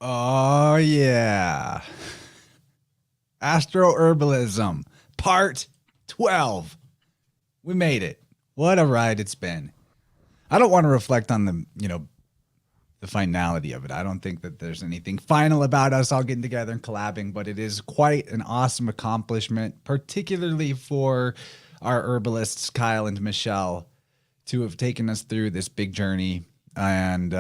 Oh, yeah. Astro-Herbalism, part 12. We made it. What a ride it's been. I don't want to reflect on the finality of it. I don't think that there's anything final about us all getting together and collabing, but it is quite an awesome accomplishment, particularly for our herbalists, Kyle and Michelle, to have taken us through this big journey. And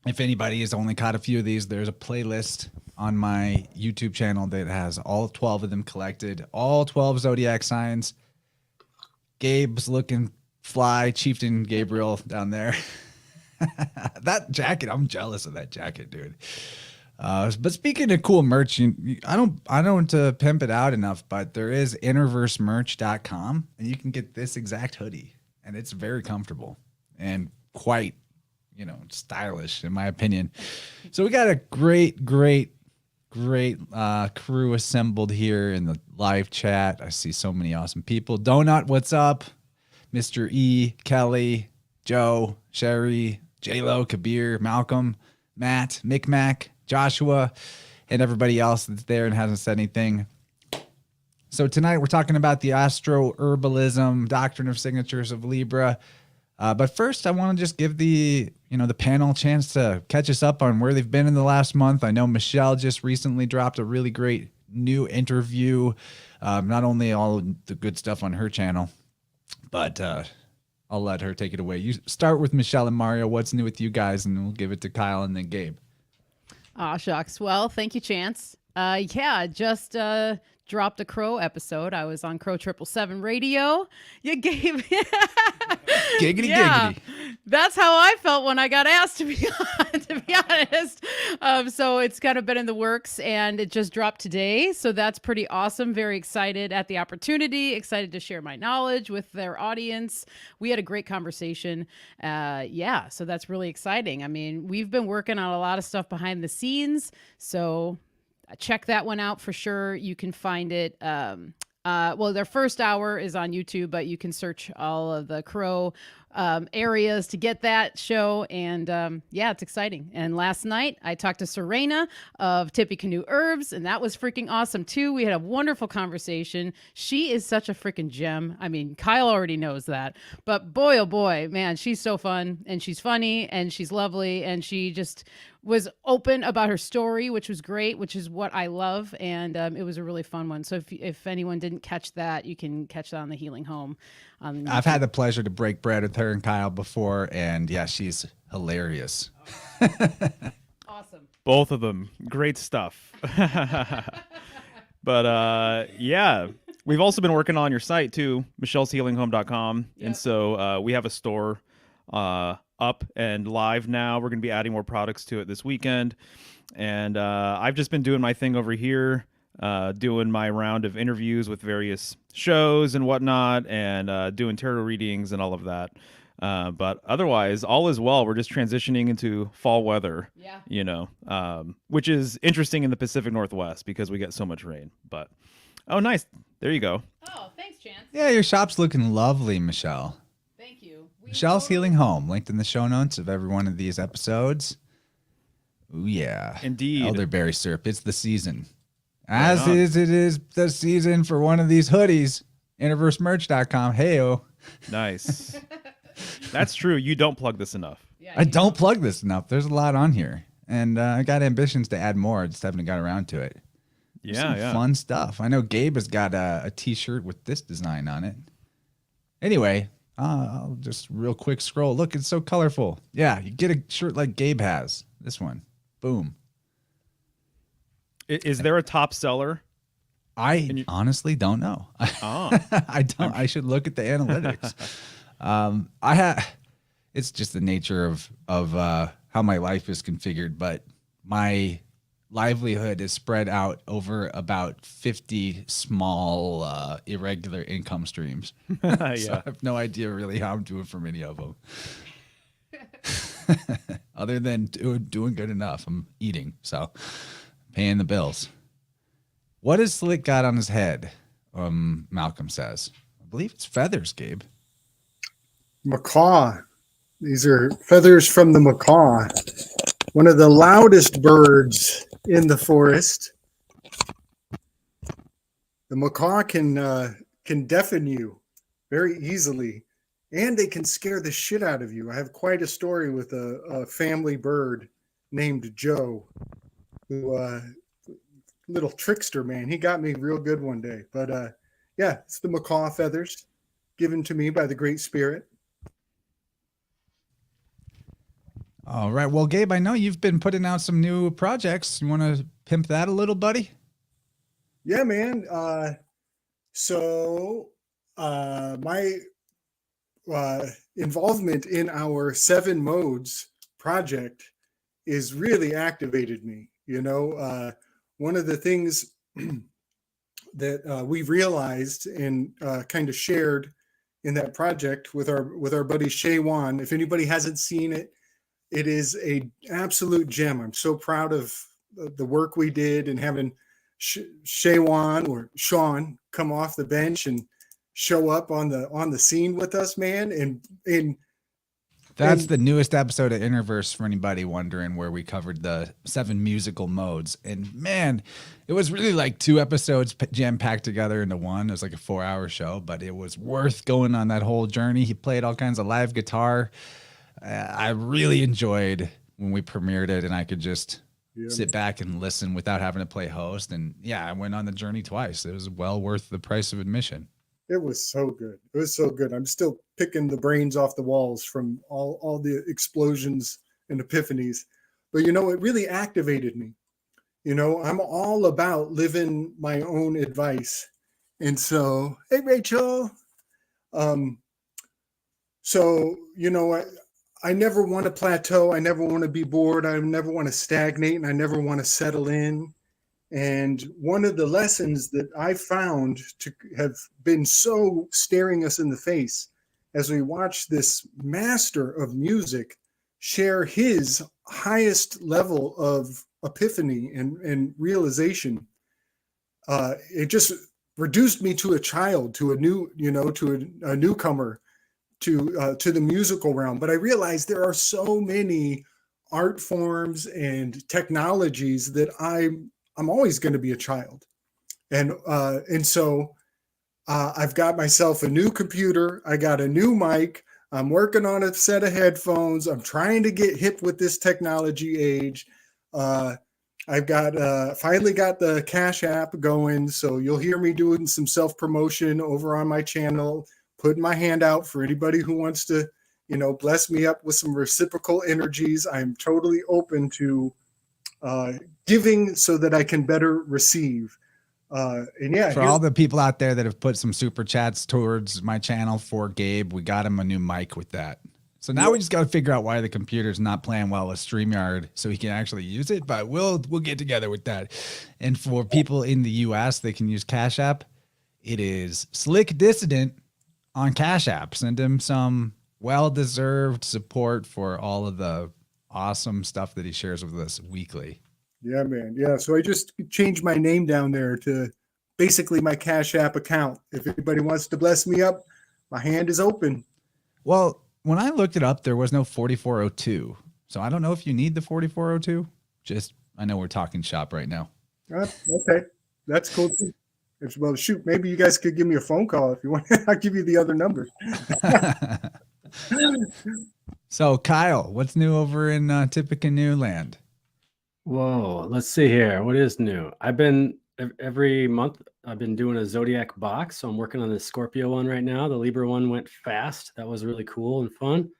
if anybody has only caught a few of these, there's a playlist on my YouTube channel that has all 12 of them collected, all 12 zodiac signs. Gabe's looking fly, Chieftain Gabriel down there. That jacket, I'm jealous of that jacket, dude. But speaking of cool merch, I don't pimp it out enough, but there is InnerVerseMerch.com, and you can get this exact hoodie, and it's very comfortable and quite, stylish in my opinion. So we got a great crew assembled here in the live chat. I see so many awesome people. Donut, what's up? Mr. E, Kelly, Joe, Sherry, J-Lo, Kabir, Malcolm, Matt, Micmac, Joshua, and everybody else that's there and hasn't said anything. So tonight we're talking about the Astro-Herbalism, doctrine of signatures of Libra. But first, I want to just give the panel a chance to catch us up on where they've been in the last month. I know Michelle just recently dropped a really great new interview. Not only all the good stuff on her channel, but I'll let her take it away. You start with Michelle and Mario. What's new with you guys? And we'll give it to Kyle and then Gabe. Aw, shucks. Well, thank you, Chance. Just dropped a Crow episode. I was on Crow 777 Radio. You gave Giggity. That's how I felt when I got asked, to be honest. So it's kind of been in the works, and it just dropped today. So that's pretty awesome. Very excited at the opportunity. Excited to share my knowledge with their audience. We had a great conversation. So that's really exciting. I mean, we've been working on a lot of stuff behind the scenes. So check that one out for sure. You can find it. Their first hour is on YouTube, but you can search all of the Crow areas to get that show. And it's exciting. And last night I talked to Serena of Tippecanoe Herbs, and that was freaking awesome too. We had a wonderful conversation. She is such a freaking gem. I mean, Kyle already knows that, but boy, oh boy, man, she's so fun, and she's funny, and she's lovely, and she just was open about her story, which was great, which is what I love. And it was a really fun one. So if anyone didn't catch that, you can catch that on the Healing Home. I've had the pleasure to break bread with her and Kyle before, and yeah, she's hilarious. Awesome. Both of them. Great stuff. But we've also been working on your site too, michelleshealinghome.com. Yep. And so we have a store up and live now. We're going to be adding more products to it this weekend. And I've just been doing my thing over here, doing my round of interviews with various shows and whatnot, and doing tarot readings and all of that. But otherwise, all is well. We're just transitioning into fall weather, which is interesting in the Pacific Northwest because we get so much rain. But, oh, nice. There you go. Oh, thanks, Chance. Yeah, your shop's looking lovely, Michelle. Thank you. Michelle's Healing Home, linked in the show notes of every one of these episodes. Ooh, yeah. Indeed. Elderberry syrup. It's the season. It is the season for one of these hoodies. InnerVerseMerch.com. Hey-o. Nice. That's true. You don't plug this enough. Yeah, I don't plug this enough. There's a lot on here. And I got ambitions to add more. I just haven't got around to it. Yeah. Fun stuff. I know Gabe has got a t-shirt with this design on it. Anyway, I'll just real quick scroll. Look, it's so colorful. Yeah, you get a shirt like Gabe has. This one. Boom. Is there a top seller? I honestly don't know. Oh. I don't. I should look at the analytics. It's just the nature of how my life is configured, but my livelihood is spread out over about 50 small, irregular income streams. So I have no idea really how I'm doing from any of them. Other than doing good enough. I'm eating, so paying the bills. What has Slick got on his head? Malcolm says. I believe it's feathers, Gabe. Macaw. These are feathers from the macaw. one of the loudest birds in the forest. The macaw can deafen you very easily, and they can scare the shit out of you. I have quite a story with a family bird named Joe, who little trickster, man. He got me real good one day. But yeah, it's the macaw feathers given to me by the Great Spirit. All right. Well, Gabe, I know you've been putting out some new projects. You want to pimp that a little, buddy? Yeah, man. So my involvement in our 7 modes project is really activated me. You know, one of the things that we realized and kind of shared in that project with our buddy Shay Wan. If anybody hasn't seen it, it is a absolute gem. I'm so proud of the work we did and having Shay Wan or Sean come off the bench and show up on the scene with us, man. And that's the newest episode of InnerVerse for anybody wondering, where we covered the 7 musical modes. And man, it was really like 2 episodes jam-packed together into one. It was like a 4-hour show, but it was worth going on that whole journey. He played all kinds of live guitar. I really enjoyed when we premiered it, and I could just sit back and listen without having to play host. And yeah, I went on the journey twice. It was well worth the price of admission. It was so good. It was so good. I'm still picking the brains off the walls from all the explosions and epiphanies. But, you know, it really activated me. You know, I'm all about living my own advice. And so, hey, Rachel. So, you know, I never want to plateau. I never want to be bored. I never want to stagnate, and I never want to settle in. And one of the lessons that I found to have been so staring us in the face as we watch this master of music share his highest level of epiphany and realization, it just reduced me to a child, to a new, you know, to a newcomer to the musical realm. But I realized there are so many art forms and technologies that I'm always going to be a child. And so I've got myself a new computer. I got a new mic. I'm working on a set of headphones. I'm trying to get hip with this technology age. I've got finally got the Cash App going. So you'll hear me doing some self-promotion over on my channel, putting my hand out for anybody who wants to, you know, bless me up with some reciprocal energies. I'm totally open to giving so that I can better receive. And yeah, for all the people out there that have put some super chats towards my channel for Gabe, we got him a new mic with that. So now we just got to figure out why the computer's not playing well with StreamYard so he can actually use it. But we'll get together with that. And for people in the US, they can use Cash App. It is Slick Dissident on Cash App. Send him some well-deserved support for all of the awesome stuff that he shares with us weekly. Yeah, man. Yeah. So I just changed my name down there to basically my Cash App account. If anybody wants to bless me up, my hand is open. Well, when I looked it up, there was no 4402. So I don't know if you need the 4402. Just, I know we're talking shop right now. Okay. That's cool too. Well, shoot, maybe you guys could give me a phone call if you want. I'll give you the other numbers. So, Kyle, what's new over in Tippecanoe land? Whoa, let's see here. What is new? I've been every month, I've been doing a Zodiac box. So I'm working on the Scorpio one right now. The Libra one went fast. That was really cool and fun.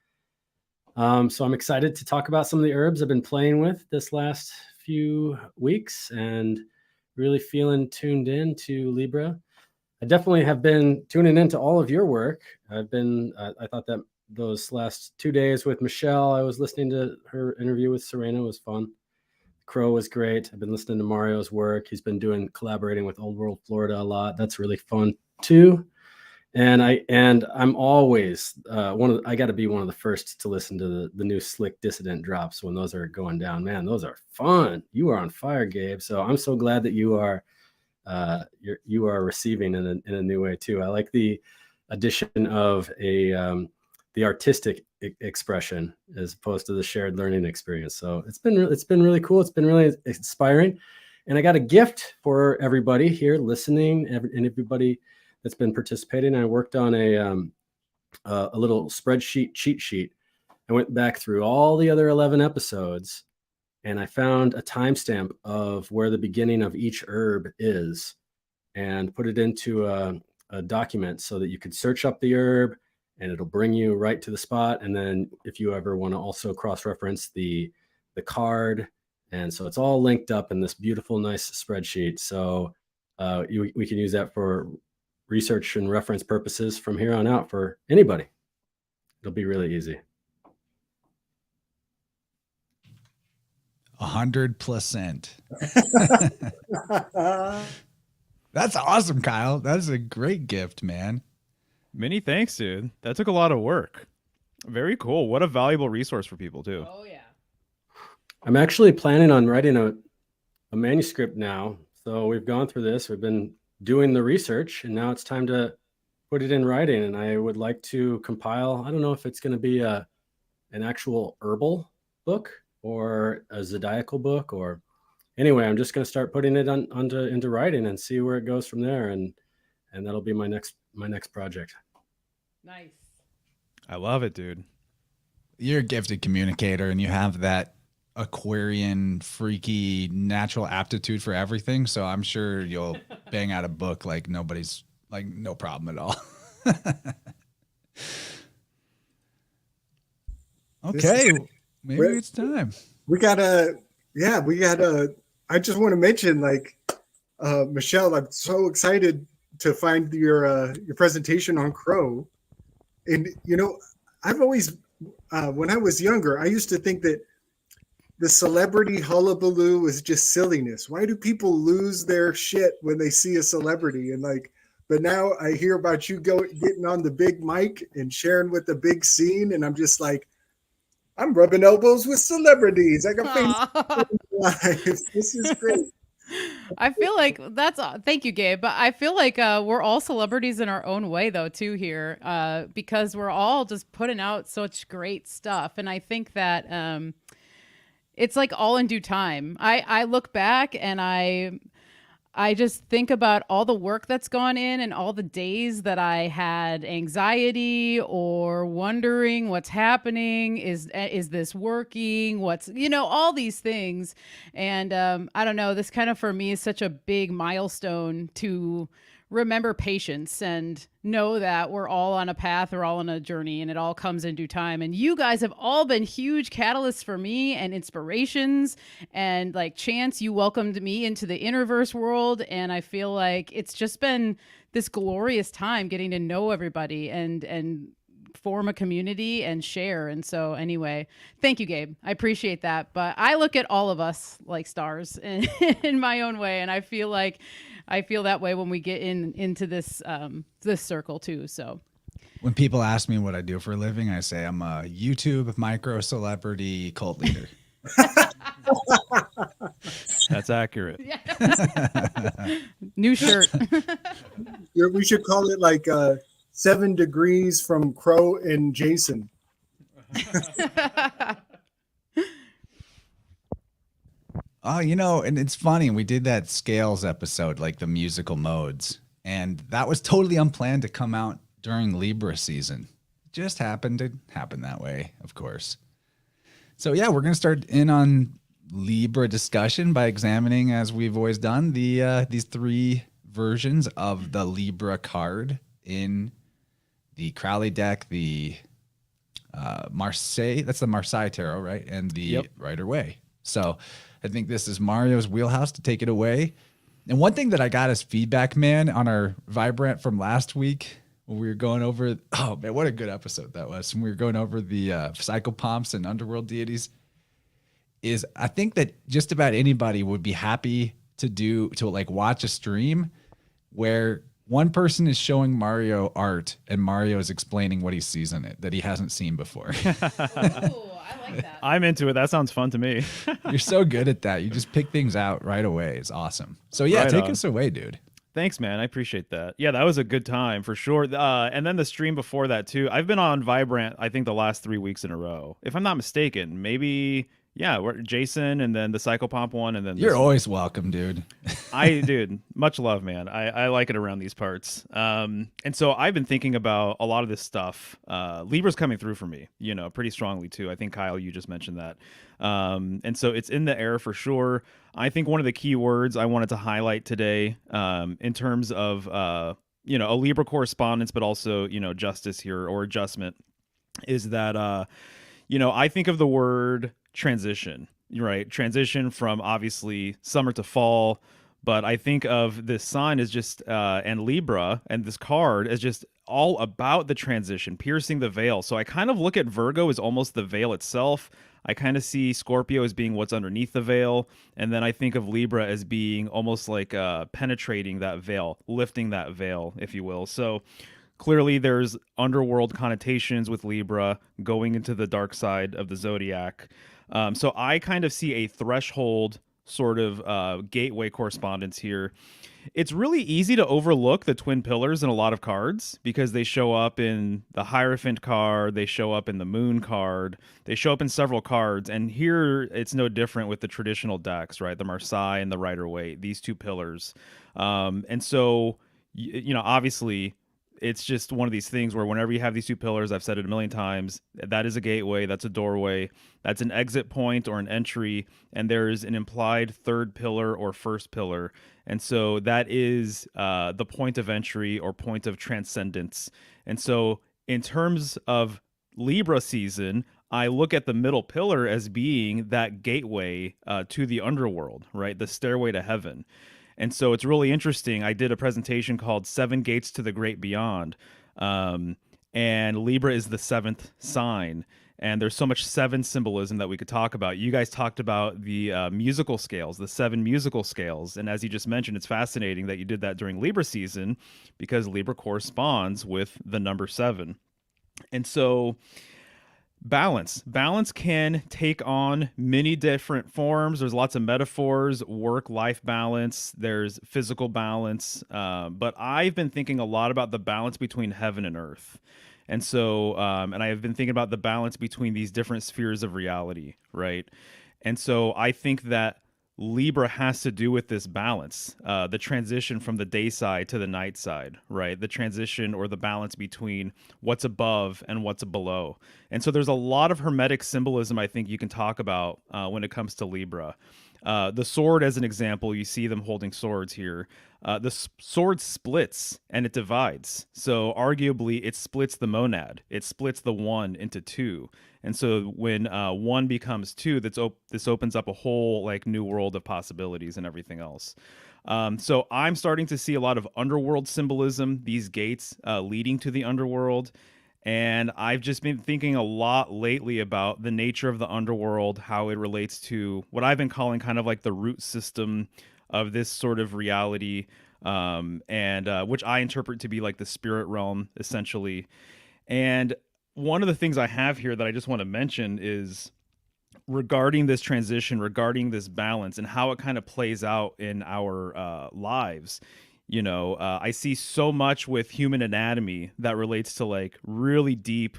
So I'm excited to talk about some of the herbs I've been playing with this last few weeks and really feeling tuned in to Libra. I definitely have been tuning into all of your work. I thought that those last 2 days with Michelle, I was listening to her interview with Serena. It was fun. Crow was great. I've been listening to Mario's work. He's been collaborating with Old World Florida a lot. That's really fun too. And I'm always I got to be one of the first to listen to the new Slick Dissident drops when those are going down. Man, those are fun. You are on fire, Gabe. So I'm so glad that you are receiving in a new way too. I like the addition of a the artistic expression as opposed to the shared learning experience. So it's been really cool. It's been really inspiring. And I got a gift for everybody here listening and everybody that's been participating. I worked on a little spreadsheet cheat sheet. I went back through all the other 11 episodes and I found a timestamp of where the beginning of each herb is and put it into a document so that you could search up the herb and it'll bring you right to the spot. And then if you ever want to also cross-reference the card. And so it's all linked up in this beautiful, nice spreadsheet. So we can use that for research and reference purposes from here on out for anybody. It'll be really easy. 100%. That's awesome, Kyle. That's a great gift, man. Many thanks, dude. That took a lot of work. Very cool. What a valuable resource for people, too. Oh, yeah. I'm actually planning on writing a manuscript now. So we've gone through this. We've been doing the research, and now it's time to put it in writing. And I would like to compile, I don't know if it's going to be an actual herbal book or a zodiacal book, or anyway, I'm just going to start putting it into writing and see where it goes from there. And that'll be my next project. Nice. I love it, dude. You're a gifted communicator and you have that Aquarian freaky natural aptitude for everything. So I'm sure you'll bang out a book like nobody's, like, no problem at all. Okay. Maybe it's time. I just want to mention, like, Michelle, I'm so excited to find your presentation on Crow. And, you know, I've always, when I was younger, I used to think that the celebrity hullabaloo is just silliness. Why do people lose their shit when they see a celebrity? And like, but now I hear about you getting on the big mic and sharing with the big scene. And I'm just like, I'm rubbing elbows with celebrities. I got famous life. This is great. I feel like thank you, Gabe. But I feel like we're all celebrities in our own way, though, too, here, because we're all just putting out such great stuff. And I think that it's like all in due time. I look back and I just think about all the work that's gone in and all the days that I had anxiety or wondering what's happening. Is this working? All these things. And I don't know, this kind of for me is such a big milestone to remember patience and know that we're all on a path, we're all on a journey, and it all comes in due time. And you guys have all been huge catalysts for me and inspirations. And like Chance, you welcomed me into the InnerVerse world. And I feel like it's just been this glorious time getting to know everybody and form a community and share. And so anyway, thank you, Gabe. I appreciate that. But I look at all of us like stars in my own way. And I feel that way when we get into this circle too. So when people ask me what I do for a living, I say I'm a YouTube micro celebrity cult leader. That's accurate. New shirt. We should call it like 7 degrees from Crow and Jason. Oh, and it's funny. We did that scales episode, like the musical modes, and that was totally unplanned to come out during Libra season. It just happened to happen that way, of course. So yeah, we're going to start in on Libra discussion by examining, as we've always done, these 3 versions of the Libra card in the Crowley deck, the Marseille, that's the Marseille Tarot, right? And the Rider Waite. So I think this is Mario's wheelhouse to take it away. And one thing that I got as feedback, man, on our Vibrant from last week when we were going over, oh man, what a good episode that was. When we were going over the psychopomps and underworld deities, is I think that just about anybody would be happy to watch a stream where one person is showing Mario art and Mario is explaining what he sees in it that he hasn't seen before. Ooh, I like that. I'm into it. That sounds fun to me. You're so good at that. You just pick things out right away. It's awesome. So yeah, Right take on. us away, dude. Thanks, man. I appreciate that. Yeah, that was a good time for sure. And then the stream before that too. I've been on Vibrant, I think the last 3 weeks in a row, if I'm not mistaken. Maybe, yeah, we're Jason, and then the Psychopomp one, and then You're this one. always welcome, dude. Dude, much love, man. I like it around these parts. And so I've been thinking about a lot of this stuff. Libra's coming through for me, pretty strongly too. I think Kyle, you just mentioned that. And so it's in the air for sure. I think one of the key words I wanted to highlight today, in terms of, a Libra correspondence, but also, justice here or adjustment, is that, I think of the word transition, right? Transition from obviously summer to fall. But I think of this sign as just, and Libra and this card as just all about the transition, piercing the veil. So I kind of look at Virgo as almost the veil itself. I kind of see Scorpio as being what's underneath the veil. And then I think of Libra as being almost like penetrating that veil, lifting that veil, if you will. So clearly there's underworld connotations with Libra going into the dark side of the zodiac. So I kind of see a threshold sort of gateway correspondence here. It's really easy to overlook the twin pillars in a lot of cards because they show up in the Hierophant card, they show up in the Moon card, they show up in several cards, and here it's no different with the traditional decks, right? The Marseille and the Rider-Waite, these two pillars. And so, obviously, it's just one of these things where whenever you have these two pillars, I've said it a million times, that is a gateway, that's a doorway, that's an exit point or an entry, and there's an implied third pillar or first pillar. And so that is the point of entry or point of transcendence. And so in terms of Libra season, I look at the middle pillar as being that gateway to the underworld, right? The stairway to heaven. And so it's really interesting. I did a presentation called 7 Gates to the Great Beyond. And Libra is the 7th sign. And there's so much 7 symbolism that we could talk about. You guys talked about the musical scales, the 7 musical scales. And as you just mentioned, it's fascinating that you did that during Libra season because Libra corresponds with the number 7. And so balance can take on many different forms. There's lots of metaphors: work-life balance, there's physical balance, but I've been thinking a lot about the balance between heaven and earth. And so and I have been thinking about the balance between these different spheres of reality, right? And so I think that Libra has to do with this balance, the transition from the day side to the night side, right? The transition or the balance between what's above and what's below. And so there's a lot of Hermetic symbolism I think you can talk about when it comes to Libra. The sword, as an example, you see them holding swords here. The sword splits and it divides. So arguably it splits the monad. It splits the one into two. And so when one becomes two, this opens up a whole like new world of possibilities and everything else. So I'm starting to see a lot of underworld symbolism, these gates leading to the underworld. And I've just been thinking a lot lately about the nature of the underworld, how it relates to what I've been calling kind of like the root system of this sort of reality, and which I interpret to be like the spirit realm, essentially. And one of the things I have here that I just want to mention is regarding this transition, regarding this balance, and how it kind of plays out in our lives. I see so much with human anatomy that relates to like really deep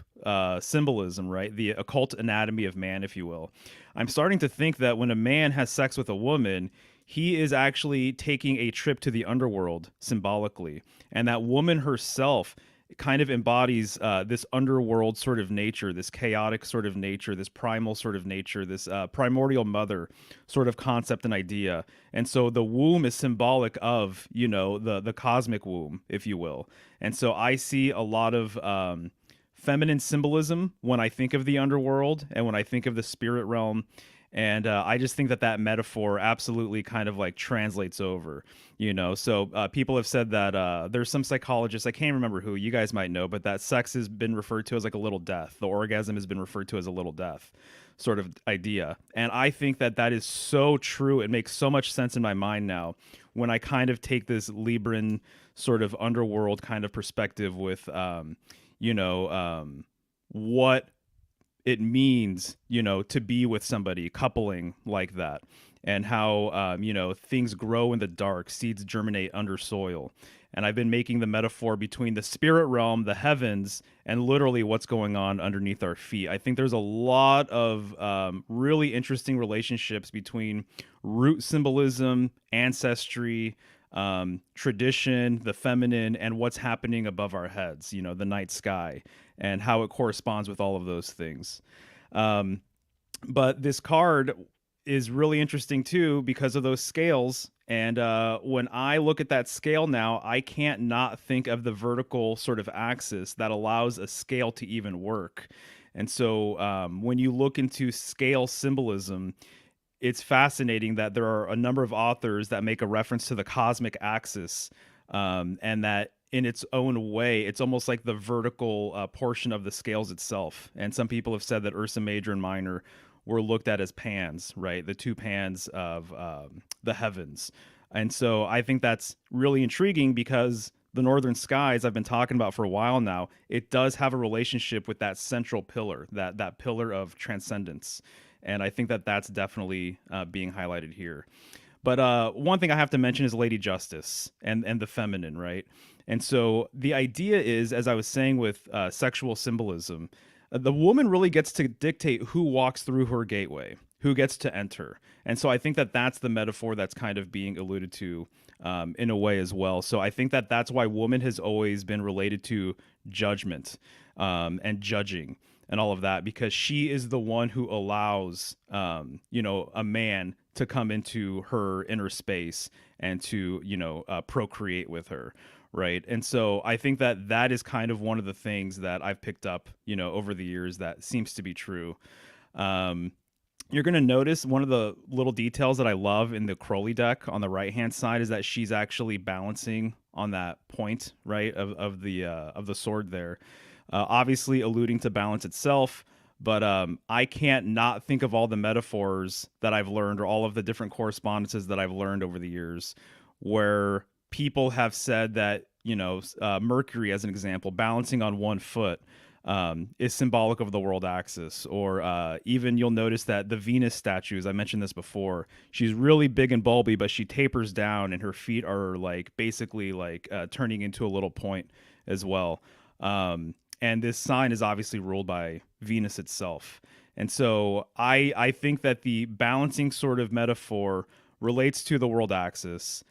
symbolism, right? The occult anatomy of man, if you will. I'm starting to think that when a man has sex with a woman, he is actually taking a trip to the underworld symbolically. And that woman herself kind of embodies this underworld sort of nature, this chaotic sort of nature, this primal sort of nature, this primordial mother sort of concept and idea. And so the womb is symbolic of, the cosmic womb, if you will. And so I see a lot of feminine symbolism when I think of the underworld and when I think of the spirit realm. And I just think that metaphor absolutely kind of like translates over, So people have said that there's some psychologists, I can't remember who, you guys might know, but that sex has been referred to as like a little death. The orgasm has been referred to as a little death sort of idea. And I think that is so true. It makes so much sense in my mind now when I kind of take this Libran sort of underworld kind of perspective with, what it means, to be with somebody, coupling like that. and how, things grow in the dark, seeds germinate under soil. And I've been making the metaphor between the spirit realm, the heavens, and literally what's going on underneath our feet. I think there's a lot of really interesting relationships between root symbolism, ancestry, tradition, the feminine, and what's happening above our heads, the night sky, and how it corresponds with all of those things. But this card is really interesting too because of those scales. And when I look at that scale now, I can't not think of the vertical sort of axis that allows a scale to even work. And so when you look into scale symbolism, it's fascinating that there are a number of authors that make a reference to the cosmic axis, and that in its own way, it's almost like the vertical portion of the scales itself. And some people have said that Ursa Major and Minor were looked at as pans, right? The two pans of the heavens. And so I think that's really intriguing because the northern skies I've been talking about for a while now, it does have a relationship with that central pillar, that pillar of transcendence. And I think that that's definitely being highlighted here. But one thing I have to mention is Lady Justice and the feminine, right? And so the idea is, as I was saying with sexual symbolism, the woman really gets to dictate who walks through her gateway, who gets to enter. And so I think that that's the metaphor that's kind of being alluded to in a way as well. So I think that that's why woman has always been related to judgment and judging and all of that, because she is the one who allows, a man to come into her inner space and to, procreate with her. Right. And so I think that that is kind of one of the things that I've picked up, over the years that seems to be true. You're going to notice one of the little details that I love in the Crowley deck on the right hand side is that she's actually balancing on that point, right, of the sword there, obviously alluding to balance itself. But I can't not think of all the metaphors that I've learned or all of the different correspondences that I've learned over the years where people have said that, Mercury, as an example, balancing on one foot is symbolic of the world axis. Or even you'll notice that the Venus statues, I mentioned this before, she's really big and bulby, but she tapers down and her feet are basically turning into a little point as well. And this sign is obviously ruled by Venus itself. And so I think that the balancing sort of metaphor relates to the world axis.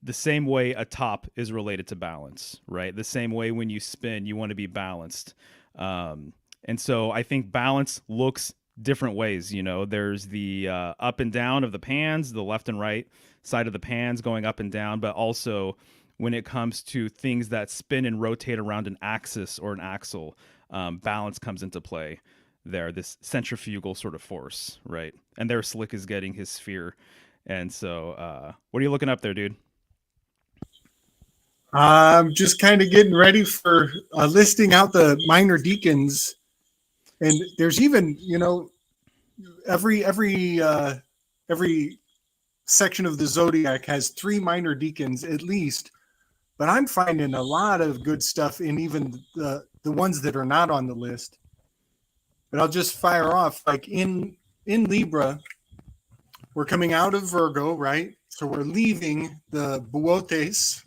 The same way a top is related to balance, right? The same way when you spin, you want to be balanced. And so I think balance looks different ways. There's the up and down of the pans, the left and right side of the pans going up and down, but also when it comes to things that spin and rotate around an axis or an axle, balance comes into play there, this centrifugal sort of force, right? And there Slick is getting his sphere. And so what are you looking up there, dude? I'm just kind of getting ready for listing out the minor decans, and there's even every section of the zodiac has 3 minor decans at least, but I'm finding a lot of good stuff in even the ones that are not on the list. But I'll just fire off in Libra. We're coming out of Virgo, right? So we're leaving the Buotes.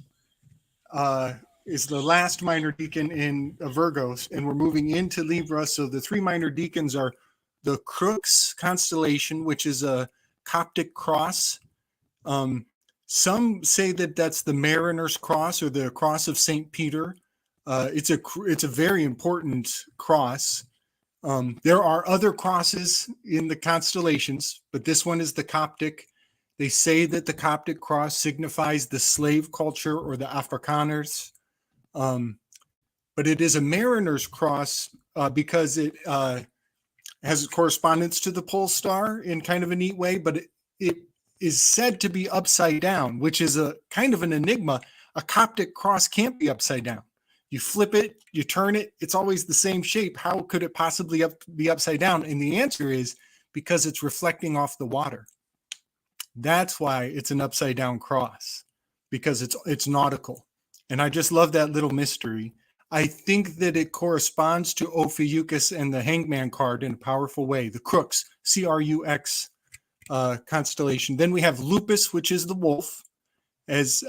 Is the last minor decan in Virgos, and we're moving into Libra. So the 3 minor decans are the Crux constellation, which is a Coptic cross. Some say that that's the Mariner's Cross or the Cross of St. Peter. It's a very important cross. There are other crosses in the constellations, but this one is the Coptic. They say that the Coptic cross signifies the slave culture or the Afrikaners. But it is a Mariner's Cross because it has correspondence to the pole star in kind of a neat way, but it is said to be upside down, which is a kind of an enigma. A Coptic cross can't be upside down. You flip it, you turn it, it's always the same shape. How could it possibly be upside down? And the answer is because it's reflecting off the water. That's why it's an upside down cross, because it's nautical. And I just love that little mystery. I think that it corresponds to Ophiuchus and the Hangman card in a powerful way. The Crux, C-R-U-X, constellation. Then we have Lupus, which is the wolf, as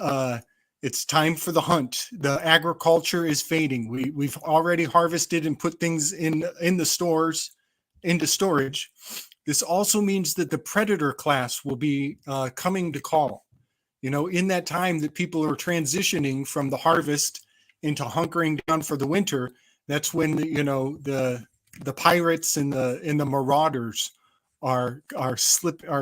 it's time for the hunt. The agriculture is fading. We've already harvested and put things in the stores into storage. This also means that the predator class will be coming to call. You know, in that time that people are transitioning from the harvest into hunkering down for the winter, that's when the pirates and the marauders are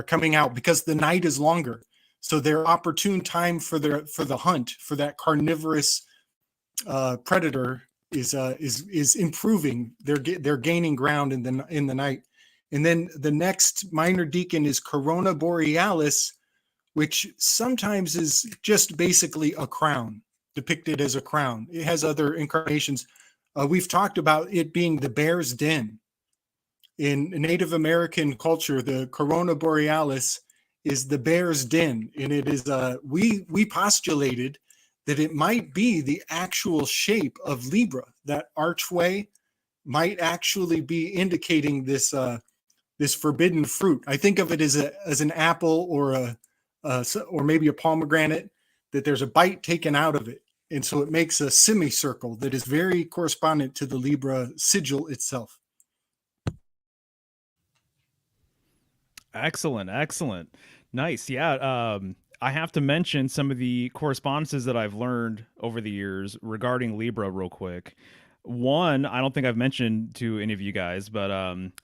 coming out, because the night is longer. So their opportune time for the hunt for that carnivorous predator is improving. They're gaining ground in the night. And then the next minor deacon is Corona Borealis, which sometimes is just basically a crown, depicted as a crown. It has other incarnations. We've talked about it being the bear's den. In Native American culture, the Corona Borealis is the bear's den, and it is we postulated that it might be the actual shape of Libra. That archway might actually be indicating this this forbidden fruit. I think of it as an apple or maybe a pomegranate, that there's a bite taken out of it, and so it makes a semicircle that is very correspondent to the Libra sigil itself. Excellent. Nice. Yeah. I have to mention some of the correspondences that I've learned over the years regarding Libra real quick. One, I don't think I've mentioned to any of you guys, but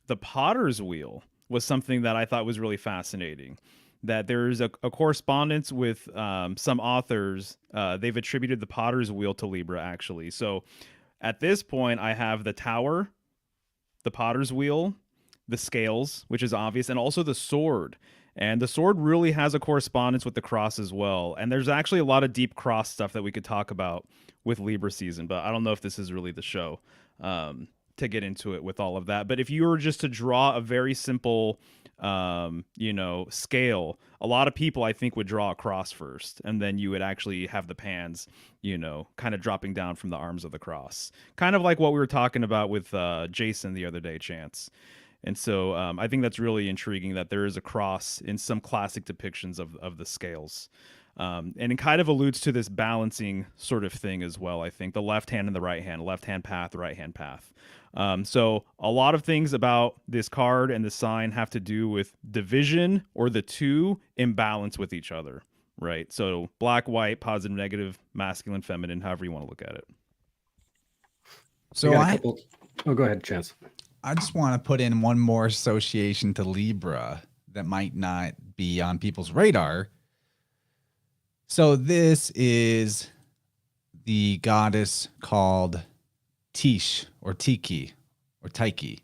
the Potter's Wheel was something that I thought was really fascinating. That there's a correspondence with some authors. They've attributed the Potter's Wheel to Libra, actually. So at this point, I have the Tower, the Potter's Wheel, the scales, which is obvious, and also the sword. And the sword really has a correspondence with the cross as well. And there's actually a lot of deep cross stuff that we could talk about with Libra season, but I don't know if this is really the show to get into it with all of that. But if you were just to draw a very simple, scale, a lot of people, I think, would draw a cross first, and then you would actually have the pans, kind of dropping down from the arms of the cross. Kind of like what we were talking about with Jason the other day, Chance. And so I think that's really intriguing that there is a cross in some classic depictions of the scales. And it kind of alludes to this balancing sort of thing as well, I think. The left hand and the right hand, left hand path, right hand path. So a lot of things about this card and the sign have to do with division, or the two in balance with each other, right? So black, white, positive, negative, masculine, feminine, however you want to look at it. So go ahead, Chance. I just want to put in one more association to Libra that might not be on people's radar. So this is the goddess called Tish, or Tiki, or Tyche,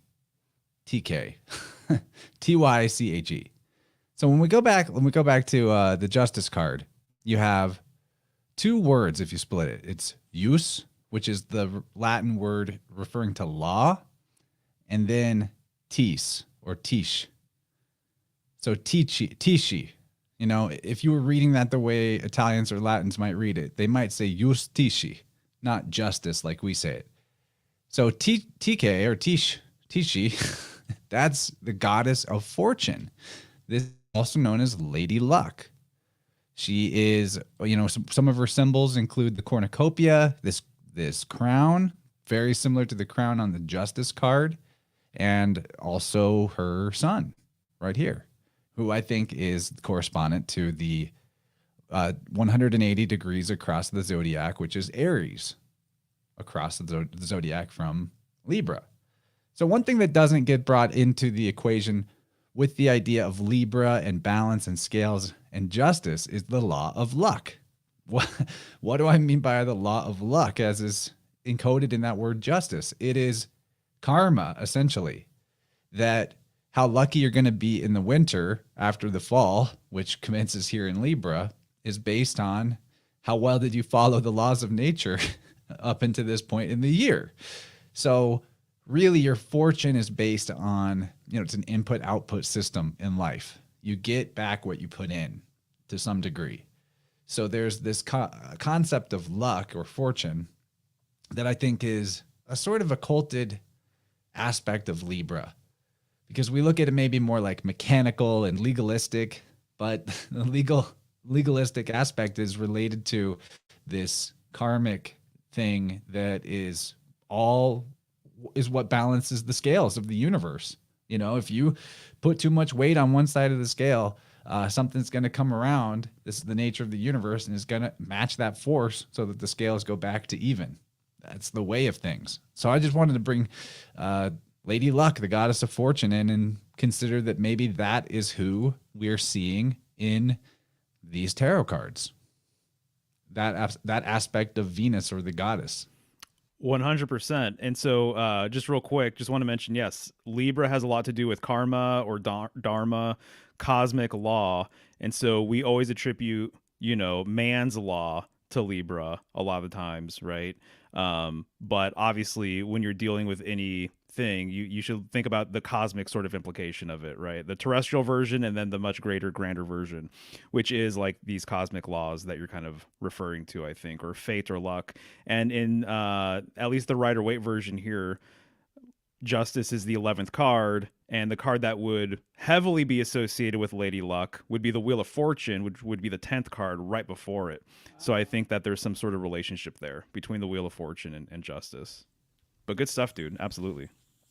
TK, Tyche. So when we go back to the Justice card, you have two words if you split it. It's jus, which is the Latin word referring to law, and then tis, or tish. So tishi. If you were reading that the way Italians or Latins might read it, they might say justici, not justice like we say it. So TK, or Tishi, that's the goddess of fortune. This is also known as Lady Luck. She is, some of her symbols include the cornucopia, this crown, very similar to the crown on the Justice card, and also her son right here, who I think is correspondent to the 180 degrees across the zodiac, which is Aries, across the zodiac from Libra. So one thing that doesn't get brought into the equation with the idea of Libra and balance and scales and justice is the law of luck. What do I mean by the law of luck, as is encoded in that word justice? It is karma, essentially, that how lucky you're going to be in the winter after the fall, which commences here in Libra, is based on how well did you follow the laws of nature up into this point in the year. So really your fortune is based on, it's an input-output system in life. You get back what you put in to some degree. So there's this concept of luck or fortune that I think is a sort of occulted aspect of Libra. because we look at it maybe more like mechanical and legalistic, but the legalistic aspect is related to this karmic thing that is what balances the scales of the universe. You know, if you put too much weight on one side of the scale, something's going to come around. This is the nature of the universe, and is going to match that force so that the scales go back to even. That's the way of things. So I just wanted to bring Lady Luck, the goddess of fortune, in and consider that maybe that is who we're seeing in these tarot cards. That aspect of Venus or the goddess. 100%. And so just real quick, just want to mention, yes, Libra has a lot to do with karma or dharma, cosmic law. And so we always attribute, man's law to Libra a lot of the times, right? But obviously when you're dealing with anything, you should think about the cosmic sort of implication of it, right? The terrestrial version and then the much greater, grander version, which is like these cosmic laws that you're kind of referring to, I think, or fate or luck. And in at least the Rider-Waite version here, Justice is the 11th card, and the card that would heavily be associated with Lady Luck would be the Wheel of Fortune, which would be the 10th card right before it. So I think that there's some sort of relationship there between the Wheel of Fortune and Justice. But good stuff, dude. Absolutely.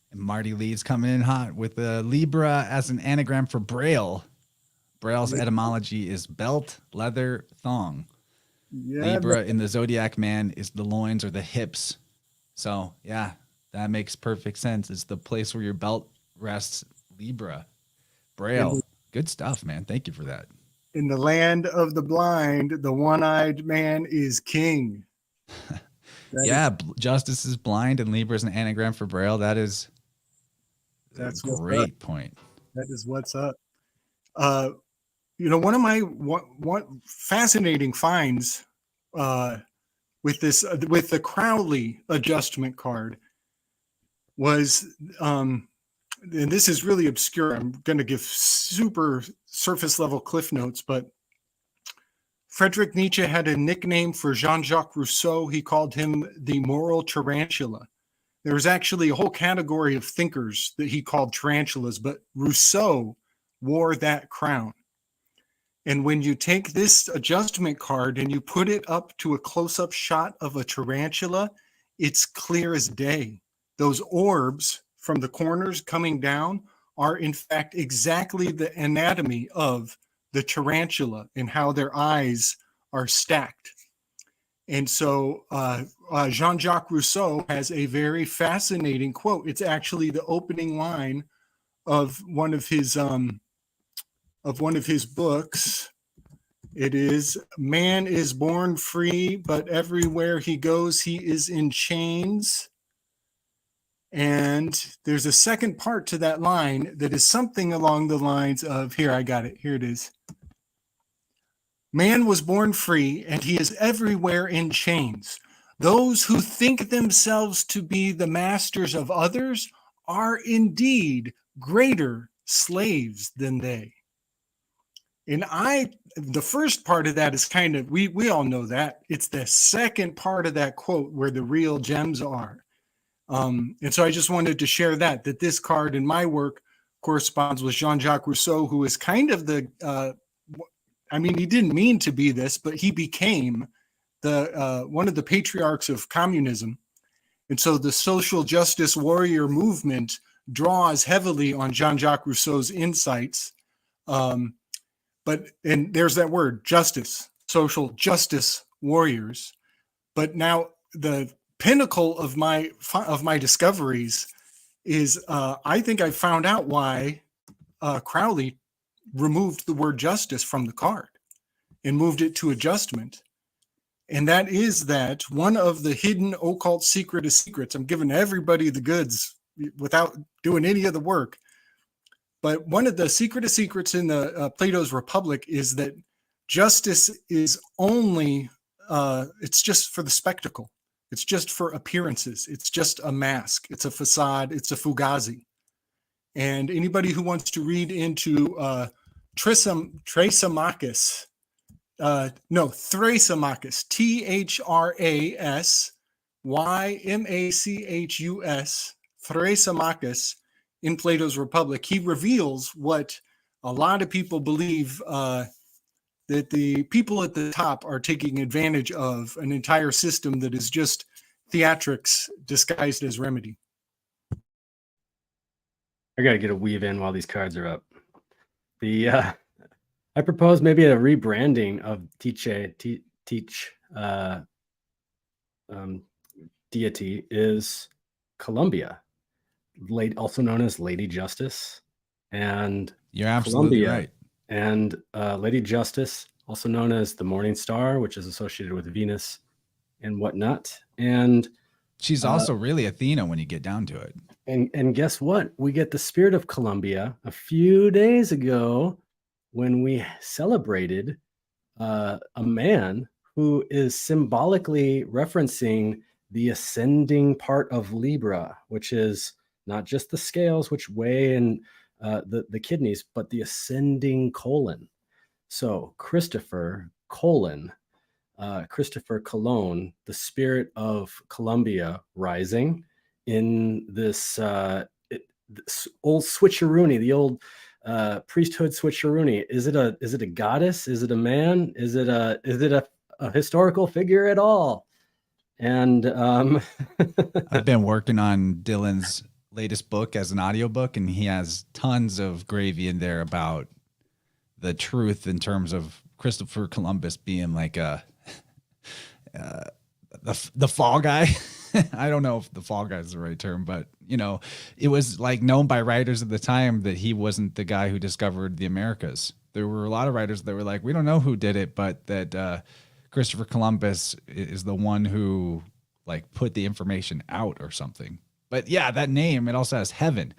And Marty Lee's coming in hot with Libra as an anagram for Braille. Braille's etymology is belt, leather, thong. Yeah, Libra in the Zodiac man is the loins or the hips. So, yeah, that makes perfect sense. It's the place where your belt rests, Libra. Braille. Good stuff, man. Thank you for that. in the land of the blind, the one-eyed man is king. Justice is blind and Libra is an anagram for Braille. That's a great point. That is what's up. One of my one fascinating finds with the Crowley adjustment card was, and this is really obscure. I'm going to give super surface level cliff notes, but Friedrich Nietzsche had a nickname for Jean-Jacques Rousseau. He called him the moral tarantula. There was actually a whole category of thinkers that he called tarantulas, but Rousseau wore that crown. And when you take this adjustment card and you put it up to a close-up shot of a tarantula, it's clear as day. Those orbs from the corners coming down are in fact exactly the anatomy of the tarantula and how their eyes are stacked. And so Jean-Jacques Rousseau has a very fascinating quote. It's actually the opening line of one of his books. It is, "Man is born free, but everywhere he goes, he is in chains." And there's a second part to that line that is something along the lines of, here, I got it. Here it is. "Man was born free, and he is everywhere in chains. Those who think themselves to be the masters of others are indeed greater slaves than they." And the first part of that is kind of, we all know that. It's the second part of that quote where the real gems are. And so I just wanted to share that this card in my work corresponds with Jean-Jacques Rousseau, who is kind of he didn't mean to be this, but he became one of the patriarchs of communism. And so the social justice warrior movement draws heavily on Jean-Jacques Rousseau's insights. And there's that word, justice, social justice warriors. But now the pinnacle of my discoveries is I think I found out why Crowley removed the word justice from the card and moved it to adjustment. And that is that one of the hidden occult secret of secrets, I'm giving everybody the goods without doing any of the work. But one of the secret of secrets in the Plato's Republic is that justice is only, it's just for the spectacle. It's just for appearances. It's just a mask. It's a facade. It's a fugazi. And anybody who wants to read into Thrasymachus, Thrasymachus, Thrasymachus, Thrasymachus, in Plato's Republic, he reveals what a lot of people believe, that the people at the top are taking advantage of an entire system that is just theatrics disguised as remedy. I gotta get a weave in while these cards are up. I propose maybe a rebranding of Teach deity is Columbia, also known as Lady Justice, and You're absolutely Columbia, right. and Lady Justice, also known as the Morning Star, which is associated with Venus and whatnot. And She's also really Athena when you get down to it. and guess what? We get the spirit of Columbia a few days ago when we celebrated a man who is symbolically referencing the ascending part of Libra, which is not just the scales, which weigh in the kidneys, but the ascending colon. So Christopher Cologne, the spirit of Columbia rising in this old switcheroony, the old priesthood switcheroony. Is it a goddess? Is it a man? Is it a historical figure at all? And I've been working on Dylan's latest book as an audiobook, and he has tons of gravy in there about the truth in terms of Christopher Columbus being like the fall guy. I don't know if the fall guy is the right term, but it was like known by writers at the time that he wasn't the guy who discovered the Americas. There were a lot of writers that were like, we don't know who did it, but that Christopher Columbus is the one who like put the information out or something. But yeah, that name, it also has heaven,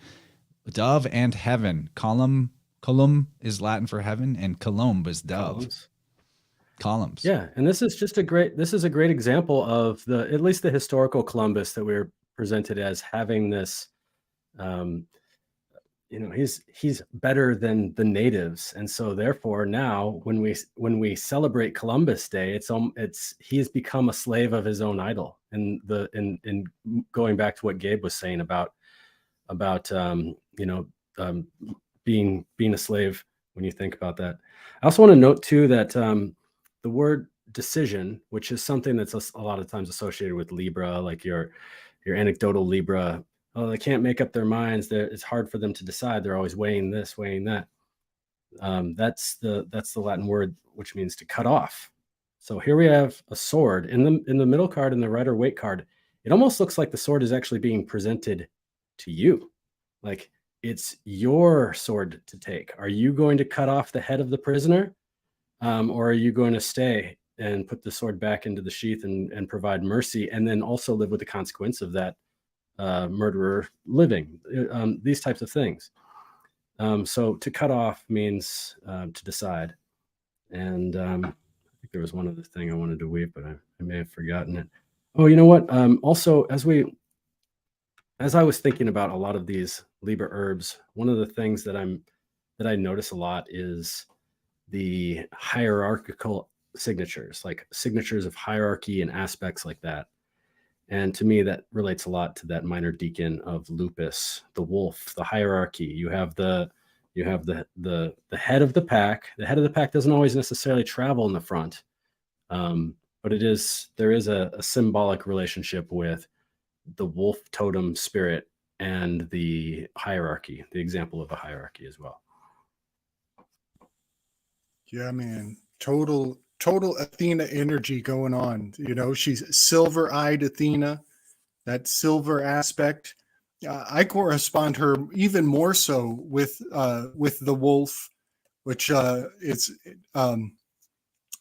dove and heaven. Column is Latin for heaven, and columb is dove. Columns. Yeah, and this is a great example of at least the historical Columbus that we're presented as having this. He's better than the natives, and so therefore now when we celebrate Columbus Day, he's become a slave of his own idol. And in going back to what Gabe was saying about being a slave, when you think about that. I also want to note too that the word decision, which is something that's a lot of times associated with Libra, like your anecdotal Libra. Oh, they can't make up their minds. It's hard for them to decide. They're always weighing this, weighing that. That's the Latin word, which means to cut off. So here we have a sword in the middle card, in the Rider Waite card. It almost looks like the sword is actually being presented to you, like it's your sword to take. Are you going to cut off the head of the prisoner, or are you going to stay and put the sword back into the sheath and provide mercy, and then also live with the consequence of that murderer living? These types of things. So to cut off means to decide. And I think there was one other thing I wanted to weave, but I may have forgotten it. Oh, you know what? Also, as I was thinking about a lot of these Libra herbs, one of the things that I notice a lot is the hierarchical signatures, like signatures of hierarchy and aspects like that. And to me, that relates a lot to that minor deacon of lupus, the wolf, the hierarchy. You have the head of the pack. The head of the pack doesn't always necessarily travel in the front, but there is a symbolic relationship with the wolf totem spirit and the hierarchy, the example of a hierarchy as well. Yeah, man. Total Athena energy going on. She's silver-eyed Athena, that silver aspect. I correspond her even more so with the wolf, which is on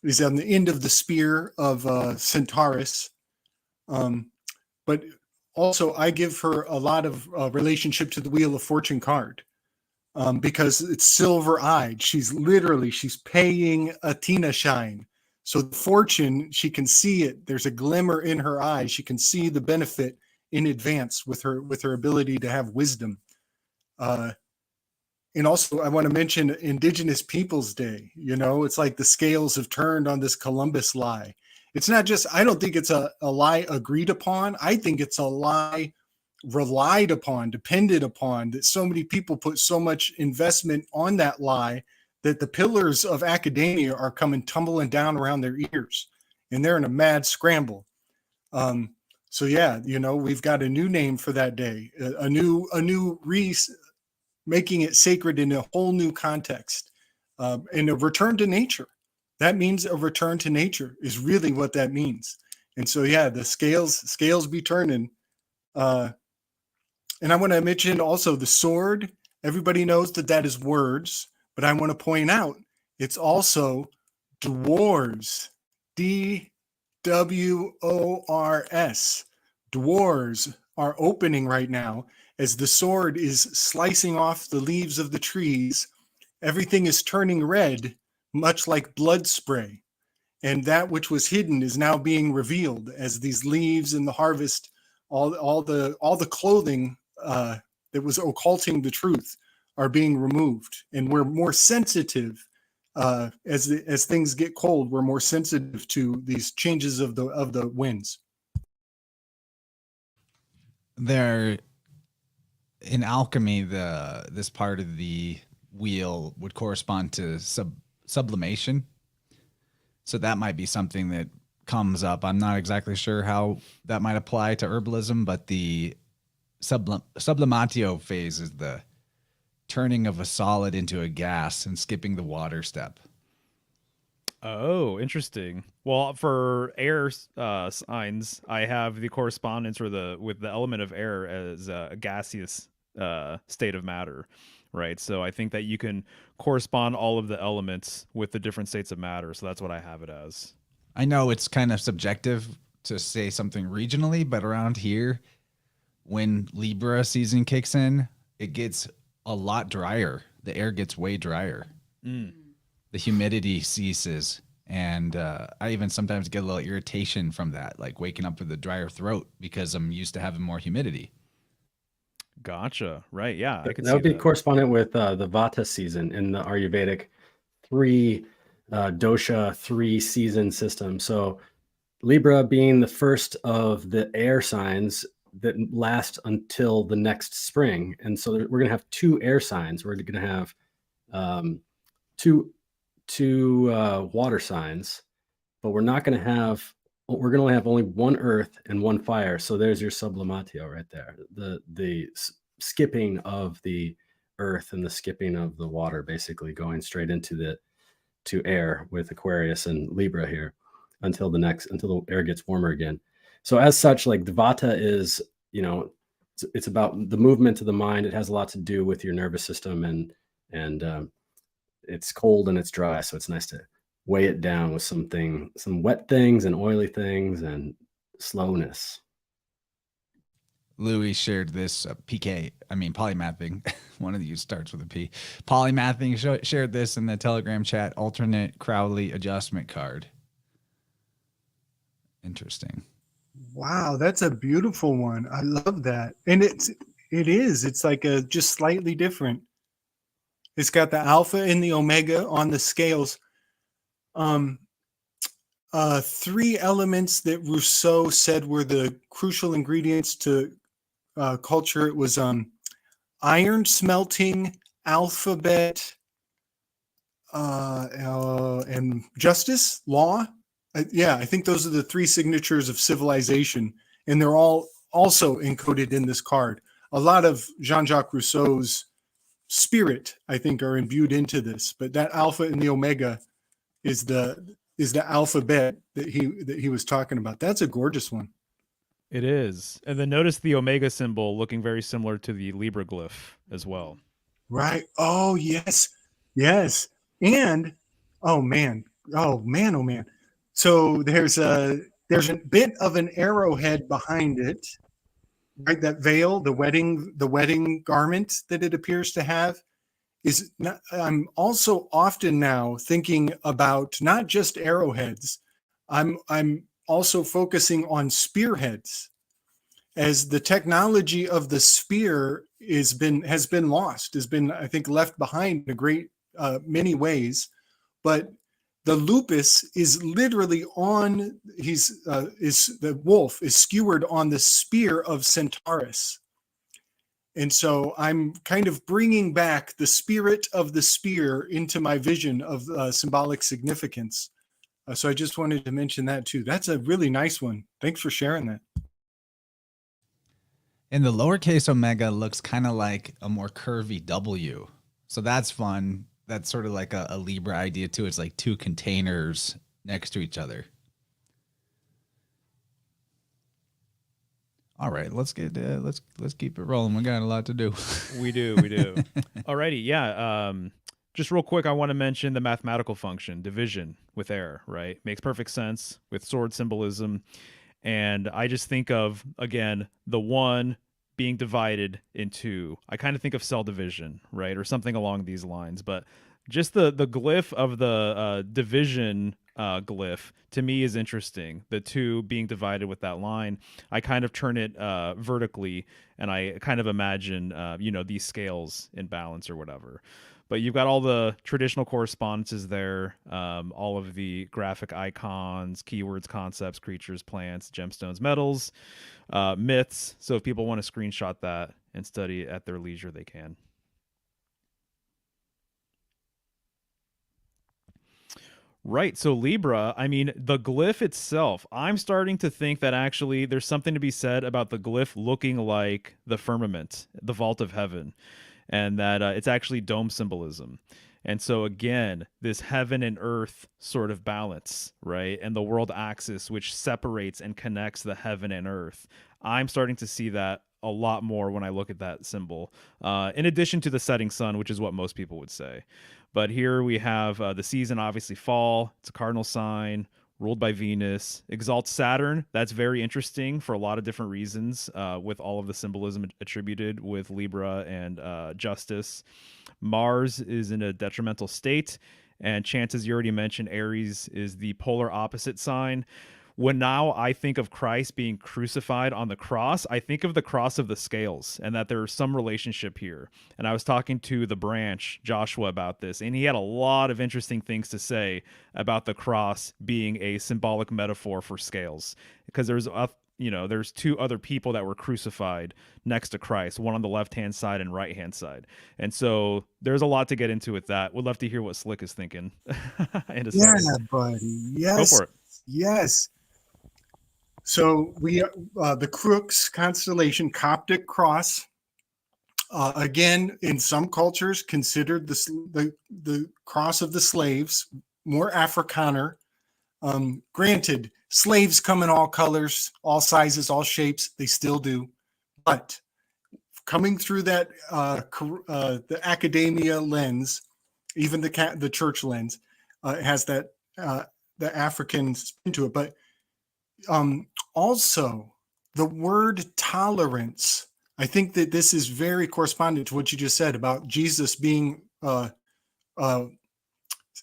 the end of the spear of Centaurus. But also, I give her a lot of relationship to the Wheel of Fortune card. Because it's silver-eyed. She's paying Athena shine. So the fortune, she can see it. There's a glimmer in her eye. She can see the benefit in advance with her ability to have wisdom. And also, I want to mention Indigenous Peoples Day. It's like the scales have turned on this Columbus lie. It's not just, I don't think it's a lie agreed upon. I think it's a lie relied upon, depended upon, that so many people put so much investment on that lie that the pillars of academia are coming tumbling down around their ears, and they're in a mad scramble. So yeah, we've got a new name for that day, making it sacred in a whole new context, and a return to nature. That means a return to nature is really what that means. And so yeah, the scales be turning. And I want to mention also the sword. Everybody knows that is words, but I want to point out it's also dwarves. DWORS. Dwarves are opening right now as the sword is slicing off the leaves of the trees. Everything is turning red, much like blood spray. And that which was hidden is now being revealed as these leaves in the harvest, all the clothing that was occulting the truth are being removed. And we're more sensitive as things get cold. We're more sensitive to these changes of the winds. There, in alchemy, this part of the wheel would correspond to sublimation. So that might be something that comes up. I'm not exactly sure how that might apply to herbalism, but the sublimatio phase is the turning of a solid into a gas and skipping the water step. Oh, interesting. Well, for air signs, I have the correspondence with the element of air as a gaseous state of matter, right? So I think that you can correspond all of the elements with the different states of matter. So that's what I have it as. I know it's kind of subjective to say something regionally, but around here, when Libra season kicks in, it gets a lot drier. The air gets way drier. The humidity ceases. And I even sometimes get a little irritation from that, like waking up with a drier throat because I'm used to having more humidity. Gotcha. Right. Yeah. I could That would see be correspondent with the Vata season in the Ayurvedic 3 dosha 3 season system. So Libra being the first of the air signs that last until the next spring. And so we're going to have 2 air signs. We're going to have two water signs, but we're going to only have only 1 earth and 1 fire. So there's your sublimatio right there. The skipping of the earth and the skipping of the water, basically going straight into to air with Aquarius and Libra here until the air gets warmer again. So as such, like the Vata is, it's about the movement of the mind. It has a lot to do with your nervous system, and it's cold and it's dry. So it's nice to weigh it down with some wet things and oily things and slowness. Louis shared this polymathing. One of you starts with a P. Polymathing shared this in the Telegram chat. Alternate Crowley adjustment card. Interesting. Wow, that's a beautiful one. I love that. And it's like just slightly different. It's got the alpha and the omega on the scales. 3 elements that Rousseau said were the crucial ingredients to culture. It was iron smelting, alphabet, and justice, law. I think those are the 3 signatures of civilization, and they're all also encoded in this card. A lot of Jean-Jacques Rousseau's spirit, I think, are imbued into this, but that alpha and the omega is the alphabet that he was talking about. That's a gorgeous one. It is. And then notice the omega symbol looking very similar to the Libra glyph as well. Right. Oh, yes. Yes. And oh man. So there's a bit of an arrowhead behind it, right? That veil, the wedding garment that it appears to have is not, I'm also often now thinking about not just arrowheads. I'm also focusing on spearheads, as the technology of the spear has been I think left behind in a great many ways, but the lupus is literally the wolf is skewered on the spear of Centaurus, And so I'm kind of bringing back the spirit of the spear into my vision of symbolic significance. So I just wanted to mention that too. That's a really nice one. Thanks for sharing that. And the lowercase omega looks kind of like a more curvy W. So that's fun. That's sort of like a Libra idea too. It's like two containers next to each other. All right, let's keep it rolling. We got a lot to do. We do. Alrighty, yeah. Just real quick, I want to mention the mathematical function, division with air, right? Makes perfect sense with sword symbolism. And I just think of, again, the one being divided into, I kind of think of cell division, right? Or something along these lines. But just the glyph of the division glyph to me is interesting. The two being divided with that line, I kind of turn it vertically, and I kind of imagine, these scales in balance or whatever. But you've got all the traditional correspondences there, all of the graphic icons, keywords, concepts, creatures, plants, gemstones, metals, myths. So if people want to screenshot that and study at their leisure, they can. Right. So Libra, I mean, the glyph itself, I'm starting to think that actually there's something to be said about the glyph looking like the firmament, the vault of heaven, and that it's actually dome symbolism. And so again, this heaven and earth sort of balance, right? And the world axis, which separates and connects the heaven and earth. I'm starting to see that a lot more when I look at that symbol, in addition to the setting sun, which is what most people would say. But here we have the season, obviously fall. It's a cardinal sign, ruled by Venus. Exalts Saturn. That's very interesting for a lot of different reasons, with all of the symbolism attributed with Libra and justice. Mars is in a detrimental state. And chances, you already mentioned, Aries is the polar opposite sign. When now I think of Christ being crucified on the cross, I think of the cross of the scales and that there's some relationship here. And I was talking to the branch, Joshua, about this, and he had a lot of interesting things to say about the cross being a symbolic metaphor for scales. Because there's two other people that were crucified next to Christ, one on the left-hand side and right-hand side. And so there's a lot to get into with that. Would love to hear what Slick is thinking. Yeah, buddy. Yes. Go for it. Yes. So we, the Crux constellation, Coptic cross, again, in some cultures considered the cross of the slaves, more Afrikaner. Granted, slaves come in all colors, all sizes, all shapes. They still do. But coming through that, the academia lens, even the church lens, has that the African spin to it. But also the word tolerance, I think that this is very correspondent to what you just said about Jesus being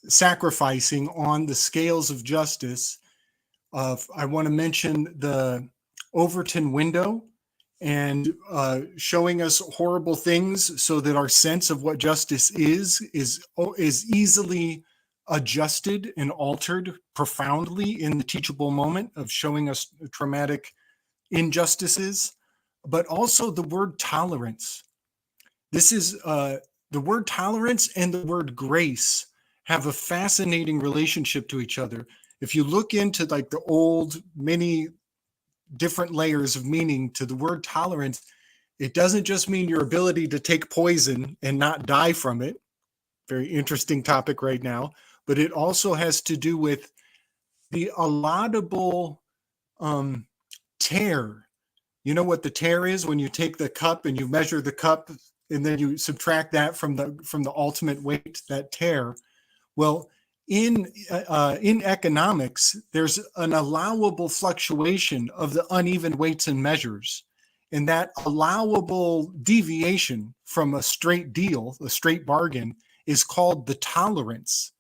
sacrificing on the scales of justice. I want to mention the Overton window and showing us horrible things so that our sense of what justice is easily adjusted and altered profoundly in the teachable moment of showing us traumatic injustices, but also the word tolerance. This is the word tolerance and the word grace have a fascinating relationship to each other. If you look into like the old, many different layers of meaning to the word tolerance, it doesn't just mean your ability to take poison and not die from it. Very interesting topic right now. But it also has to do with the allotable tare. You know what the tare is? When you take the cup and you measure the cup and then you subtract that from the ultimate weight, that tare. Well, in economics, there's an allowable fluctuation of the uneven weights and measures. And that allowable deviation from a straight deal, a straight bargain, is called the tolerance.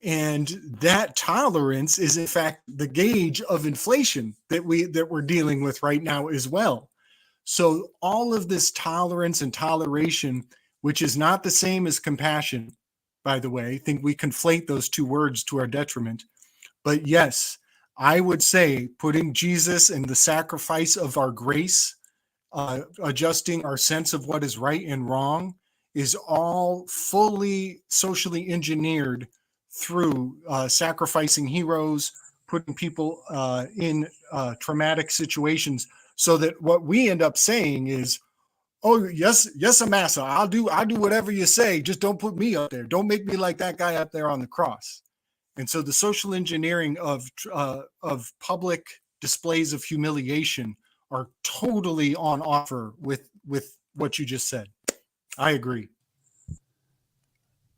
And that tolerance is, in fact, the gauge of inflation that we're dealing with right now as well. So all of this tolerance and toleration, which is not the same as compassion, by the way, I think we conflate those two words to our detriment. But yes, I would say putting Jesus and the sacrifice of our grace adjusting our sense of what is right and wrong is all fully socially engineered through sacrificing heroes, putting people in traumatic situations, so that what we end up saying is, "Oh yes, yes, Amasa, I'll do whatever you say. Just don't put me up there. Don't make me like that guy up there on the cross." And so the social engineering of public displays of humiliation are totally on offer with what you just said. I agree.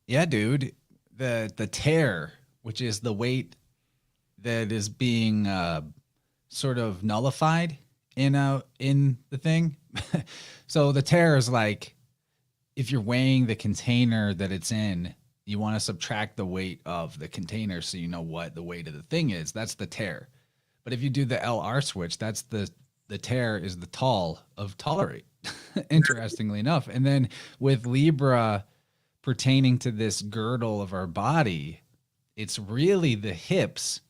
Yeah, dude. The tear, which is the weight that is being sort of nullified in the thing. So the tear is like, if you're weighing the container that it's in, you want to subtract the weight of the container so you know what the weight of the thing is. That's the tear. But if you do the LR switch, that's the tear is the tall of tolerate. Interestingly enough. And then with Libra pertaining to this girdle of our body, it's really the hips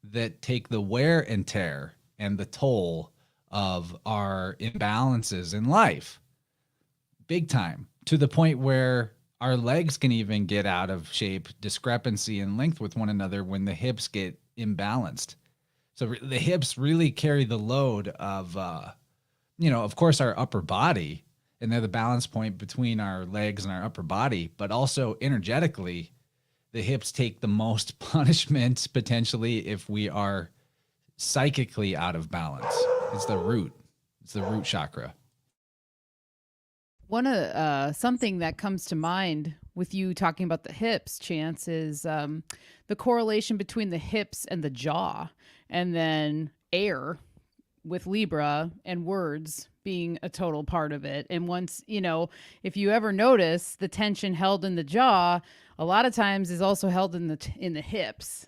that take the wear and tear and the toll of our imbalances in life. Big time, to the point where our legs can even get out of shape, discrepancy in length with one another when the hips get imbalanced. So the hips really carry the load of, of course, our upper body, and they're the balance point between our legs and our upper body, but also energetically, the hips take the most punishment potentially if we are psychically out of balance. It's the root chakra. Something that comes to mind with you talking about the hips, Chance, is the correlation between the hips and the jaw, and then air with Libra and words being a total part of it. And once, if you ever notice, the tension held in the jaw a lot of times is also held in the hips.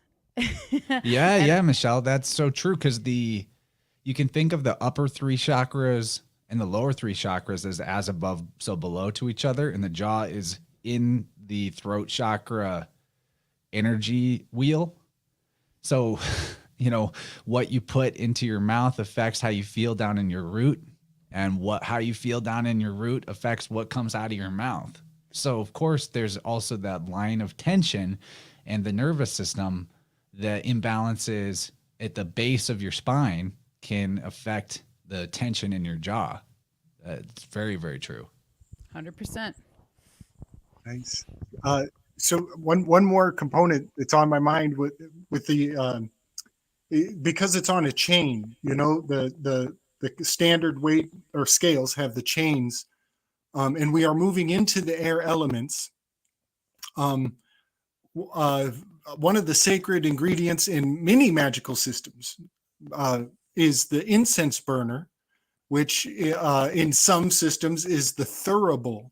Yeah, Michelle, that's so true, because you can think of the upper three chakras and the lower three chakras as above, so below to each other, and the jaw is in the throat chakra energy wheel. So, what you put into your mouth affects how you feel down in your root, and how you feel down in your root affects what comes out of your mouth. So, of course, there's also that line of tension, and the nervous system, the imbalances at the base of your spine can affect the tension in your jaw. It's very, very true. 100%. Nice. So one more component that's on my mind with the because it's on a chain. The standard weight or scales have the chains, and we are moving into the air elements. One of the sacred ingredients in many magical systems is the incense burner, which in some systems is the thurible,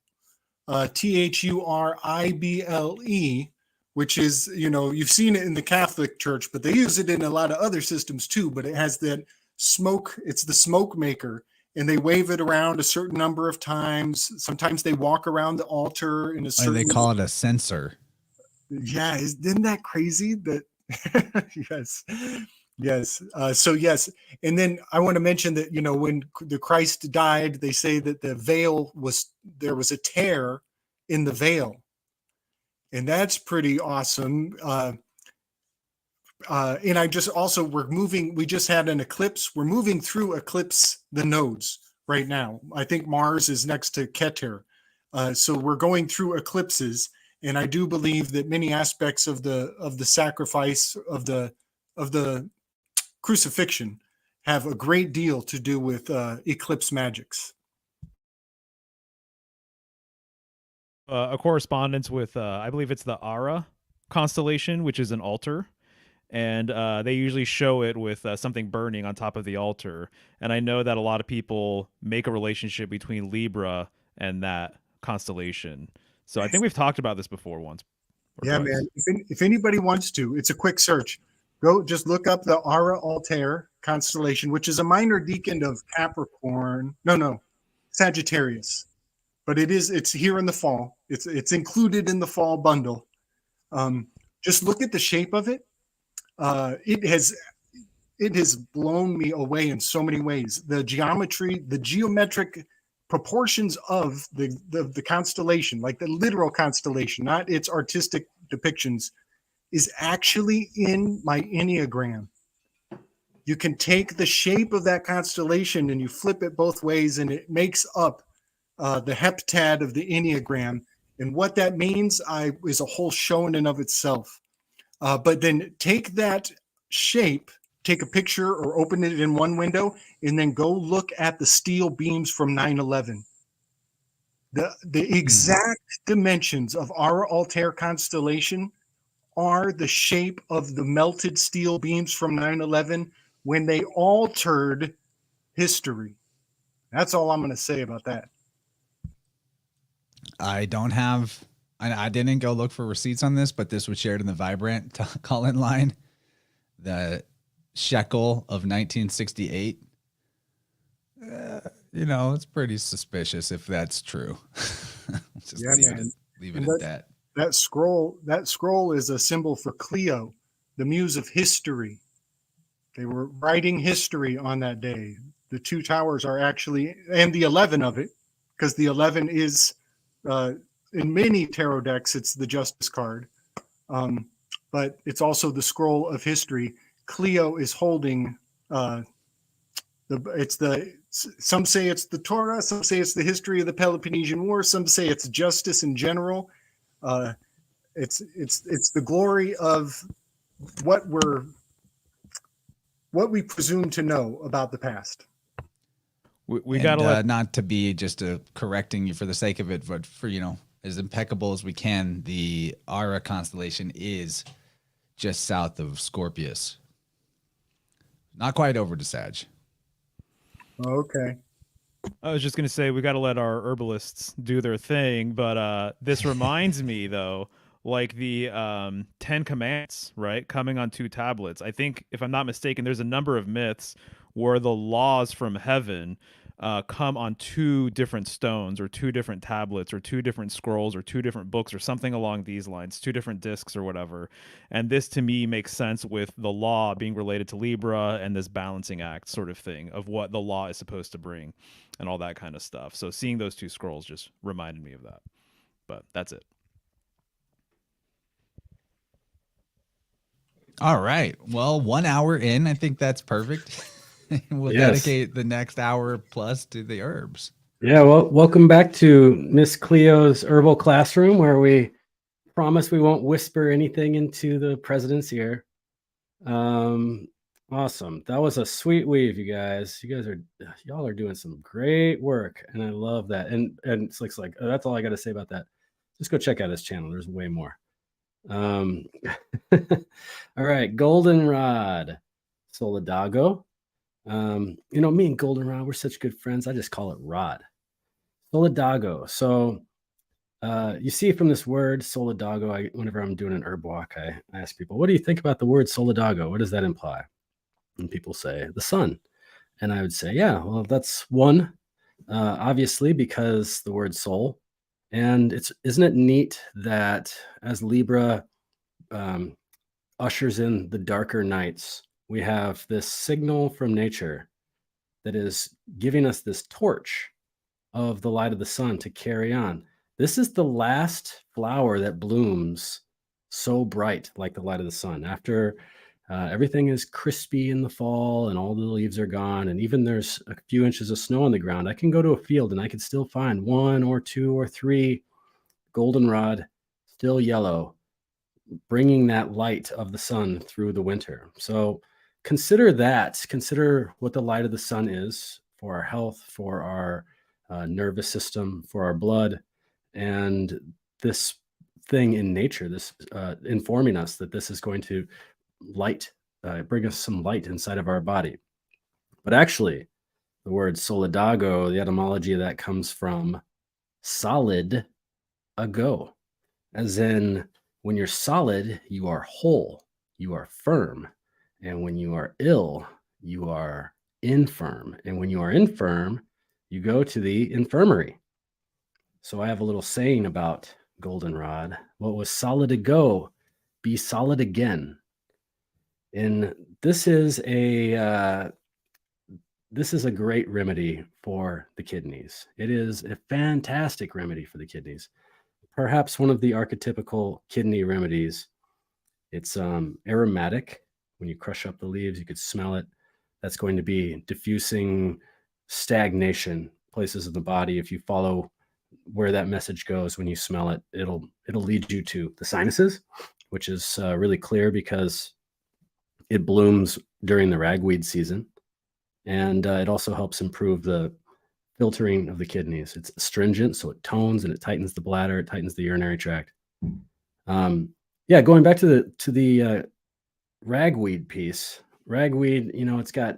Thurible, which is, you've seen it in the Catholic Church, but they use it in a lot of other systems too. But it has that smoke, it's the smoke maker, and they wave it around a certain number of times. Sometimes they walk around the altar in a certain... They call it a censer. Yeah, isn't that crazy? That Yes. So yes, and then I want to mention that when the Christ died, they say that there was a tear in the veil, and that's pretty awesome. And I just also we just had an eclipse. We're moving through eclipse the nodes right now. I think Mars is next to Keter, so we're going through eclipses, and I do believe that many aspects of the sacrifice of the crucifixion have a great deal to do with eclipse magics. A correspondence with, I believe it's the Ara constellation, which is an altar. And they usually show it with something burning on top of the altar. And I know that a lot of people make a relationship between Libra and that constellation. So I think we've talked about this before once. Yeah, twice. Man. If anybody wants to, it's a quick search. Go just look up the Ara Altair constellation, which is a minor decan of Capricorn. No, Sagittarius. But it's here in the fall. It's included in the fall bundle. Just look at the shape of it. It has it has blown me away in so many ways. The geometry, the geometric proportions of the constellation, like the literal constellation, not its artistic depictions, is actually in my Enneagram. You can take the shape of that constellation and you flip it both ways, and it makes up the heptad of the Enneagram. And what that means is a whole show in and of itself. But then take that shape, take a picture or open it in one window, and then go look at the steel beams from 9/11. The exact dimensions of our Altair constellation are the shape of the melted steel beams from 9/11 when they altered history. That's all I'm going to say about that. I didn't go look for receipts on this, but this was shared in the Vibrant call-in line. The shekel of 1968. It's pretty suspicious if that's true. Just leave it at that. That scroll is a symbol for Cleo, the muse of history. They were writing history on that day. The two towers are actually, and the 11 of it, because the 11 is, in many tarot decks, it's the Justice card. But it's also the scroll of history. Cleo is holding, some say it's the Torah, some say it's the history of the Peloponnesian War, some say it's justice in general. It's the glory of what we presume to know about the past. We got not to be just correcting you for the sake of it, but for as impeccable as we can, the Ara constellation is just south of Scorpius, not quite over to Sag. Okay. I was just going to say, we got to let our herbalists do their thing, but this reminds me, though, like the 10 Commandments, right, coming on 2 tablets. I think, if I'm not mistaken, there's a number of myths where the laws from heaven come on 2 different stones or 2 different tablets or 2 different scrolls or 2 different books or something along these lines, 2 different discs or whatever. And this, to me, makes sense with the law being related to Libra and this balancing act sort of thing of what the law is supposed to bring and all that kind of stuff. So seeing those 2 scrolls just reminded me of that. But that's it. All right. Well, 1 hour in, I think that's perfect. We'll dedicate the next hour plus to the herbs. Yeah, well, welcome back to Miss Cleo's Herbal Classroom, where we promise we won't whisper anything into the president's ear. Awesome. That was a sweet weave, you guys. Y'all are doing some great work, and I love that. And it's like that's all I got to say about that. Just go check out his channel. There's way more. All right, Goldenrod, Solidago. Me and Goldenrod, we're such good friends. I just call it Rod. Solidago. So you see from this word Solidago, whenever I'm doing an herb walk, I ask people, what do you think about the word Solidago? What does that imply? And people say the sun. And I would say, yeah, well, that's one, obviously, because the word soul. And isn't it neat that as Libra ushers in the darker nights, we have this signal from nature that is giving us this torch of the light of the sun to carry on. This is the last flower that blooms so bright like the light of the sun. After everything is crispy in the fall and all the leaves are gone, and even there's a few inches of snow on the ground, I can go to a field and I can still find 1 or 2 or 3 goldenrod, still yellow, bringing that light of the sun through the winter. So consider that. Consider what the light of the sun is for our health, for our nervous system, for our blood, and this thing in nature, this informing us that this is going to bring us some light inside of our body. But actually, the word solidago, the etymology of that comes from solid ago, as in when you're solid, you are whole, you are firm. And when you are ill, you are infirm. And when you are infirm, you go to the infirmary. So I have a little saying about goldenrod. What was solid ago, be solid again. In this is a great remedy for the kidneys. It is a fantastic remedy for the kidneys. Perhaps one of the archetypical kidney remedies. It's aromatic. When you crush up the leaves, you could smell it. That's going to be diffusing stagnation, places in the body. If you follow where that message goes, when you smell it, it'll lead you to the sinuses, which is really clear because it blooms during the ragweed season. And it also helps improve the filtering of the kidneys. It's astringent, so it tones and it tightens the bladder, it tightens the urinary tract. Going back to the ragweed piece. Ragweed, it's got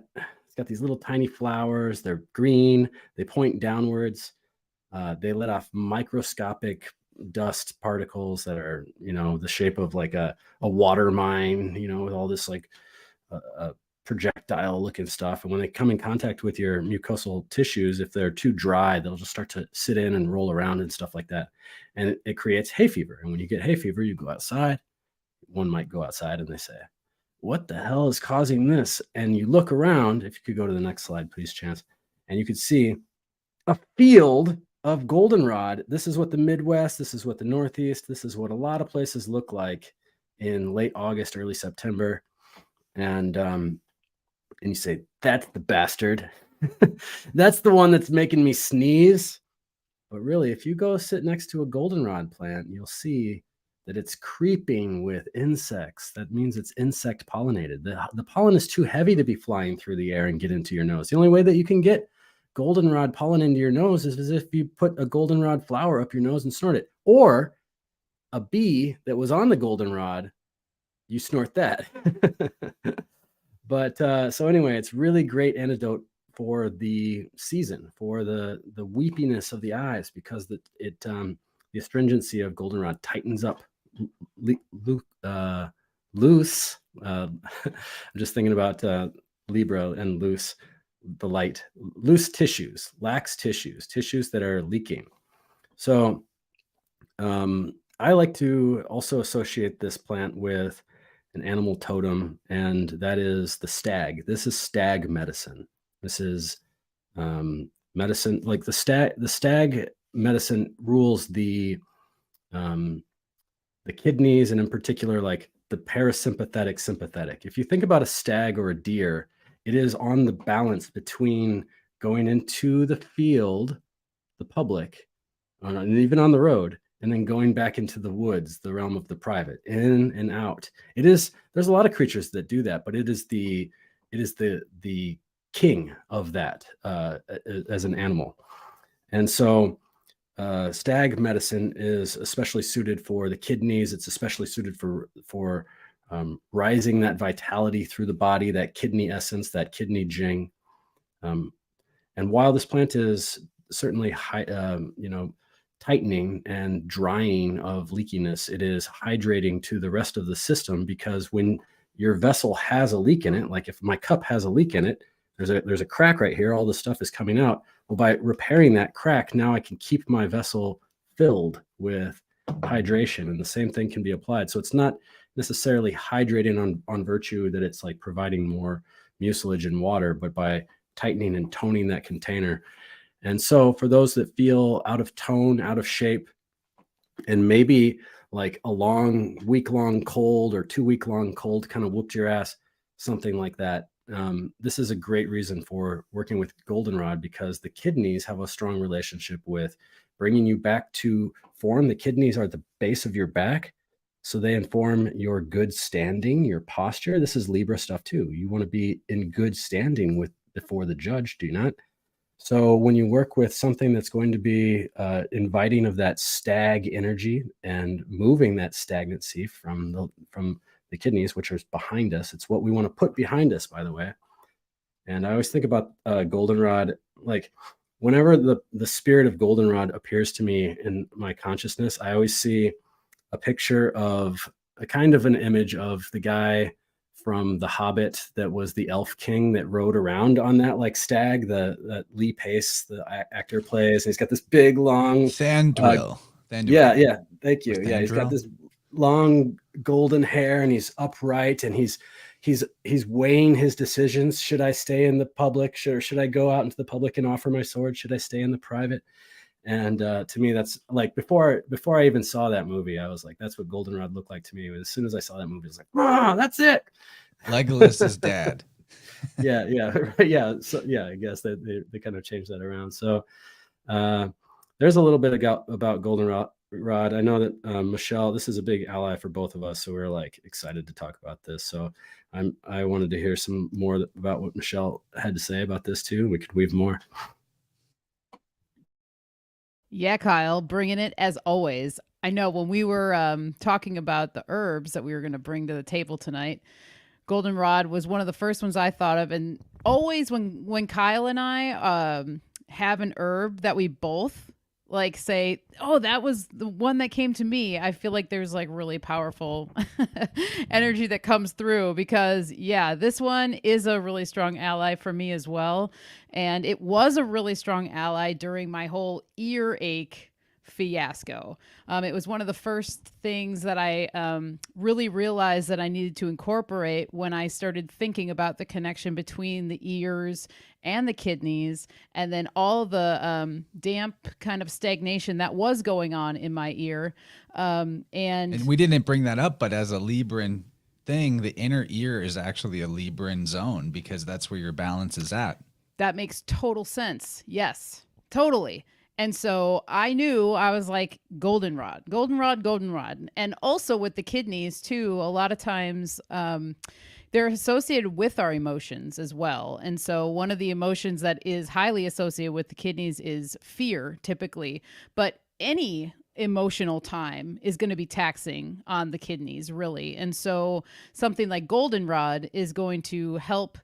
these little tiny flowers. They're green. They point downwards. They let off microscopic dust particles that are, the shape of like a water mine, with all this like projectile looking stuff. And when they come in contact with your mucosal tissues, if they're too dry, they'll just start to sit in and roll around and stuff like that. And it creates hay fever. And when you get hay fever, you go outside. One might go outside and they say, what the hell is causing this? And you look around, if you could go to the next slide, please, Chance, and you could see a field of goldenrod. This is what the Midwest, this is what the Northeast, this is what a lot of places look like in late August, early September. And you say, that's the bastard. That's the one that's making me sneeze. But really, if you go sit next to a goldenrod plant, you'll see that it's creeping with insects. That means it's insect pollinated. The pollen is too heavy to be flying through the air and get into your nose. The only way that you can get goldenrod pollen into your nose is as if you put a goldenrod flower up your nose and snort it. Or a bee that was on the goldenrod, you snort that. But so anyway, it's really great antidote for the season, for the weepiness of the eyes, because the astringency of goldenrod tightens up loose. I'm just thinking about Libra and loose, the light, loose tissues, lax tissues that are leaking. So I like to also associate this plant with an animal totem, and that is the stag. This is stag medicine. This is medicine, like the stag medicine rules the kidneys, and in particular, like the parasympathetic sympathetic. If you think about a stag or a deer, it is on the balance between going into the field, the public, and even on the road, and then going back into the woods, the realm of the private, in and out. There's a lot of creatures that do that, but it is the king of that as an animal. And so stag medicine is especially suited for the kidneys. It's especially suited for rising that vitality through the body, that kidney essence, that kidney jing. And while this plant is certainly tightening and drying of leakiness, it is hydrating to the rest of the system, because when your vessel has a leak in it, like if my cup has a leak in it, there's a crack right here, all the stuff is coming out. Well, by repairing that crack, now I can keep my vessel filled with hydration, and the same thing can be applied. So it's not necessarily hydrating on virtue that it's like providing more mucilage and water, but by tightening and toning that container. And so for those that feel out of tone, out of shape, and maybe like a week-long cold or 2-week-long cold kind of whooped your ass, something like that, this is a great reason for working with goldenrod, because the kidneys have a strong relationship with bringing you back to form. The kidneys are the base of your back, so they inform your good standing, your posture. This is Libra stuff too. You want to be in good standing before the judge, do you not? So when you work with something that's going to be inviting of that stag energy and moving that stagnancy from the kidneys, which are behind us, it's what we want to put behind us, by the way. And I always think about goldenrod, like whenever the spirit of goldenrod appears to me in my consciousness, I always see a picture of a kind of an image of the guy from The Hobbit that was the elf king that rode around on that like stag, that Lee Pace, the actor, plays. And he's got this big long Sandrill. Yeah, thank you. Yeah, he's got this long golden hair, and he's upright, and he's he's weighing his decisions. Should I stay in the public? Should I go out into the public and offer my sword? Should I stay in the private? And to me, that's like before I even saw that movie, I was like, that's what goldenrod looked like to me. As soon as I saw that movie, I was like, oh, that's it. Legolas's dad. Yeah. So I guess that they kind of changed that around. So there's a little bit about goldenrod. I know that Michelle, this is a big ally for both of us, so we're like excited to talk about this. So I wanted to hear some more about what Michelle had to say about this too. We could weave more. Yeah, Kyle, bringing it as always. I know when we were talking about the herbs that we were going to bring to the table tonight, goldenrod was one of the first ones I thought of. And always when Kyle and I have an herb that we both like say, oh, that was the one that came to me, I feel like there's like really powerful energy that comes through, because yeah, this one is a really strong ally for me as well. And it was a really strong ally during my whole earache fiasco. It was one of the first things that I really realized that I needed to incorporate when I started thinking about the connection between the ears and the kidneys, and then all the damp kind of stagnation that was going on in my ear. And we didn't bring that up, but as a Libran thing, the inner ear is actually a Libran zone, because that's where your balance is at. That makes total sense. Yes, totally. And so I knew, I was like, goldenrod. And also with the kidneys too, a lot of times they're associated with our emotions as well. And so one of the emotions that is highly associated with the kidneys is fear, typically. But any emotional time is going to be taxing on the kidneys, really. And so something like goldenrod is going to help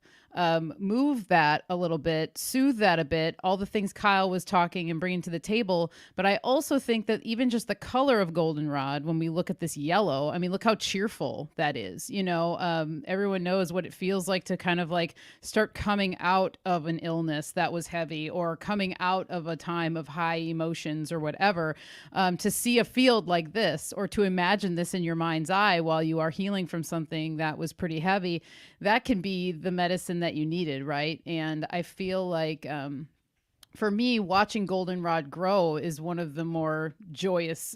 move that a little bit, soothe that a bit, all the things Kyle was talking and bringing to the table. But I also think that even just the color of goldenrod, when we look at this yellow, I mean, look how cheerful that is. You know, everyone knows what it feels like to kind of like start coming out of an illness that was heavy, or coming out of a time of high emotions or whatever. To see a field like this, or to imagine this in your mind's eye while you are healing from something that was pretty heavy, that can be the medicine that you needed, right? And I feel like for me, watching goldenrod grow is one of the more joyous,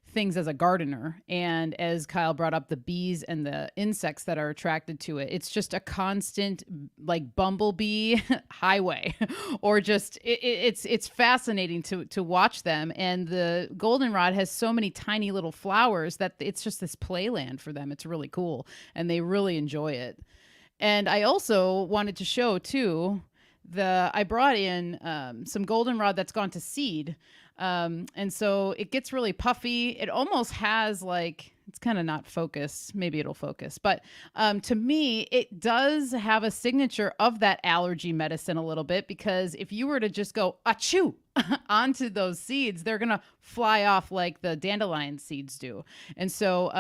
things as a gardener. And as Kyle brought up, the bees and the insects that are attracted to it, it's just a constant like bumblebee highway, or just it's fascinating to watch them. And the goldenrod has so many tiny little flowers that it's just this playland for them. It's really cool, and they really enjoy it. And I also wanted to show too, I brought in some goldenrod that's gone to seed. And so it gets really puffy. It almost has like, it's kind of not focused. Maybe it'll focus. But to me, it does have a signature of that allergy medicine a little bit, because if you were to just go achoo onto those seeds, they're going to fly off like the dandelion seeds do. And so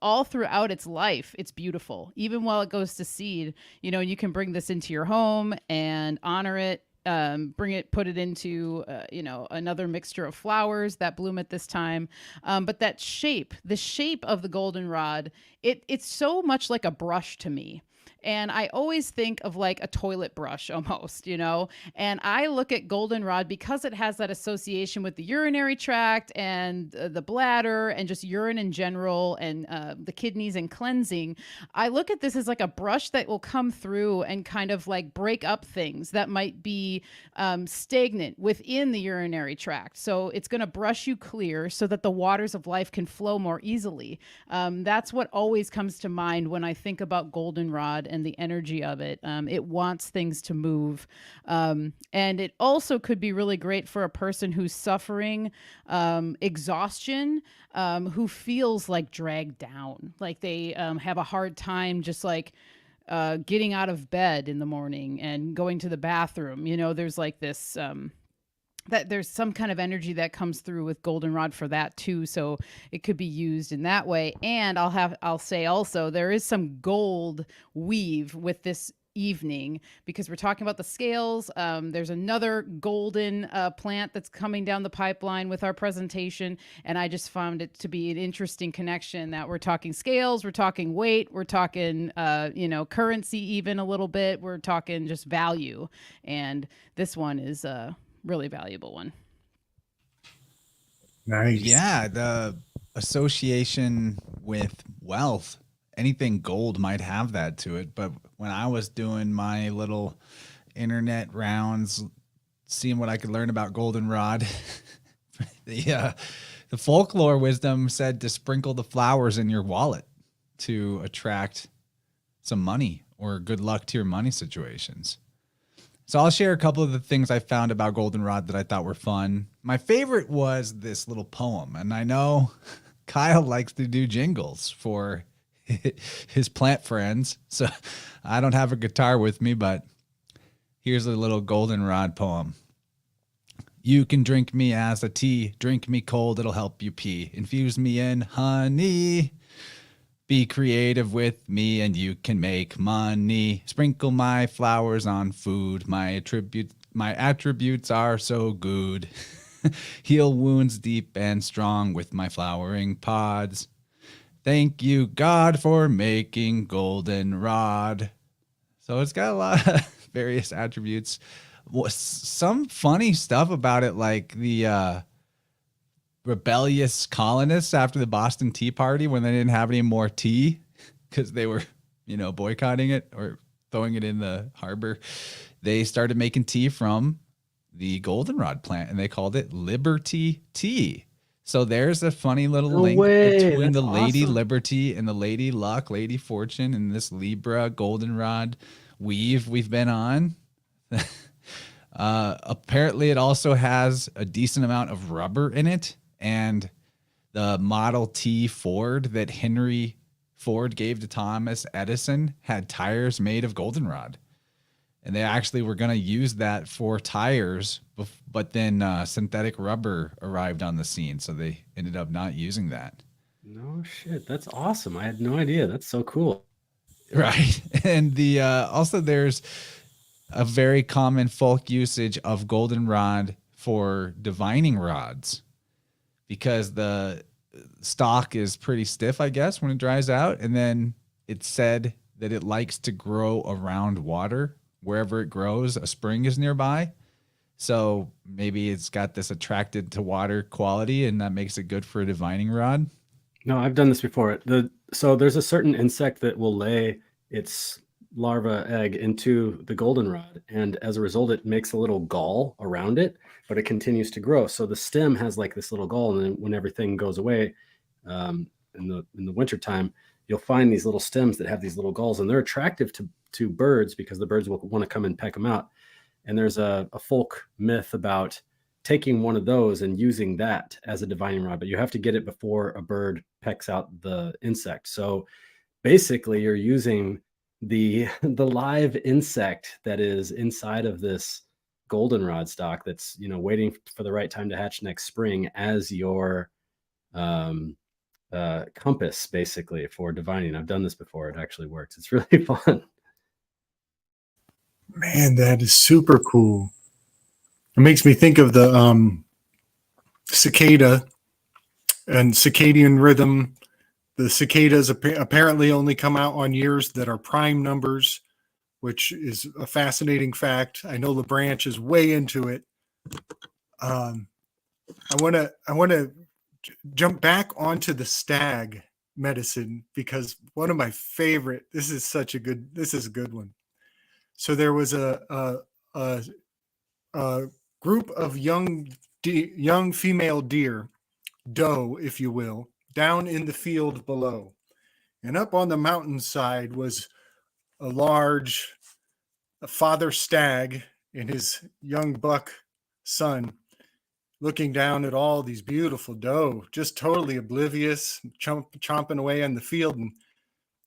all throughout its life, it's beautiful. Even while it goes to seed, you know, you can bring this into your home and honor it. Put it into, another mixture of flowers that bloom at this time. But the shape of the goldenrod, it's so much like a brush to me. And I always think of like a toilet brush almost, and I look at goldenrod because it has that association with the urinary tract and the bladder and just urine in general, and the kidneys and cleansing. I look at this as like a brush that will come through and kind of like break up things that might be stagnant within the urinary tract. So it's going to brush you clear so that the waters of life can flow more easily. That's what always comes to mind when I think about goldenrod and the energy of it. It wants things to move. And it also could be really great for a person who's suffering exhaustion, who feels like dragged down, like they have a hard time just like getting out of bed in the morning and going to the bathroom. There's like this that there's some kind of energy that comes through with goldenrod for that too. So it could be used in that way. And I'll say also, there is some gold weave with this evening, because we're talking about the scales. There's another golden plant that's coming down the pipeline with our presentation, and I just found it to be an interesting connection that we're talking scales, we're talking weight, we're talking currency, even a little bit, we're talking just value, and this one is a really valuable one. Nice. Yeah, the association with wealth, anything gold might have that to it. But when I was doing my little internet rounds, seeing what I could learn about goldenrod, the folklore wisdom said to sprinkle the flowers in your wallet to attract some money or good luck to your money situations. So I'll share a couple of the things I found about goldenrod that I thought were fun. My favorite was this little poem, and I know Kyle likes to do jingles for his plant friends, so I don't have a guitar with me, but here's a little goldenrod poem. You can drink me as a tea, drink me cold, it'll help you pee. Infuse me in honey. Be creative with me and you can make money. Sprinkle my flowers on food. My attributes are so good. Heal wounds deep and strong with my flowering pods. Thank you, God, for making goldenrod. So it's got a lot of various attributes. Some funny stuff about it, like the rebellious colonists after the Boston Tea Party, when they didn't have any more tea because they were, boycotting it or throwing it in the harbor. They started making tea from the goldenrod plant and they called it Liberty Tea. So there's a funny little link between the Lady awesome. Liberty and the Lady Luck, Lady Fortune, and this Libra goldenrod weave we've been on. Apparently it also has a decent amount of rubber in it. And the Model T Ford that Henry Ford gave to Thomas Edison had tires made of goldenrod. And they actually were going to use that for tires, but then synthetic rubber arrived on the scene. So they ended up not using that. No shit. That's awesome. I had no idea. That's so cool. Right. And also there's a very common folk usage of goldenrod for divining rods, because the stalk is pretty stiff, I guess, when it dries out. And then it's said that it likes to grow around water. Wherever it grows, a spring is nearby. So maybe it's got this attracted to water quality, and that makes it good for a divining rod. No, I've done this before. So there's a certain insect that will lay its larva egg into the goldenrod, and as a result it makes a little gall around it, but it continues to grow. So the stem has like this little gall, and then when everything goes away in the wintertime, you'll find these little stems that have these little galls, and they're attractive to birds because the birds will want to come and peck them out. And there's a folk myth about taking one of those and using that as a divining rod, but you have to get it before a bird pecks out the insect. So basically you're using the live insect that is inside of this goldenrod stalk that's waiting for the right time to hatch next spring as your compass, basically, for divining. I've done this before. It actually works. It's really fun. Man, that is super cool. It makes me think of the cicada and circadian rhythm. The cicadas apparently only come out on years that are prime numbers, which is a fascinating fact. I know LeBranch is way into it. I want to jump back onto the stag medicine, because one of my favorite. This is a good one. So there was a group of young female deer, doe, if you will, down in the field below. And up on the mountainside was a large father stag and his young buck son, looking down at all these beautiful doe, just totally oblivious, chomping away in the field. And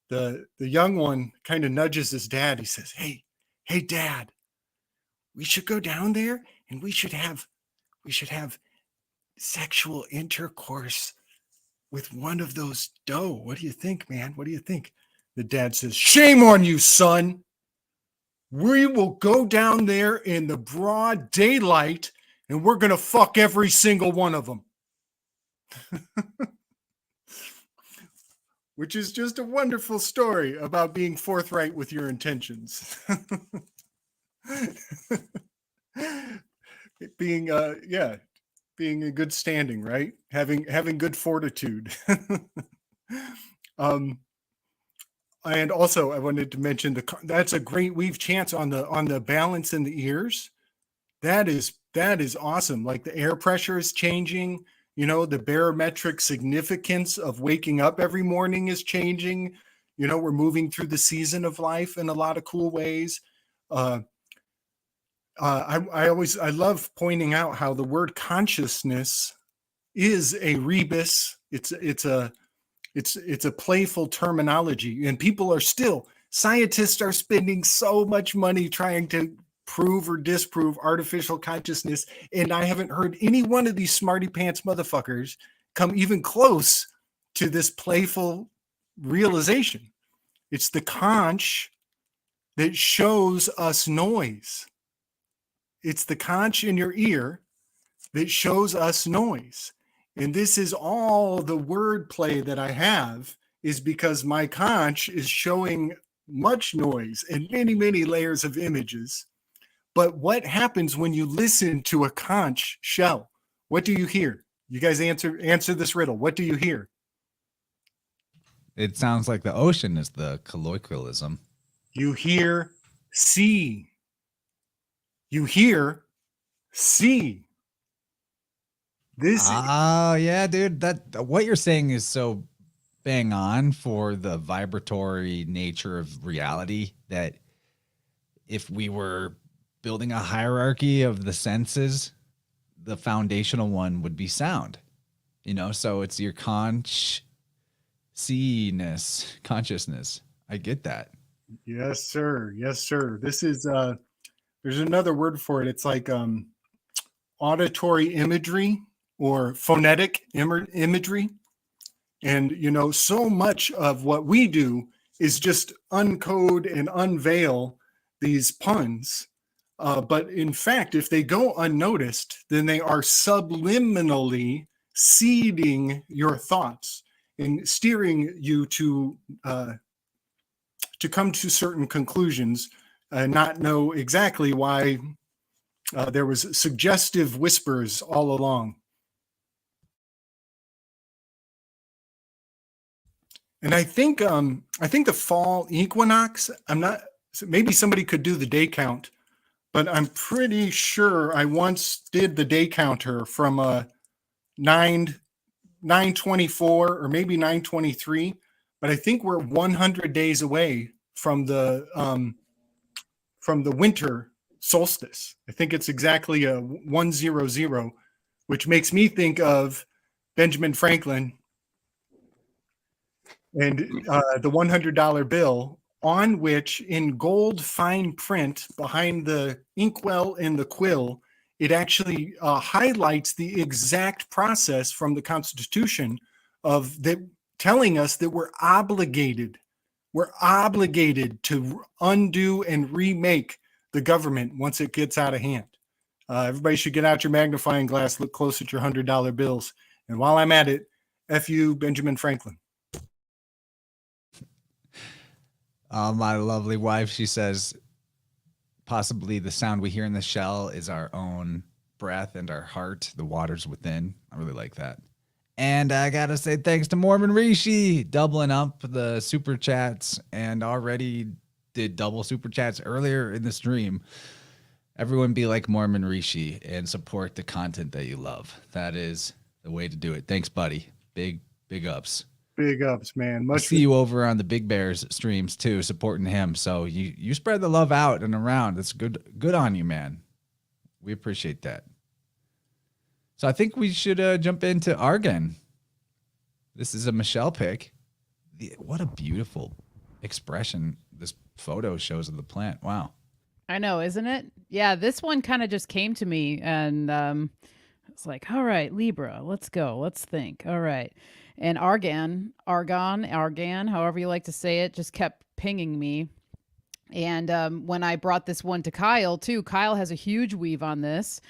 the young one kind of nudges his dad. He says, hey, Dad, we should go down there and we should have sexual intercourse with one of those doe. What do you think, man? What do you think? The dad says, shame on you, son. We will go down there in the broad daylight and we're going to fuck every single one of them. Which is just a wonderful story about being forthright with your intentions. Being being in good standing, right? Having good fortitude. And also I wanted to mention that's a great weave chance on the balance in the ears. That is awesome. Like the air pressure is changing, you know, the barometric significance of waking up every morning is changing. You know, we're moving through the season of life in a lot of cool ways. I love pointing out how the word consciousness is a rebus. It's a playful terminology, and scientists are spending so much money trying to prove or disprove artificial consciousness, and I haven't heard any one of these smarty pants motherfuckers come even close to this playful realization. It's the conch that shows us noise. It's the conch in your ear that shows us noise. And this is all the wordplay that I have, is because my conch is showing much noise and many, many layers of images. But what happens when you listen to a conch shell? What do you hear? You guys answer this riddle. What do you hear? It sounds like the ocean is the colloquialism. You hear sea. You hear sea. Yeah, dude. That what you're saying is so bang on for the vibratory nature of reality, that if we were building a hierarchy of the senses, the foundational one would be sound. You know, so it's your consciousness. I get that. Yes, sir. Yes, sir. This is there's another word for it. It's like auditory imagery or phonetic imagery. And, you know, so much of what we do is just uncode and unveil these puns. But in fact, if they go unnoticed, then they are subliminally seeding your thoughts and steering you to come to certain conclusions and not know exactly why there was suggestive whispers all along. And I think the fall equinox, maybe somebody could do the day count, but I'm pretty sure I once did the day counter from 924 or maybe 923, but I think we're 100 days away from the winter solstice. I think it's exactly a 100, which makes me think of Benjamin Franklin and the $100 bill, on which in gold fine print behind the inkwell and the quill, it actually highlights the exact process from the Constitution of that, telling us that we're obligated to undo and remake the government once it gets out of hand. Everybody should get out your magnifying glass, look close at your $100 bills. And while I'm at it, F you, Benjamin Franklin. My lovely wife, she says, possibly the sound we hear in the shell is our own breath and our heart, the waters within. I really like that. And I got to say thanks to Mormon Rishi, doubling up the super chats, and already did double super chats earlier in the stream. Everyone be like Mormon Rishi and support the content that you love. That is the way to do it. Thanks, buddy. Big ups. Big ups, man. I see you over on the Big Bears streams too, supporting him. So you spread the love out and around. It's good on you, man. We appreciate that. So I think we should jump into Argan. This is a Michelle pick. What a beautiful expression this photo shows of the plant. Wow. I know, isn't it? Yeah, this one kind of just came to me, and it's like, all right, Libra, let's go. Let's think. All right. And Argan, however you like to say it, just kept pinging me. And when I brought this one to Kyle too, Kyle has a huge weave on this.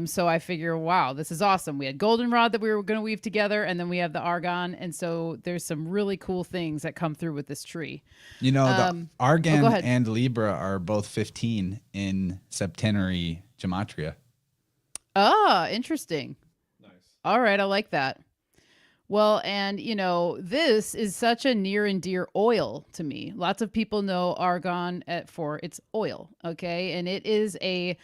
So I figure, wow, this is awesome. We had goldenrod that we were going to weave together, and then we have the argan. And so there's some really cool things that come through with this tree. You know, the argan go ahead. and Libra are both 15 in septenary gematria. Ah, interesting. Nice. All right, I like that. Well, and this is such a near and dear oil to me. Lots of people know argan for its oil, okay? And it is a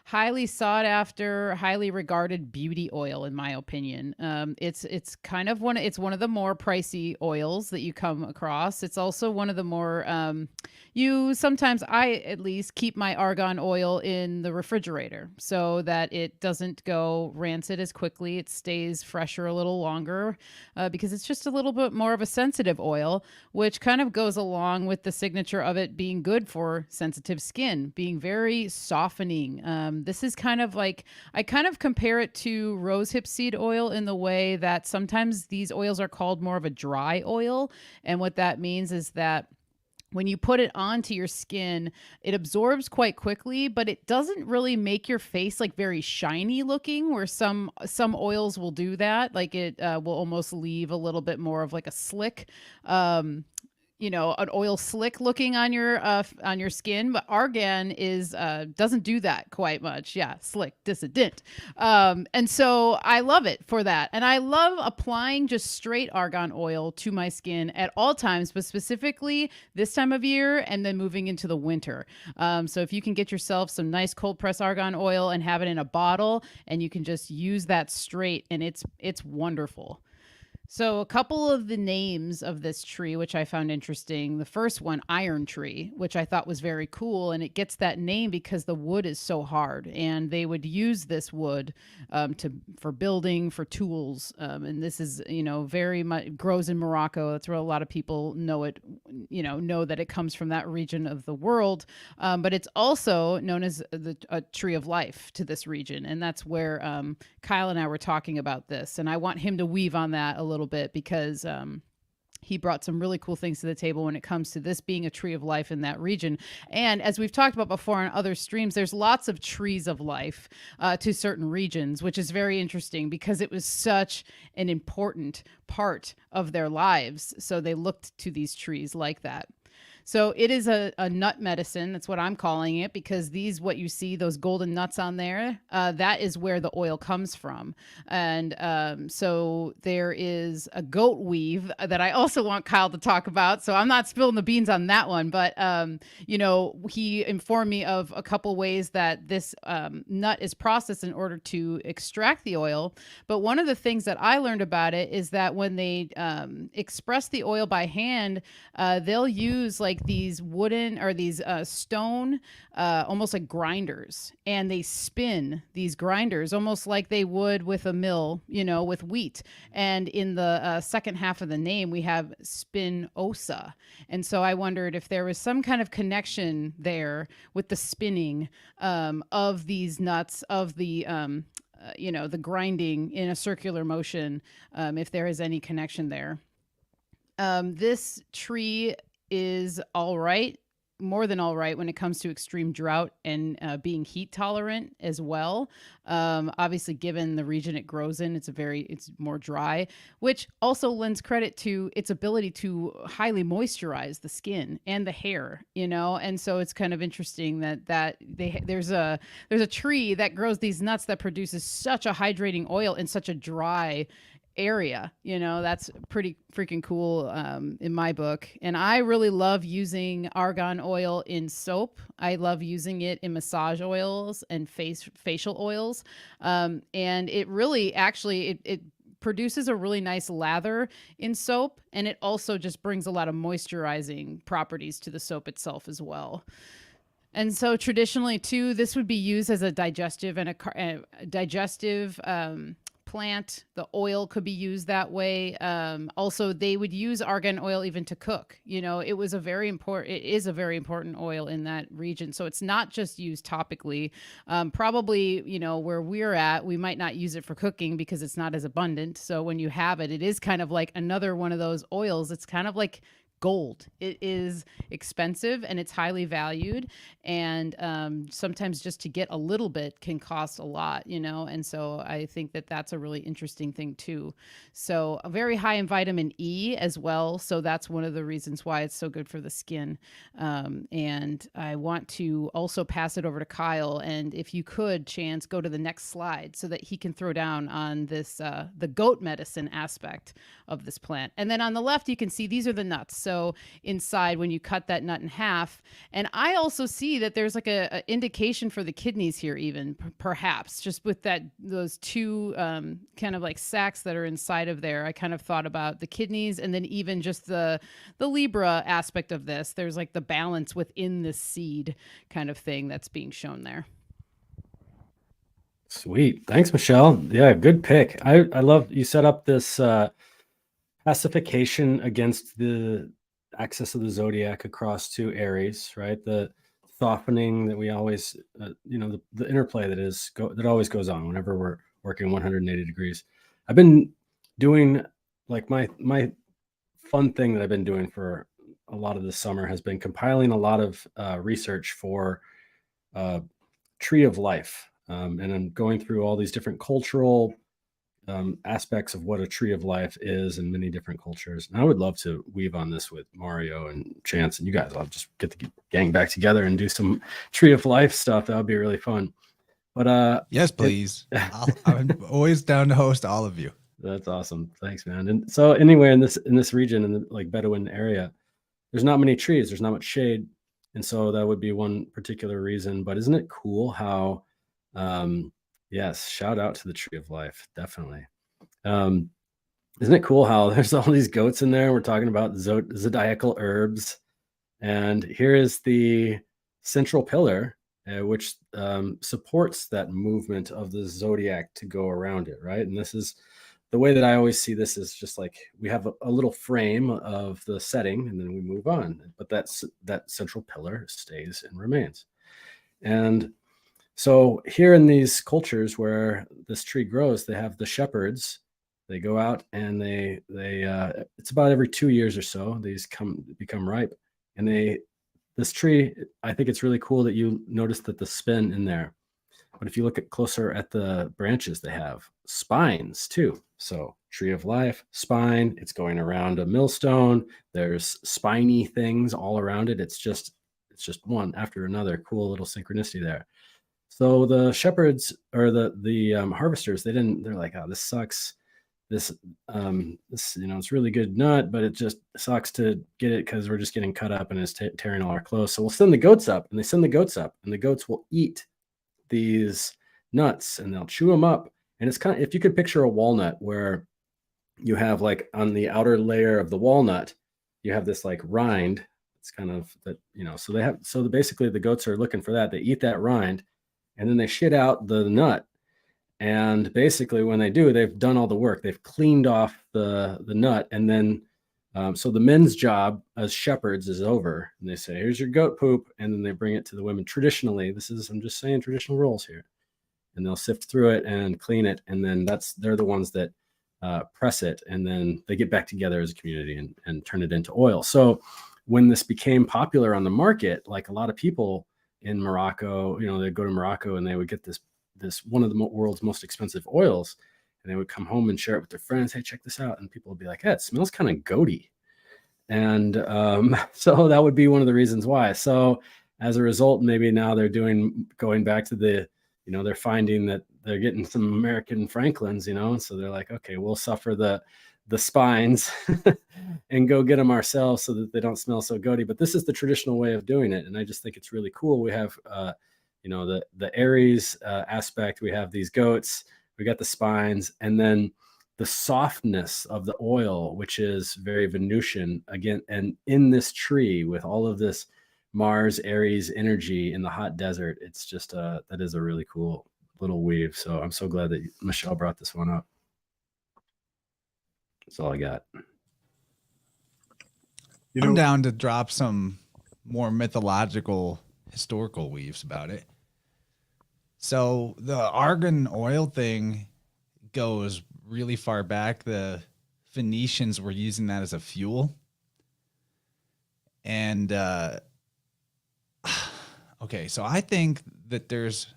highly sought after, highly regarded beauty oil, in my opinion. It's kind of one of the more pricey oils that you come across. It's also one of the more I at least keep my argan oil in the refrigerator so that it doesn't go rancid as quickly. It stays fresher a little longer because it's just a little bit more of a sensitive oil, which kind of goes along with the signature of it being good for sensitive skin, being very softening. This is kind of like, I kind of compare it to rosehip seed oil in the way that sometimes these oils are called more of a dry oil. And what that means is that when you put it onto your skin, it absorbs quite quickly, but it doesn't really make your face like very shiny looking, where some oils will do that. Like it will almost leave a little bit more of like a slick, an oil slick looking on your skin, but argan doesn't do that quite much. Yeah, slick, dissident. And so I love it for that. And I love applying just straight argan oil to my skin at all times, but specifically this time of year and then moving into the winter. So if you can get yourself some nice cold press argan oil and have it in a bottle, and you can just use that straight, and it's wonderful. So a couple of the names of this tree, which I found interesting. The first one, iron tree, which I thought was very cool. And it gets that name because the wood is so hard. And they would use this wood for building, for tools. And this is, very much grows in Morocco. That's where a lot of people know it, know that it comes from that region of the world. But it's also known as a tree of life to this region. And that's where Kyle and I were talking about this. And I want him to weave on that a little bit because he brought some really cool things to the table when it comes to this being a tree of life in that region. And as we've talked about before on other streams, there's lots of trees of life to certain regions, which is very interesting because it was such an important part of their lives. So they looked to these trees like that. So it is a nut medicine. That's what I'm calling it, because what you see, those golden nuts on there, that is where the oil comes from. And so there is a goat weave that I also want Kyle to talk about. So I'm not spilling the beans on that one, but, he informed me of a couple ways that this nut is processed in order to extract the oil. But one of the things that I learned about it is that when they express the oil by hand, they'll use like these wooden or these stone, almost like grinders, and they spin these grinders almost like they would with a mill, with wheat. And in the second half of the name, we have spinosa. And so I wondered if there was some kind of connection there with the spinning of these nuts, of the the grinding in a circular motion, if there is any connection there. This tree is all right, more than all right when it comes to extreme drought and being heat tolerant as well. Obviously, given the region it grows in, it's more dry, which also lends credit to its ability to highly moisturize the skin and the hair, and so it's kind of interesting that there's a tree that grows these nuts that produces such a hydrating oil in such a dry area. That's pretty freaking cool in my book. And I really love using argan oil in soap. I love using it in massage oils and facial oils. And it really actually it produces a really nice lather in soap, and it also just brings a lot of moisturizing properties to the soap itself as well. And so traditionally too, this would be used as a digestive and a digestive plant. The oil could be used that way. Also, they would use argan oil even to cook. It is a very important oil in that region. So it's not just used topically. Probably, where we're at, we might not use it for cooking because it's not as abundant. So when you have it, it is kind of like another one of those oils. It's kind of like gold. It is expensive and it's highly valued. And sometimes just to get a little bit can cost a lot, you know? And so I think that that's a really interesting thing too. So very high in vitamin E as well. So that's one of the reasons why it's so good for the skin. And I want to also pass it over to Kyle. And if you could, Chance, go to the next slide so that he can throw down on this, the goat medicine aspect of this plant. And then on the left, you can see these are the nuts. So inside, when you cut that nut in half, and I also see that there's like a indication for the kidneys here, even perhaps just with those two kind of like sacs that are inside of there. I kind of thought about the kidneys, and then even just the Libra aspect of this. There's like the balance within the seed kind of thing that's being shown there. Sweet. Thanks, Michelle. Yeah, good pick. I love you set up this pacification against the axis of the zodiac across to Aries, right? The softening that we always, the interplay that always goes on whenever we're working 180 degrees. I've been doing like my fun thing that I've been doing for a lot of this summer has been compiling a lot of research for Tree of Life. And I'm going through all these different cultural aspects of what a tree of life is in many different cultures. And I would love to weave on this with Mario and Chance and you guys. I'll just get the gang back together and do some tree of life stuff. That would be really fun. But yes, please. I'm always down to host all of you. That's awesome. Thanks, man. And so anywhere in this region, in the like Bedouin area, there's not many trees. There's not much shade. And so that would be one particular reason. But isn't it cool how yes, shout out to the Tree of Life, definitely. Isn't it cool how there's all these goats in there? We're talking about zodiacal herbs, and here is the central pillar, which supports that movement of the zodiac to go around it, right? And this is the way that I always see this is just like we have a little frame of the setting, and then we move on. But that central pillar stays and remains, and so here in these cultures where this tree grows, they have the shepherds. They go out and they it's about every 2 years or so, these become ripe. And this tree, I think it's really cool that you notice that the spin in there. But if you look closer at the branches, they have spines too. So Tree of Life, spine, it's going around a millstone. There's spiny things all around it. It's just one after another. Cool little synchronicity there. So the shepherds or the harvesters, they're like, oh, this sucks. This it's really good nut, but it just sucks to get it because we're just getting cut up and it's tearing all our clothes. So we'll send the goats up, and they send the goats up, and the goats will eat these nuts and they'll chew them up. And it's kind of, if you could picture a walnut where you have like on the outer layer of the walnut, you have this like rind. It's kind of that, so basically the goats are looking for that. They eat that rind. And then they shit out the nut. And basically when they do, they've done all the work. They've cleaned off the nut. And then, so the men's job as shepherds is over. And they say, here's your goat poop. And then they bring it to the women. Traditionally, I'm just saying traditional roles here. And they'll sift through it and clean it. And then they're the ones that press it. And then they get back together as a community and turn it into oil. So when this became popular on the market, like a lot of people in Morocco, they'd go to Morocco and they would get this one of the world's most expensive oils, and they would come home and share it with their friends. Hey, check this out. And people would be like, hey, it smells kind of goaty. And so that would be one of the reasons why. So as a result, maybe now they're going back to they're finding that they're getting some American Franklins, so they're like, okay, we'll suffer the spines and go get them ourselves so that they don't smell so goaty. But this is the traditional way of doing it. And I just think it's really cool. We have, the Aries aspect. We have these goats, we got the spines, and then the softness of the oil, which is very Venusian again. And in this tree with all of this Mars, Aries energy in the hot desert, it's just that is a really cool little weave. So I'm so glad that Michelle brought this one up. That's all I got. I'm down to drop some more mythological, historical weaves about it. So the argan oil thing goes really far back. The Phoenicians were using that as a fuel. And okay, so I think that there's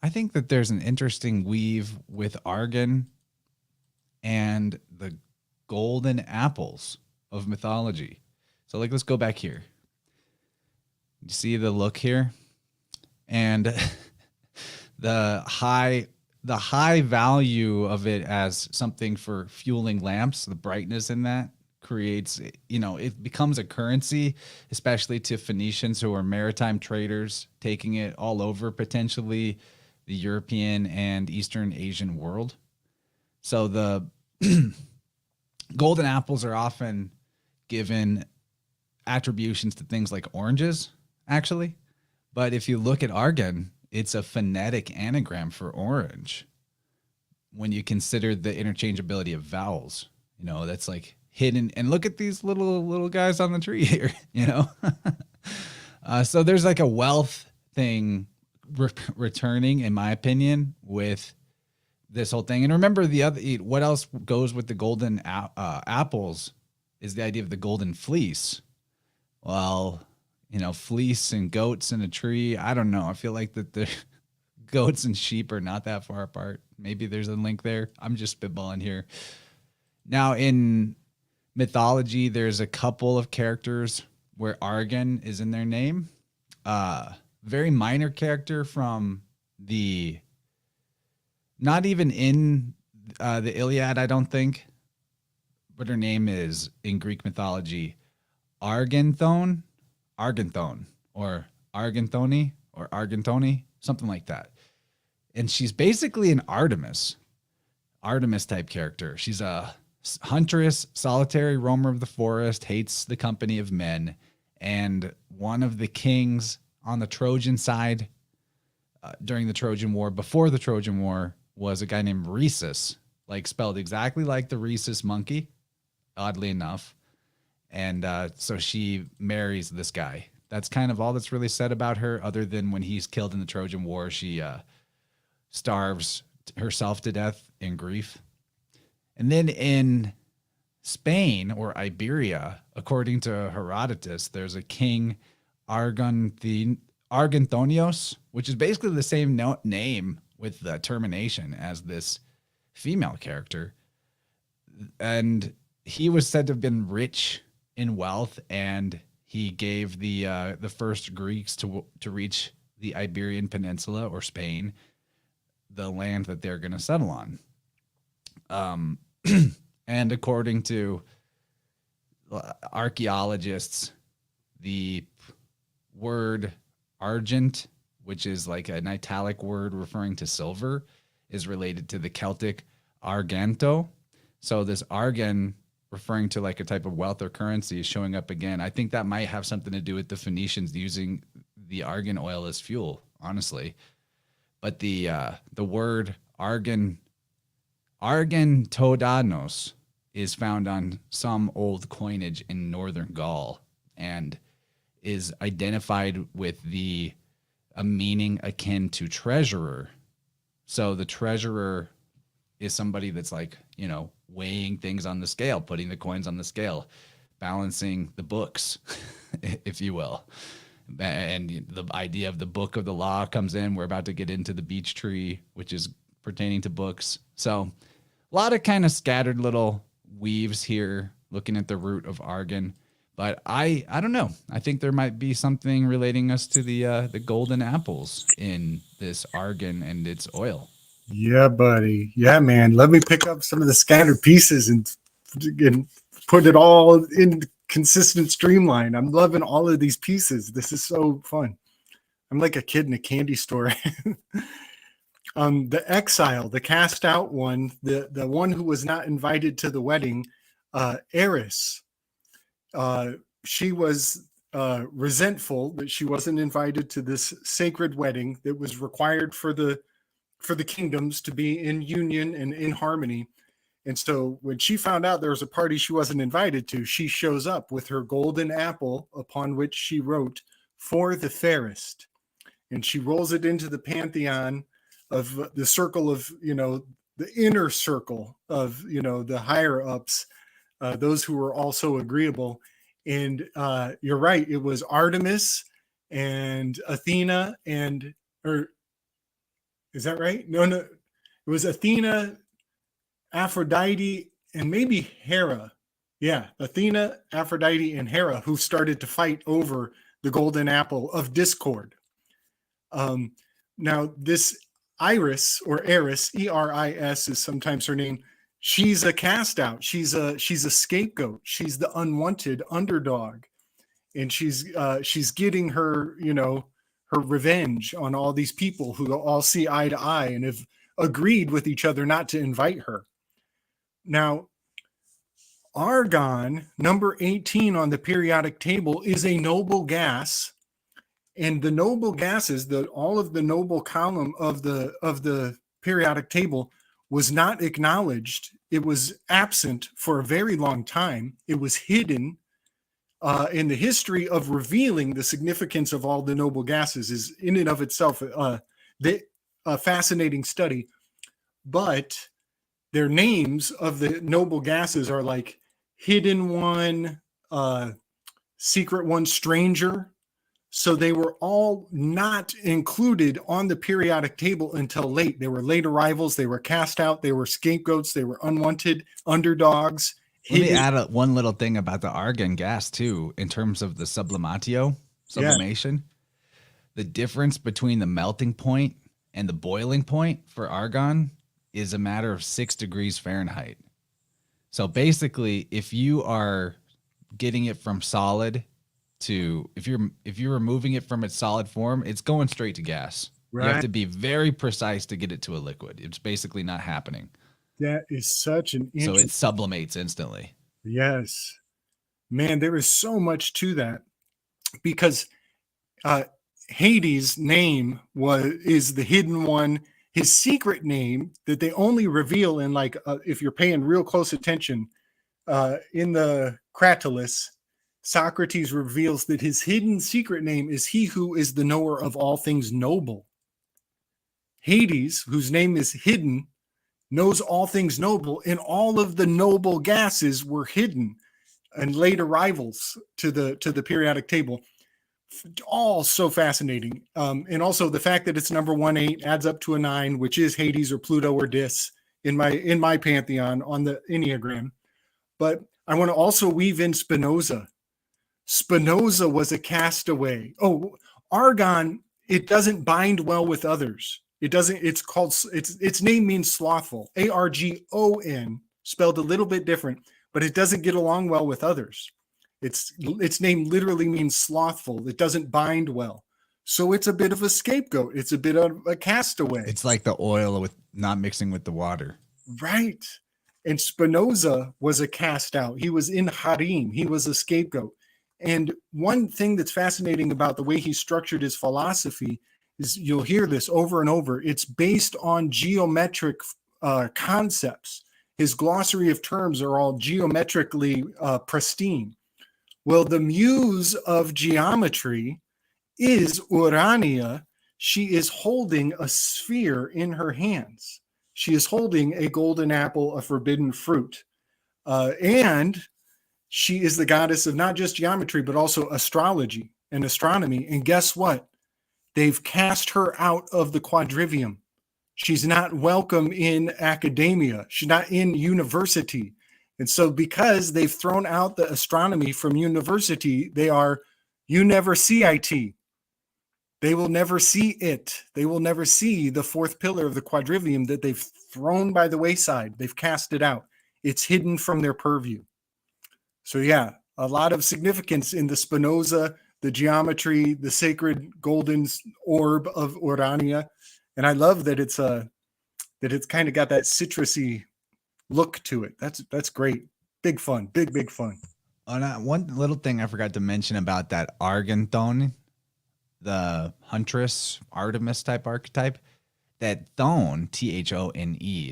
an interesting weave with argan and the golden apples of mythology. So like, let's go back here. You see the look here, and the high value of it as something for fueling lamps, the brightness in that creates, it becomes a currency, especially to Phoenicians who are maritime traders, taking it all over potentially the European and Eastern Asian world. So the golden apples are often given attributions to things like oranges, actually. But if you look at argan, it's a phonetic anagram for orange when you consider the interchangeability of vowels. That's like hidden. And look at these little guys on the tree here, So there's like a wealth thing returning, in my opinion, with this whole thing. And remember, what else goes with the golden apples is the idea of the golden fleece. Well, fleece and goats in a tree. I don't know. I feel like that the goats and sheep are not that far apart. Maybe there's a link there. I'm just spitballing here. Now, in mythology, there's a couple of characters where argan is in their name. Very minor character from not even in the Iliad, I don't think. But her name is, in Greek mythology, Arganthone, or Arganthone, or Argantone, something like that. And she's basically an Artemis type character. She's a huntress, solitary roamer of the forest, hates the company of men. And one of the kings on the Trojan side during the Trojan War, before the Trojan War, was a guy named Rhesus, like spelled exactly like the rhesus monkey, oddly enough. And so she marries this guy. That's kind of all that's really said about her, other than when he's killed in the Trojan War, she starves herself to death in grief. And then in Spain or Iberia, according to Herodotus, there's a king Arganthonios, which is basically the same name with the termination as this female character. And he was said to have been rich in wealth, and he gave the first Greeks to reach the Iberian Peninsula, or Spain, the land that they're going to settle on. And according to archaeologists, the word argent, which is like an italic word referring to silver, is related to the Celtic arganto. So this argan, referring to like a type of wealth or currency, is showing up again. I think that might have something to do with the Phoenicians using the argan oil as fuel, honestly. But the word argantodanos is found on some old coinage in northern Gaul and is identified with a meaning akin to treasurer. So the treasurer is somebody that's like, weighing things on the scale, putting the coins on the scale, balancing the books, if you will. And the idea of the book of the law comes in. We're about to get into the beech tree, which is pertaining to books. So a lot of kind of scattered little weaves here, looking at the root of argan. But I don't know. I think there might be something relating us to the golden apples in this argan and its oil. Yeah, buddy. Yeah, man. Let me pick up some of the scattered pieces and put it all in consistent streamline. I'm loving all of these pieces. This is so fun. I'm like a kid in a candy store. The exile, the cast out one, the one who was not invited to the wedding, Eris. She was resentful that she wasn't invited to this sacred wedding that was required for the kingdoms to be in union and in harmony. And so when she found out there was a party she wasn't invited to, she shows up with her golden apple upon which she wrote, "For the fairest." And she rolls it into the pantheon of the circle of, the inner circle of, the higher ups, those who were also agreeable. And you're right, it was Artemis and Athena or is that right? No, it was Athena, Aphrodite, and maybe Hera. Yeah, Athena, Aphrodite, and Hera who started to fight over the golden apple of discord. Now, this Iris or Eris, Eris is sometimes her name. She's a cast out. She's a scapegoat. She's the unwanted underdog, and she's getting her, her revenge on all these people who all see eye to eye and have agreed with each other not to invite her. Now, argon, number 18 on the periodic table, is a noble gas. And the noble gases, all of the noble column of the periodic table was not acknowledged. It was absent for a very long time. It was hidden. In the history of revealing the significance of all the noble gases is in and of itself a fascinating study. But their names of the noble gases are like Hidden One, Secret One, Stranger. So they were all not included on the periodic table until late. They were late arrivals. They were cast out. They were scapegoats. They were unwanted underdogs. Let me add one little thing about the argon gas too, in terms of the sublimation. Yeah. The difference between the melting point and the boiling point for argon is a matter of 6 degrees Fahrenheit. So basically, if you are getting it from solid to, if you're removing it from its solid form, it's going straight to gas. Right. You have to be very precise to get it to a liquid. It's basically not happening. That is such an so it sublimates instantly. Yes, man, there is so much to that, because Hades' name is the hidden one. His secret name that they only reveal in if you're paying real close attention in the Cratylus, Socrates reveals that his hidden secret name is he who is the knower of all things noble. Hades, whose name is hidden, knows all things noble, and all of the noble gases were hidden and late arrivals to the periodic table. All so fascinating. And also the fact that it's number 1-8 adds up to a 9, which is Hades or Pluto or Dis in my pantheon on the Enneagram. But I want to also weave in Spinoza. Spinoza was a castaway. Oh, argon, it doesn't bind well with others. It doesn't, its name means slothful, Argon, spelled a little bit different, but it doesn't get along well with others. Its name literally means slothful. It doesn't bind well. So it's a bit of a scapegoat. It's a bit of a castaway. It's like the oil with not mixing with the water. Right. And Spinoza was a cast out. He was in harem. He was a scapegoat. And one thing that's fascinating about the way he structured his philosophy is, you'll hear this over and over, it's based on geometric concepts. His glossary of terms are all geometrically pristine. Well, the muse of geometry is Urania. She is holding a sphere in her hands. She is holding a golden apple, a forbidden fruit. And she is the goddess of not just geometry, but also astrology and astronomy. And guess what? They've cast her out of the quadrivium. She's not welcome in academia. She's not in university. And so because they've thrown out the astronomy from university, you never see it. They will never see it. They will never see the fourth pillar of the quadrivium that they've thrown by the wayside. They've cast it out. It's hidden from their purview. So yeah, a lot of significance in the Spinoza, the geometry, the sacred golden orb of Urania. And I love that it's kind of got that citrusy look to it. That's great. Big fun. Big fun. One little thing I forgot to mention about that argon thone, the huntress Artemis type archetype, that thone, Thone,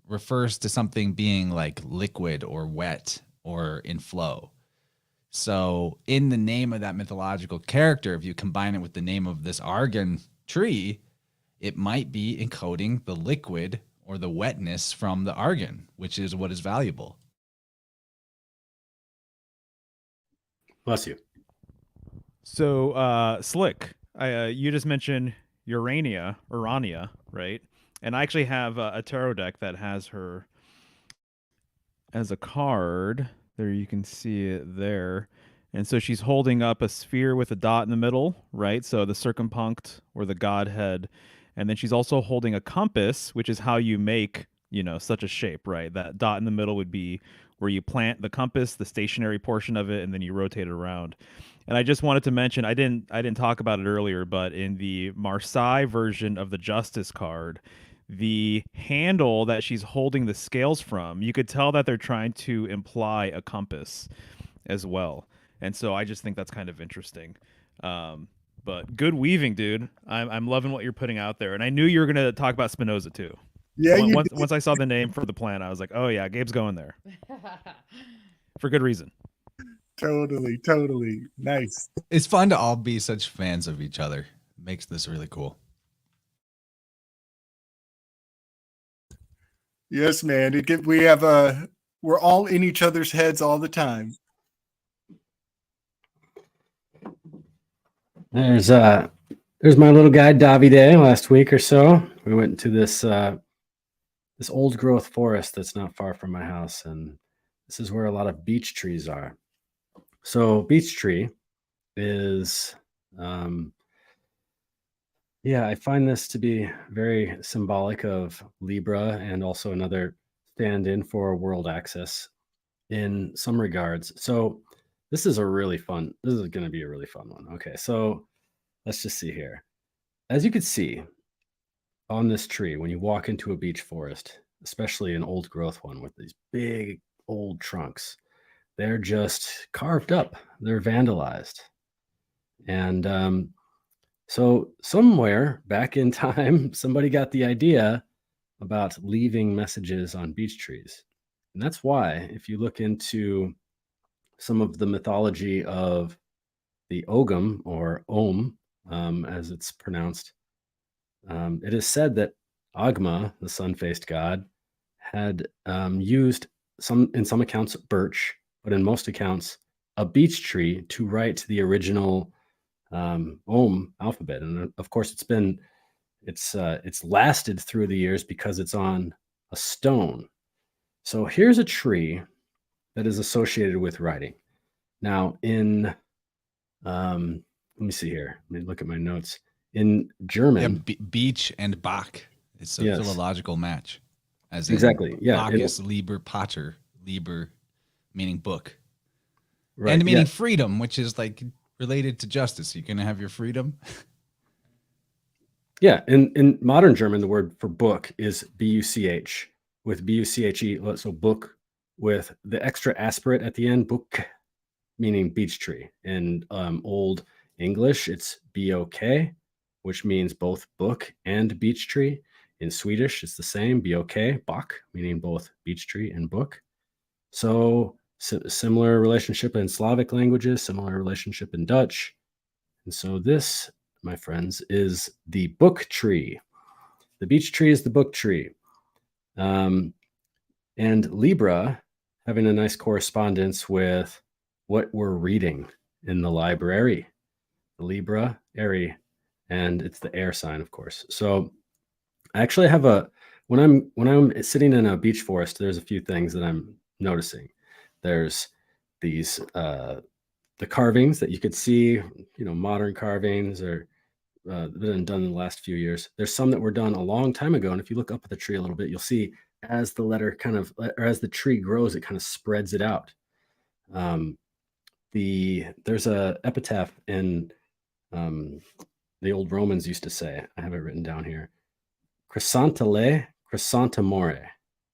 refers to something being like liquid or wet or in flow. So in the name of that mythological character, if you combine it with the name of this argon tree, it might be encoding the liquid or the wetness from the argon, which is what is valuable. Bless you. So, Slick, you just mentioned Urania, right? And I actually have a tarot deck that has her as a card. There, you can see it there. And so she's holding up a sphere with a dot in the middle, right? So the circumpunct or the godhead. And then she's also holding a compass, which is how you make, such a shape, right? That dot in the middle would be where you plant the compass, the stationary portion of it, and then you rotate it around. And I just wanted to mention, I didn't talk about it earlier, but in the Marseille version of the Justice card, the handle that she's holding the scales from, you could tell that they're trying to imply a compass as well. And so I just think that's kind of interesting. But good weaving, dude. I'm loving what you're putting out there. And I knew you were going to talk about Spinoza too. Yeah, Once I saw the name for the plan, I was like, oh yeah, Gabe's going there. For good reason. Totally. Nice. It's fun to all be such fans of each other. Makes this really cool. Yes, man. We're all in each other's heads all the time. There's my little guy Davide. Last week or so, we went into this old growth forest that's not far from my house, and this is where a lot of beech trees are. So beech tree is, I find this to be very symbolic of Libra and also another stand-in for world access in some regards. So this is going to be a really fun one. Okay, so let's just see here. As you can see on this tree, when you walk into a beech forest, especially an old growth one with these big old trunks, they're just carved up. They're vandalized. And so somewhere back in time, somebody got the idea about leaving messages on beech trees. And that's why, if you look into some of the mythology of the Ogum, or Om, as it's pronounced, it is said that Agma, the sun-faced god, had used in some accounts birch, but in most accounts a beech tree to write the original Om alphabet. And of course, it's lasted through the years because it's on a stone. So here's a tree that is associated with writing. Now, in let me see here. Let me look at my notes. In German, beech and Bach. It's a philological match. As exactly, yeah. Bacchus, Liber, Pater, Liber, meaning book, right, and meaning freedom, which is like related to justice. You're gonna have your freedom. Yeah, in modern German, the word for book is buch, with buche, so book, with the extra aspirate at the end, book, meaning beech tree. In Old English, it's bok, which means both book and beech tree. In Swedish, it's the same, bok, bok, meaning both beech tree and book. So similar relationship in Slavic languages, similar relationship in Dutch. And so this, my friends, is the book tree. The beech tree is the book tree. And Libra having a nice correspondence with what we're reading in the library. The Libra, Airy, and it's the air sign, of course. So I actually have when I'm sitting in a beech forest, there's a few things that I'm noticing. There's these the carvings that you could see, modern carvings or been done in the last few years. There's some that were done a long time ago, and if you look up at the tree a little bit, you'll see as the letter as the tree grows, it kind of spreads it out. There's a epitaph in the old Romans used to say, I have it written down here, crescentile, crescentamore,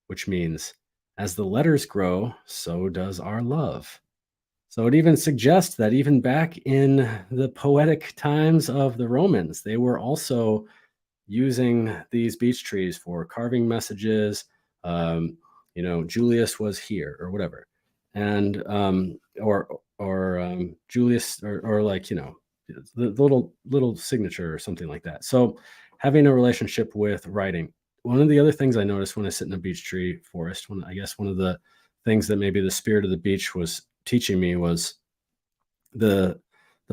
which means as the letters grow, so does our love. So it even suggests that even back in the poetic times of the Romans, they were also using these beech trees for carving messages. Julius was here or whatever, and Julius or like the little signature or something like that. So having a relationship with writing. One of the other things I noticed when I sit in a beech tree forest, one of the things that maybe the spirit of the beech was teaching me was the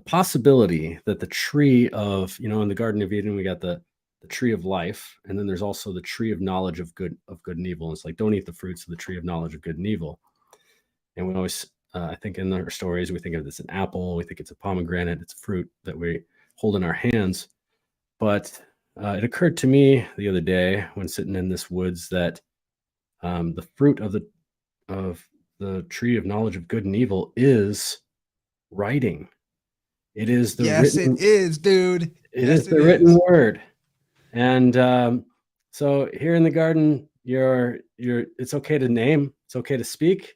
possibility that the tree of, in the Garden of Eden, we got the tree of life, and then there's also the tree of knowledge of good and evil. And it's like, don't eat the fruits of the tree of knowledge of good and evil. And we always, I think in our stories, we think of this an apple, we think it's a pomegranate, it's a fruit that we hold in our hands. But it occurred to me the other day when sitting in this woods that the fruit of the tree of knowledge of good and evil is writing. It is the written. It is, dude. It is the written word. And so here in the garden, it's okay to name. It's okay to speak.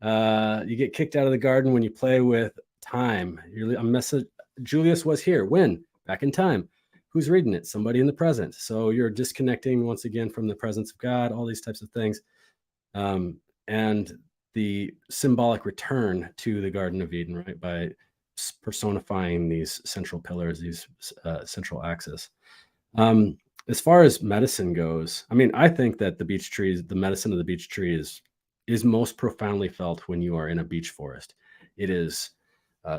You get kicked out of the garden when you play with time. A message. Julius was here. When? Back in time. Who's reading it? Somebody in the present. So you're disconnecting once again from the presence of God, all these types of things. And the symbolic return to the Garden of Eden, right? By personifying these central pillars, these central axis. As far as medicine goes, I mean, I think that the medicine of the beech tree is most profoundly felt when you are in a beech forest. It is,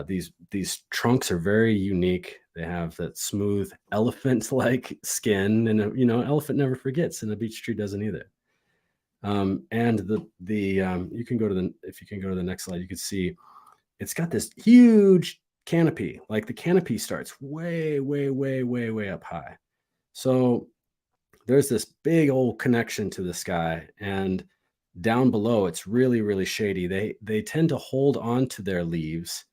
these trunks are very unique. They have that smooth elephant-like skin, and elephant never forgets, and a beech tree doesn't either. And you can go to the next slide, you can see it's got this huge canopy. Like the canopy starts way, way, way, way, way up high. So there's this big old connection to the sky, and down below it's really, really shady. They tend to hold on to their leaves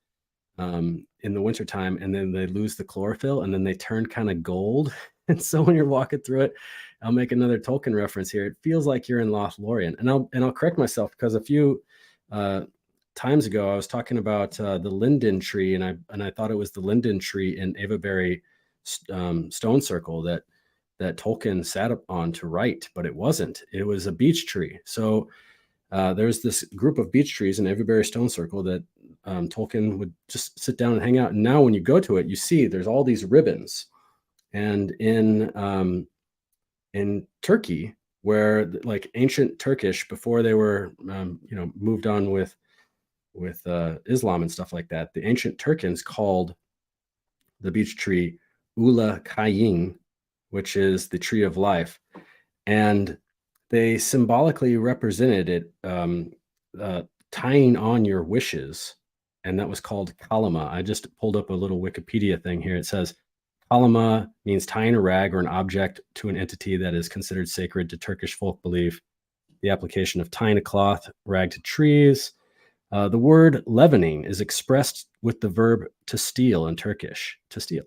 in the wintertime, and then they lose the chlorophyll, and then they turn kind of gold. And so when you're walking through it, I'll make another Tolkien reference here. It feels like you're in Lothlorien. And I'll correct myself, because a few times ago I was talking about the linden tree, and I thought it was the linden tree in Avaberry stone circle that Tolkien sat up on to write, but it wasn't. It was a beech tree. So there's this group of beech trees in Avaberry stone circle that Tolkien would just sit down and hang out. And now when you go to it, you see there's all these ribbons. And in Turkey, where like ancient Turkish, before they were moved on with Islam and stuff like that, the ancient Turkans called the beech tree Ula Kaying, which is the tree of life, and they symbolically represented it tying on your wishes, and that was called kalama. I just pulled up a little Wikipedia thing here. It says kalama means tying a rag or an object to an entity that is considered sacred to Turkish folk belief. The application of tying a cloth rag to trees. The word leavening is expressed with the verb to steal in Turkish, to steal.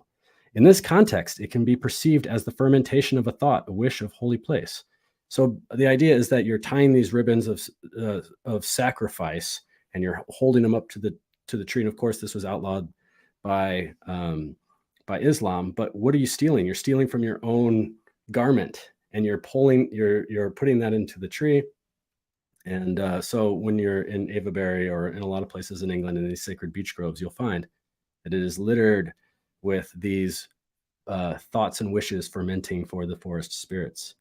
In this context, it can be perceived as the fermentation of a thought, a wish of holy place. So the idea is that you're tying these ribbons of sacrifice, and you're holding them up to the tree. And of course, this was outlawed by Islam. But what are you stealing? You're stealing from your own garment, and you're putting that into the tree. And so when you're in Avaberry or in a lot of places in England in these sacred beech groves, you'll find that it is littered with these thoughts and wishes fermenting for the forest spirits.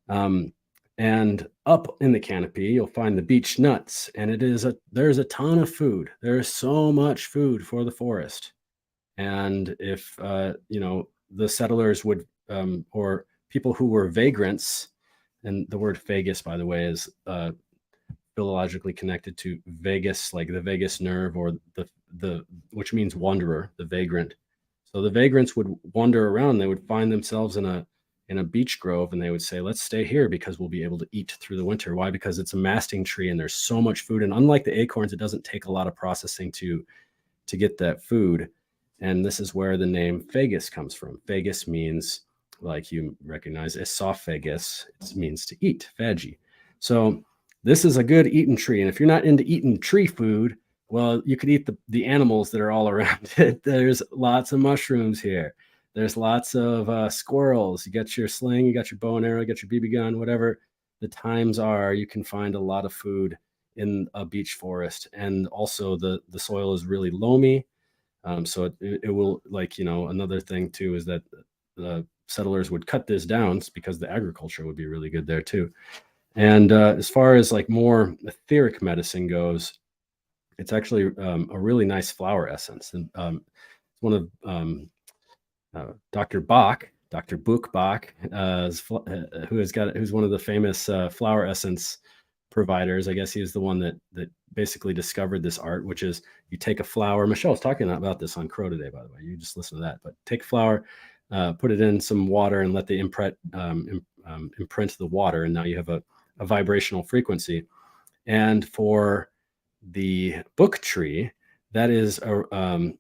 And up in the canopy, you'll find the beech nuts, and there's a ton of food. There is so much food for the forest. And if the settlers would, or people who were vagrants, and the word vagus, by the way, is philologically connected to vagus, like the vagus nerve, or the which means wanderer, the vagrant. So the vagrants would wander around. They would find themselves in a beech grove, and they would say, let's stay here because we'll be able to eat through the winter. Why? Because it's a masting tree and there's so much food. And unlike the acorns, it doesn't take a lot of processing to get that food. And this is where the name Fagus comes from. Fagus means, like you recognize, esophagus. It means to eat, phagy. So this is a good eating tree. And if you're not into eating tree food, well, you could eat the animals that are all around it. There's lots of mushrooms here. There's lots of squirrels. You got your sling, you got your bow and arrow, you got your BB gun, whatever the times are, you can find a lot of food in a beech forest. And also the soil is really loamy. So it will, like, another thing too is that the settlers would cut this down because the agriculture would be really good there too. And as far as like more etheric medicine goes, It's actually a really nice flower essence, and it's one of Dr. Bach, Dr. Book Bach, who's one of the famous flower essence providers. I guess he is the one that basically discovered this art, which is you take a flower. Michelle was talking about this on Crow today, by the way. You just listen to that. But take a flower, put it in some water, and let the imprint the water, and now you have a vibrational frequency. And for the book tree, that is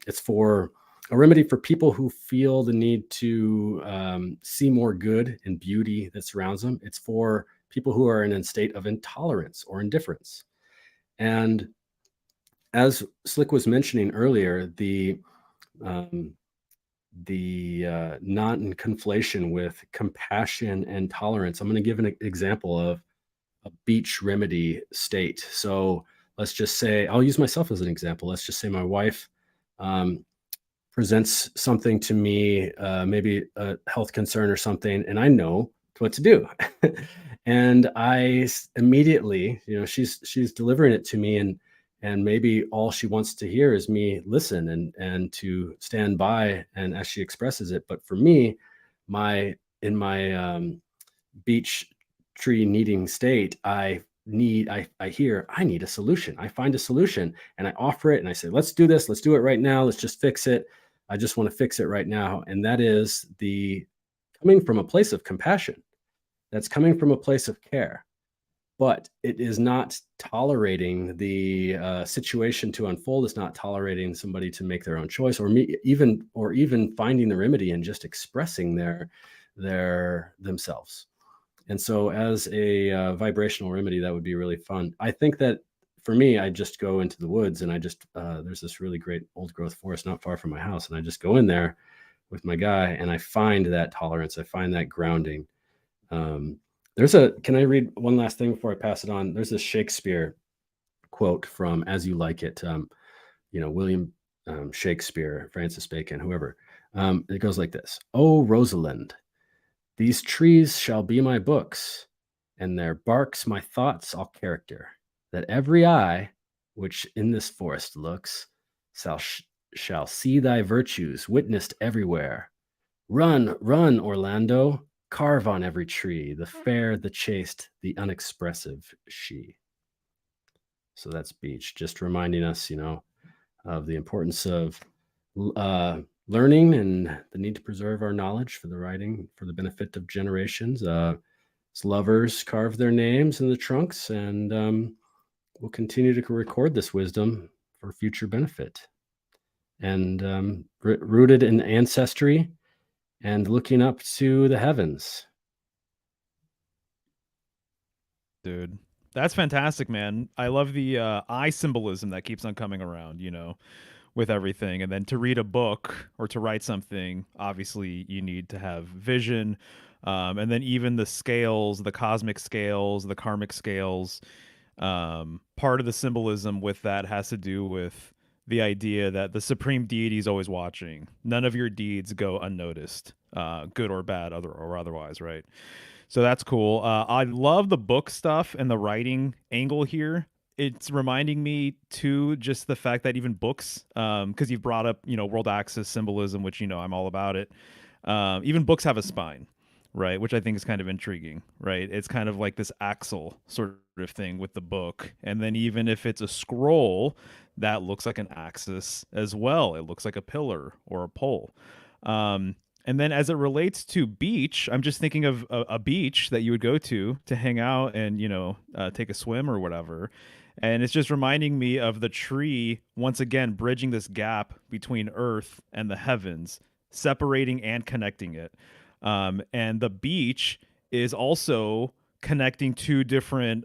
it's for a remedy for people who feel the need to see more good and beauty that surrounds them. It's for people who are in a state of intolerance or indifference. And as Slick was mentioning earlier, the non-conflation with compassion and tolerance. I'm going to give an example of a beach remedy state. So let's just say, I'll use myself as an example. Let's just say my wife presents something to me, maybe a health concern or something, and I know what to do. And I immediately, she's delivering it to me, and maybe all she wants to hear is me listen and to stand by and as she expresses it. But for me, in my beach tree needing state, I need a solution. I find a solution and I offer it and I say, let's do this. Let's do it right now. Let's just fix it. I just want to fix it right now. And that is coming from a place of compassion. That's coming from a place of care. But it is not tolerating the situation to unfold. It's not tolerating somebody to make their own choice, or even finding the remedy and just expressing themselves. And so, as a vibrational remedy, that would be really fun. I think that for me, I just go into the woods, and I just there's this really great old growth forest not far from my house, and I just go in there with my guy, and I find that tolerance. I find that grounding. Can I read one last thing before I pass it on? There's this Shakespeare quote from As You Like It, William Shakespeare, Francis Bacon, whoever. It goes like this. "Oh, Rosalind, these trees shall be my books, and their barks my thoughts all character, that every eye which in this forest looks shall see thy virtues witnessed everywhere. Run, run, Orlando, carve on every tree, the fair, the chaste, the unexpressive she." So that's beach, just reminding us, of the importance of learning and the need to preserve our knowledge for the benefit of generations. As lovers carve their names in the trunks, and we'll continue to record this wisdom for future benefit. And rooted in ancestry and looking up to the heavens. Dude, that's fantastic, man. I love the eye symbolism that keeps on coming around, with everything. And then to read a book or to write something, obviously you need to have vision. And then even the scales, the cosmic scales, the karmic scales, part of the symbolism with that has to do with the idea that the supreme deity is always watching. None of your deeds go unnoticed, good or bad, or otherwise, right? So that's cool. I love the book stuff and the writing angle here. It's reminding me too, just the fact that even books, because you've brought up, world axis symbolism, which I'm all about it. Even books have a spine, right? Which I think is kind of intriguing, right? It's kind of like this axle sort of thing with the book. And then even if it's a scroll, that looks like an axis as well. It looks like a pillar or a pole. And then as it relates to beach, I'm just thinking of a beach that you would go to hang out and, take a swim or whatever. And it's just reminding me of the tree, once again, bridging this gap between earth and the heavens, separating and connecting it. And the beach is also connecting two different,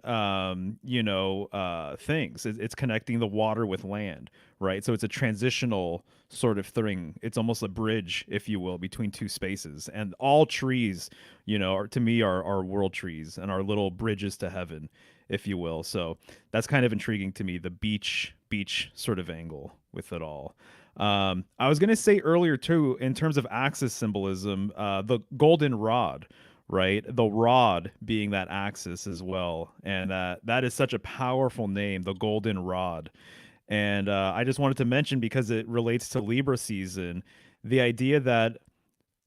things. It's connecting the water with land, right? So it's a transitional sort of thing. It's almost a bridge, if you will, between two spaces. And all trees, to me are world trees and are little bridges to heaven, if you will. So that's kind of intriguing to me, the beach sort of angle with it all. I was going to say earlier too, in terms of axis symbolism, the golden rod, right? The rod being that axis as well. And that is such a powerful name, the golden rod. And I just wanted to mention, because it relates to Libra season, the idea that,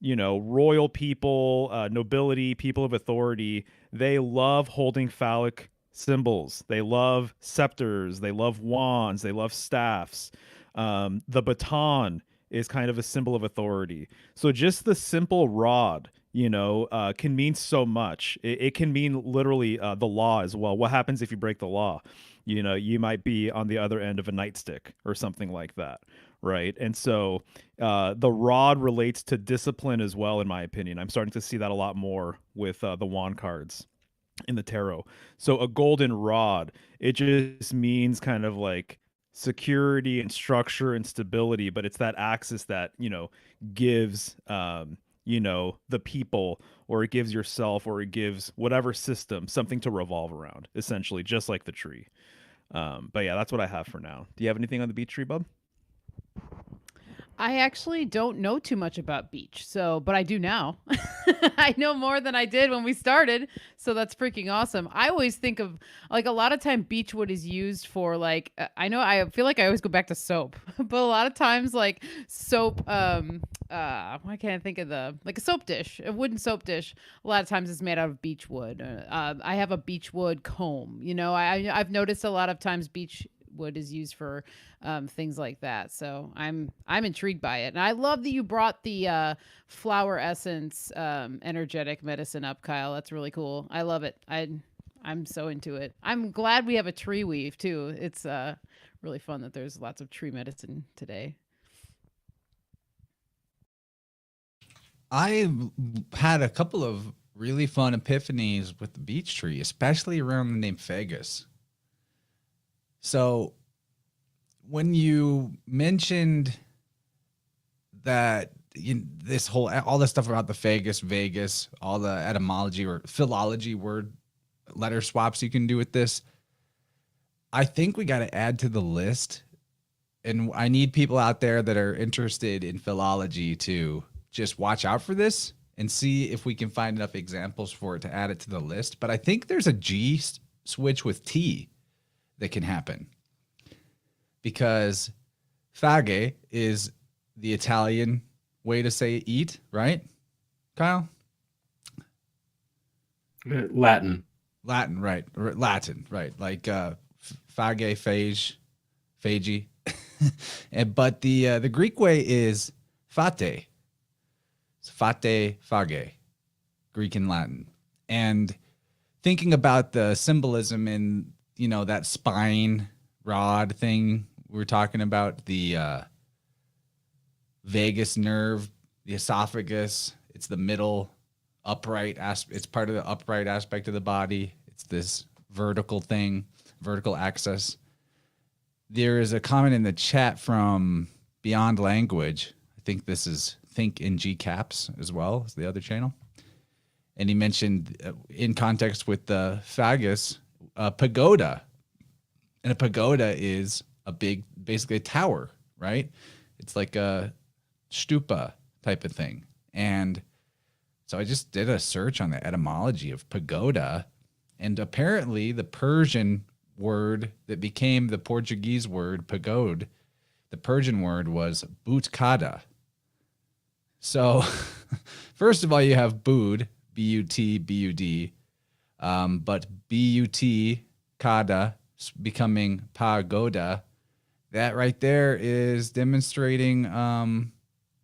you know, royal people, nobility, people of authority, they love holding phallic symbols. They love scepters. They love wands. They love staffs. The baton is kind of a symbol of authority. So just the simple rod, you know, can mean so much. It can mean literally the law as well. What happens if you break the law? You know, you might be on the other end of a nightstick or something like that, right? And so the rod relates to discipline as well, in my opinion. I'm starting to see that a lot more with the wand cards in the tarot. So a golden rod, it just means kind of like security and structure and stability, but it's that axis that, you know, gives you know, the people, or it gives yourself, or it gives whatever system something to revolve around, essentially, just like the tree. But yeah, that's what I have for now. Do you have anything on the beech tree, bub? I actually don't know too much about beech, but I do now. I know more than I did when we started, so that's freaking awesome. I always think of, like, a lot of time beech wood is used for, like, I feel like I always go back to soap, but a lot of times, like, soap, why can't I think of like a soap dish, a wooden soap dish, a lot of times it's made out of beech wood. I have a beech wood comb, you know, I've noticed a lot of times beech wood is used for things like that. So I'm intrigued by it. And I love that you brought the flower essence energetic medicine up, Kyle. That's really cool. I love it. I'm so into it. I'm glad we have a tree weave too. It's really fun that there's lots of tree medicine today. I had a couple of really fun epiphanies with the beech tree, especially around the name Fagus. So when you mentioned that all this stuff about the Fagus, Vegas, all the etymology or philology word letter swaps you can do with this, I think we got to add to the list. And I need people out there that are interested in philology to just watch out for this and see if we can find enough examples for it to add it to the list. But I think there's a G switch with T that can happen, because fage is the Italian way to say eat, right, Kyle? Latin, right? Latin, right? Like fage, phage, phagi. But the Greek way is fate. It's fate, fage, Greek and Latin. And thinking about the symbolism in, you know, that spine rod thing we're talking about, the vagus nerve, the esophagus, it's the middle upright it's part of the upright aspect of the body. It's this vertical thing, vertical axis. There is a comment in the chat from Beyond Language. I think this is Think in G Caps as well as the other channel. And he mentioned in context with the Fagus, pagoda. And a pagoda is basically a tower, right? It's like a stupa type of thing. And so I just did a search on the etymology of pagoda. And apparently the Persian word that became the Portuguese word pagode, the Persian word was butkada. So first of all, you have bud, B-U-T, B-U-D, but B-U-T, kada, becoming pagoda. That right there is demonstrating,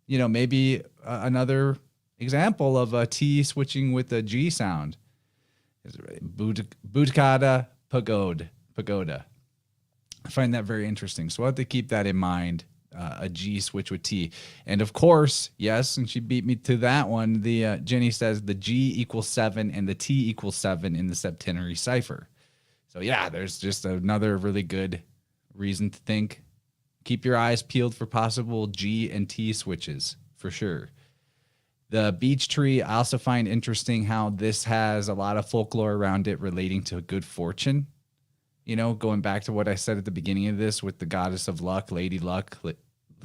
you know, maybe another example of a T switching with a G sound. Butkada, pagoda. I find that very interesting. So we'll have to keep that in mind. A G switch with T. And of course, yes, and she beat me to that one. The Jenny says the G equals 7 and the T equals 7 in the septenary cipher. So yeah, there's just another really good reason to think. Keep your eyes peeled for possible G and T switches, for sure. The beech tree, I also find interesting how this has a lot of folklore around it relating to good fortune. You know, going back to what I said at the beginning of this with the goddess of luck, Lady Luck,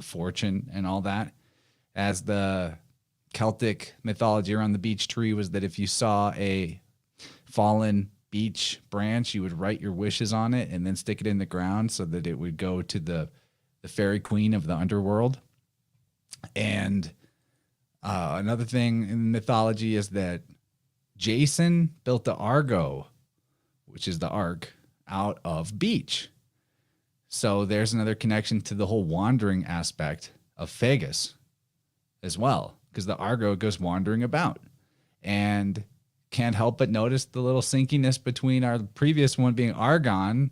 fortune, and all that. As the Celtic mythology around the beech tree was that if you saw a fallen beech branch, you would write your wishes on it and then stick it in the ground so that it would go to the fairy queen of the underworld. And another thing in mythology is that Jason built the Argo, which is the Ark, out of beech. So there's another connection to the whole wandering aspect of Fagus as well, because the Argo goes wandering about. And can't help but notice the little synciness between our previous one being Argon,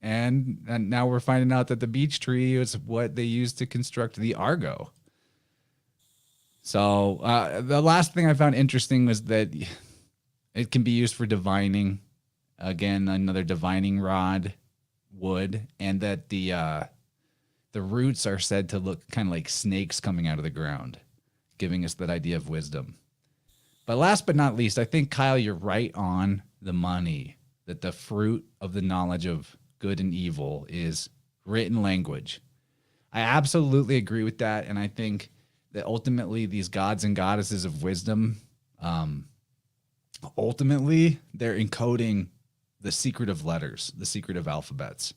and now we're finding out that the beech tree is what they used to construct the Argo. So the last thing I found interesting was that it can be used for divining. Again, another divining rod wood, and that the roots are said to look kind of like snakes coming out of the ground, giving us that idea of wisdom. But last but not least, I think, Kyle, you're right on the money, that the fruit of the knowledge of good and evil is written language. I absolutely agree with that. And I think that ultimately these gods and goddesses of wisdom, ultimately they're encoding the secret of letters, the secret of alphabets.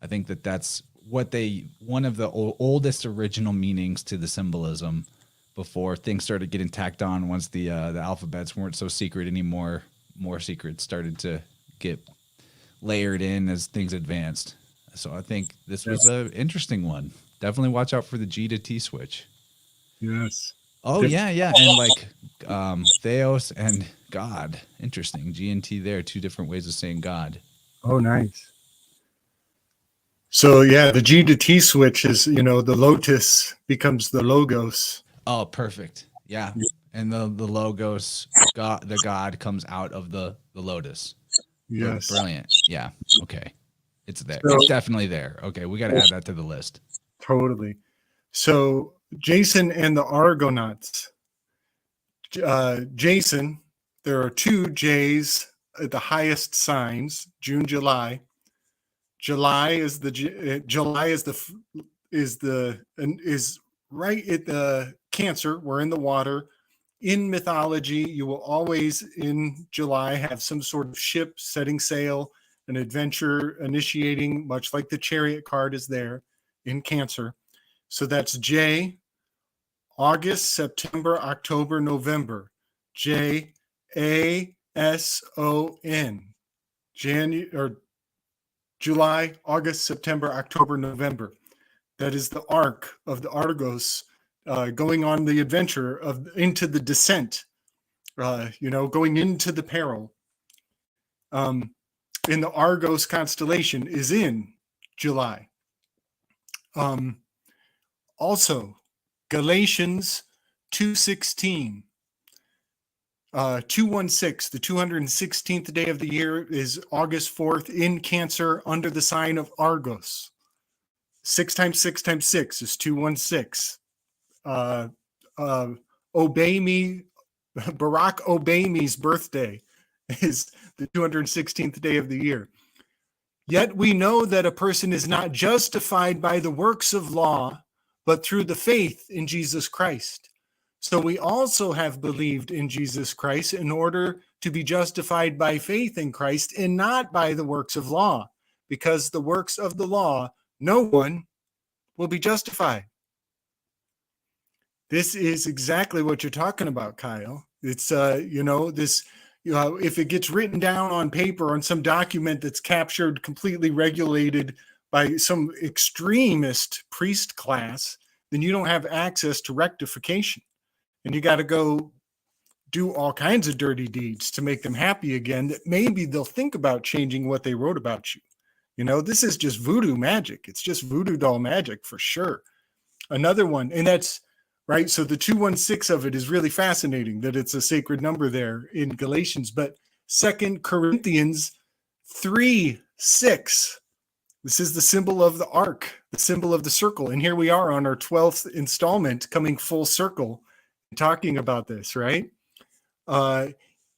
I think that that's what one of the oldest original meanings to the symbolism before things started getting tacked on. Once the alphabets weren't so secret anymore, more secrets started to get layered in as things advanced. So I think this was an interesting one. Definitely watch out for the G to T switch. Yes. Oh, yeah. And like Theos and God. Interesting. G and T there, two different ways of saying God. Oh, nice. So, yeah, the G to T switch is, the lotus becomes the logos. Oh, perfect. Yeah. And the logos, God, the God comes out of the lotus. Yes. Brilliant. Yeah. Okay. It's there. So, it's definitely there. Okay. We got to add that to the list. Totally. So Jason and the Argonauts. Jason, there are two J's at the highest signs, June, July. July is right at the Cancer. We're in the water. In mythology, you will always in July have some sort of ship setting sail, an adventure initiating, much like the Chariot card is there in Cancer. So that's J, August, September, October, November. J, A, S, O, N. July, August, September, October, November. That is the arc of the Argos going on the adventure into the descent, going into the peril. In the Argos constellation is in July. Also, Galatians 2:16. 216, the 216th day of the year is August 4th in Cancer under the sign of Argos. 6 times 6 times 6 is 216. Obey me, Barack Obey me's birthday is the 216th day of the year. Yet we know that a person is not justified by the works of law, but through the faith in Jesus Christ. So we also have believed in Jesus Christ in order to be justified by faith in Christ and not by the works of law, because the works of the law, no one will be justified. This is exactly what you're talking about, Kyle. It's, if it gets written down on paper on some document that's captured, completely regulated by some extremist priest class, then you don't have access to rectification. And you got to go do all kinds of dirty deeds to make them happy again, that maybe they'll think about changing what they wrote about you. This is just voodoo magic. It's just voodoo doll magic for sure. Another one, and that's right. So the 216 of it is really fascinating that it's a sacred number there in Galatians, but 2 Corinthians 3:6. This is the symbol of the arc, the symbol of the circle. And here we are on our 12th installment coming full circle, talking about this, right?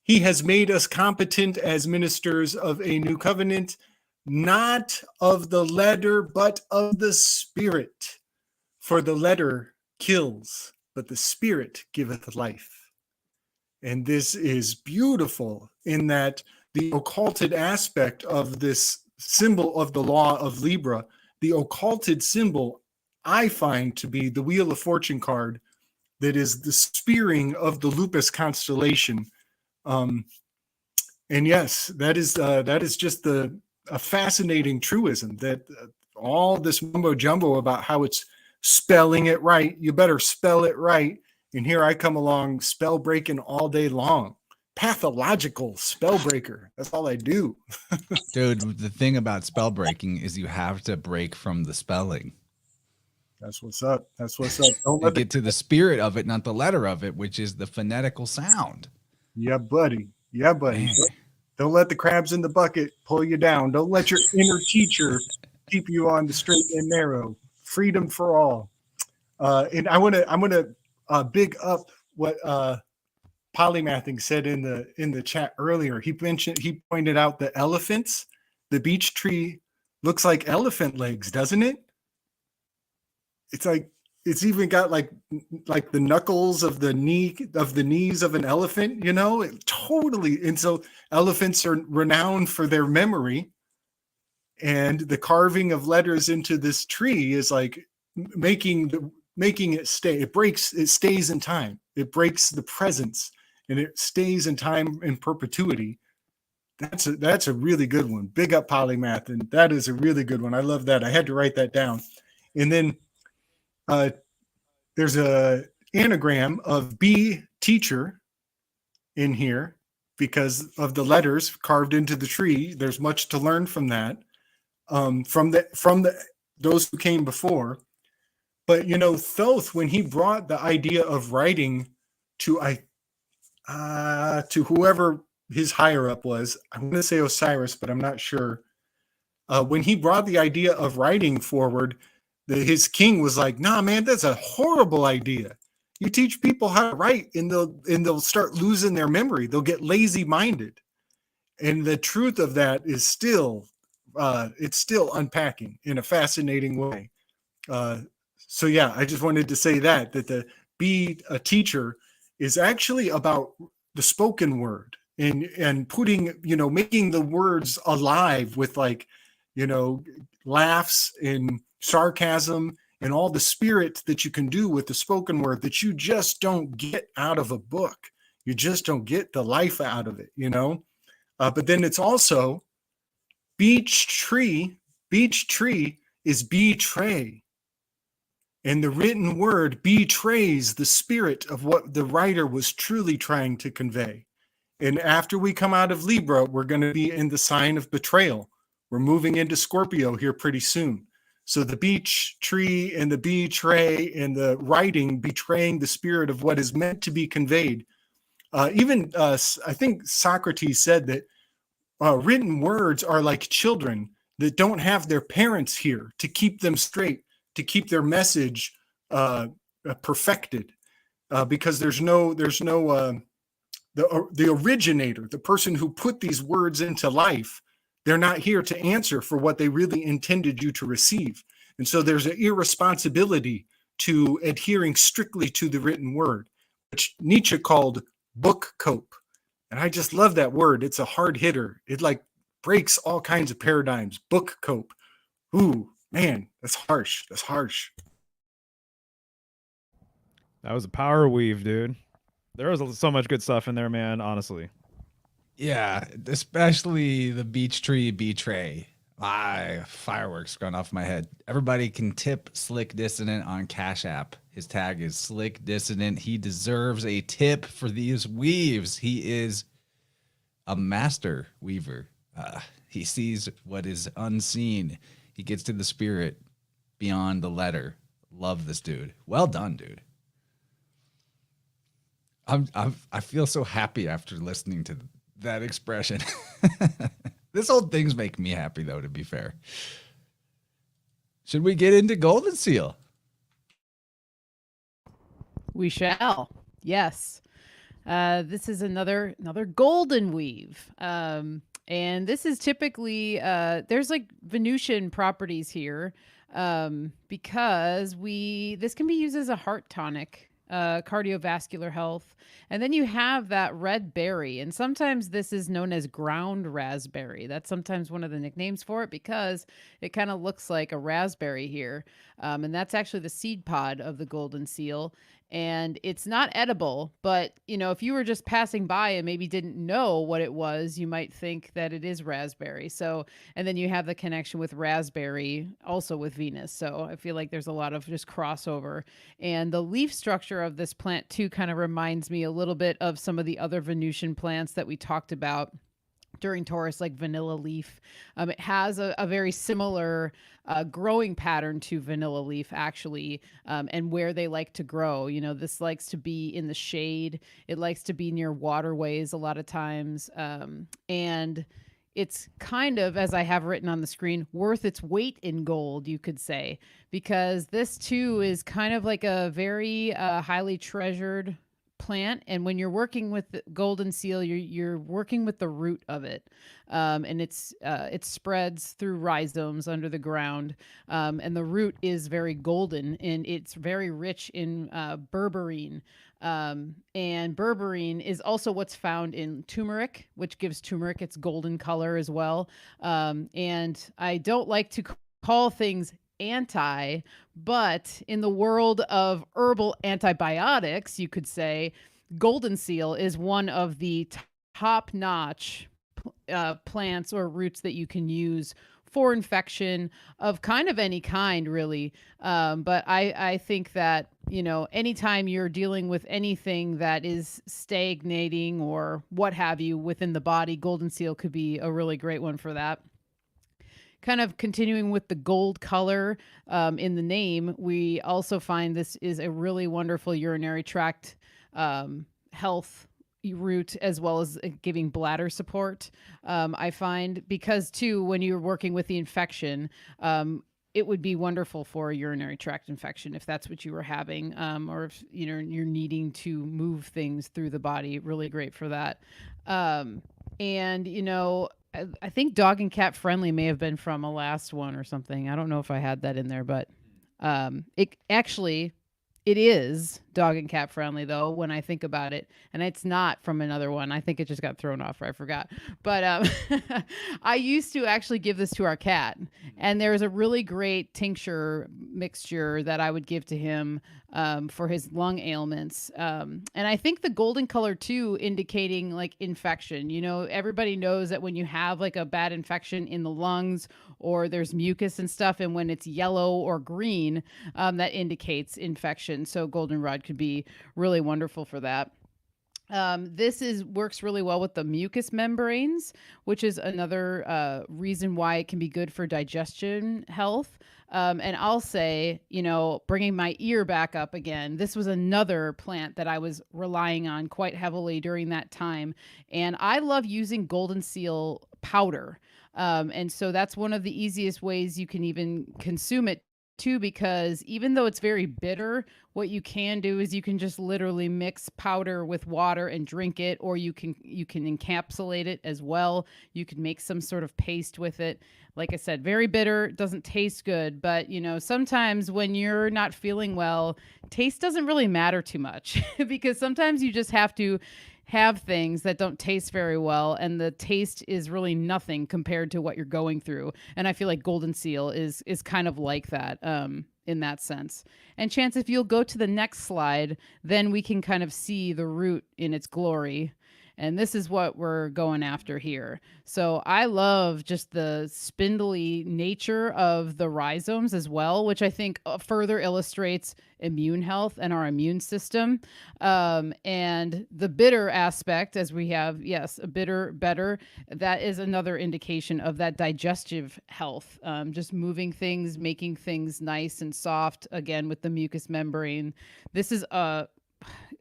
He has made us competent as ministers of a new covenant, not of the letter, but of the Spirit. For the letter kills, but the Spirit giveth life. And this is beautiful in that the occulted aspect of this symbol of the law of Libra, the occulted symbol, I find to be the Wheel of Fortune card that is the spearing of the lupus constellation. And yes, that is just a fascinating truism that all this mumbo jumbo about how it's spelling it right. You better spell it right. And here I come along spell breaking all day long. Pathological spell breaker. That's all I do. Dude, the thing about spell breaking is you have to break from the spelling. That's what's up. That's what's up. Don't You let get to the spirit of it, not the letter of it, which is the phonetical sound. Yeah, buddy. Yeah, buddy. Man. Don't let the crabs in the bucket pull you down. Don't let your inner teacher keep you on the straight and narrow. Freedom for all. And I'm gonna big up what Polymathing said in the chat earlier. He pointed out the elephants. The beech tree looks like elephant legs, doesn't it? It's like it's even got like the knuckles of the knees of an elephant, you know, totally. And so elephants are renowned for their memory, and the carving of letters into this tree is like making it stay. It stays in time. It breaks the presence, and it stays in time in perpetuity. That's a really good one. Big up Polymath, and that is a really good one. I love that. I had to write that down. And then there's a anagram of B teacher in here because of the letters carved into the tree. There's much to learn from that, from those who came before. But you know, Thoth, when he brought the idea of writing to whoever his higher up was, I'm going to say Osiris, but I'm not sure. When he brought the idea of writing forward, his king was like, "Nah, man, that's a horrible idea. You teach people how to write, and they'll start losing their memory. They'll get lazy-minded." And the truth of that is still unpacking in a fascinating way. So yeah, I just wanted to say that the be a teacher is actually about the spoken word and putting, you know, making the words alive with, like, you know, laughs and sarcasm and all the spirit that you can do with the spoken word that you just don't get out of a book. You just don't get the life out of it, you know. But then it's also beech tree. Beech tree is betray. And the written word betrays the spirit of what the writer was truly trying to convey. And after we come out of Libra, we're going to be in the sign of betrayal. We're moving into Scorpio here pretty soon. So the beech tree and the betray and the writing betraying the spirit of what is meant to be conveyed. I think Socrates said that written words are like children that don't have their parents here to keep them straight, to keep their message perfected, because there's no the originator, the person who put these words into life. They're not here to answer for what they really intended you to receive. And so there's an irresponsibility to adhering strictly to the written word, which Nietzsche called book cope. And I just love that word. It's a hard hitter. It like breaks all kinds of paradigms. Book cope. Ooh, man, that's harsh. That's harsh. That was a power weave, dude. There was so much good stuff in there, man, honestly. Yeah, especially the beech tree betray. Fireworks going off my head. Everybody can tip Slick Dissident on Cash App. His tag is Slick Dissident. He deserves a tip for these weaves. He is a master weaver. He sees what is unseen. He gets to the spirit beyond the letter. Love this dude. Well done, dude. I feel so happy after listening to that expression. This whole thing's making me happy, though, to be fair. Should we get into Golden Seal? We shall. Yes. This is another golden weave. And this is typically there's like Venusian properties here, because this can be used as a heart tonic. cardiovascular health. And then you have that red berry. And sometimes this is known as ground raspberry. That's sometimes one of the nicknames for it because it kind of looks like a raspberry here. And that's actually the seed pod of the golden seal. And it's not edible, but if you were just passing by and maybe didn't know what it was, you might think that it is raspberry. So, and then you have the connection with raspberry also with Venus. So I feel like there's a lot of just crossover. And the leaf structure of this plant too kind of reminds me a little bit of some of the other Venusian plants that we talked about during Taurus, like vanilla leaf. It has a very similar growing pattern to vanilla leaf, actually, and where they like to grow. This likes to be in the shade. It likes to be near waterways a lot of times. And it's kind of, as I have written on the screen, worth its weight in gold, you could say, because this too is kind of like a very highly treasured plant. And when you're working with the golden seal, you're working with the root of it. And it spreads through rhizomes under the ground. And the root is very golden and it's very rich in berberine. And berberine is also what's found in turmeric, which gives turmeric its golden color as well. And I don't like to call things but in the world of herbal antibiotics, you could say golden seal is one of the top-notch plants or roots that you can use for infection of kind of any kind, really. But I think that, anytime you're dealing with anything that is stagnating or what have you within the body, golden seal could be a really great one for that. Kind of continuing with the gold color in the name, we also find this is a really wonderful urinary tract health root, as well as giving bladder support. I find because too, when you're working with the infection, it would be wonderful for a urinary tract infection if that's what you were having, or if you're needing to move things through the body. Really great for that. I think dog and cat friendly may have been from a last one or something. I don't know if I had that in there, but it is dog and cat friendly though when I think about it, and it's not from another one. I think it just got thrown off or I forgot. But I used to actually give this to our cat, and there's a really great tincture mixture that I would give to him for his lung ailments. And I think the golden color too, indicating like infection. Everybody knows that when you have like a bad infection in the lungs or there's mucus and stuff, and when it's yellow or green, that indicates infection. So goldenrod could be really wonderful for that. This works really well with the mucous membranes, which is another reason why it can be good for digestion health. And I'll say, bringing my ear back up again, this was another plant that I was relying on quite heavily during that time. And I love using golden seal powder. And so that's one of the easiest ways you can even consume it too, because even though it's very bitter, what you can do is you can just literally mix powder with water and drink it, or you can encapsulate it as well. You can make some sort of paste with it. Like I said, very bitter, doesn't taste good, but sometimes when you're not feeling well, taste doesn't really matter too much because sometimes you just have to have things that don't taste very well, and the taste is really nothing compared to what you're going through. And I feel like golden seal is kind of like that in that sense. And Chance, if you'll go to the next slide, then we can kind of see the root in its glory. And this is what we're going after here. So I love just the spindly nature of the rhizomes as well, which I think further illustrates immune health and our immune system. And the bitter aspect, as we have, yes, a better, that is another indication of that digestive health. Just moving things, making things nice and soft, again, with the mucous membrane. This is a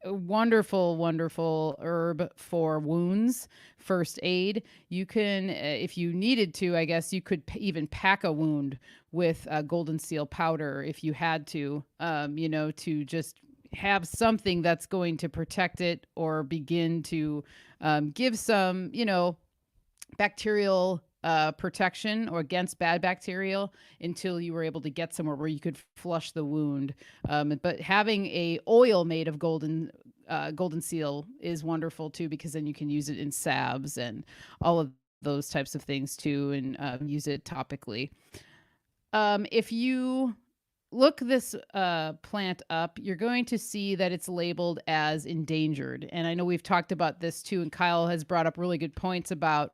wonderful herb for wounds, first aid. You can, if you needed to, I guess you could even pack a wound with golden seal powder if you had to, to just have something that's going to protect it or begin to give some, bacterial protection or against bad bacteria until you were able to get somewhere where you could flush the wound. But having a oil made of golden seal is wonderful too, because then you can use it in salves and all of those types of things too, and use it topically. If you look this plant up, you're going to see that it's labeled as endangered. And I know we've talked about this too, and Kyle has brought up really good points about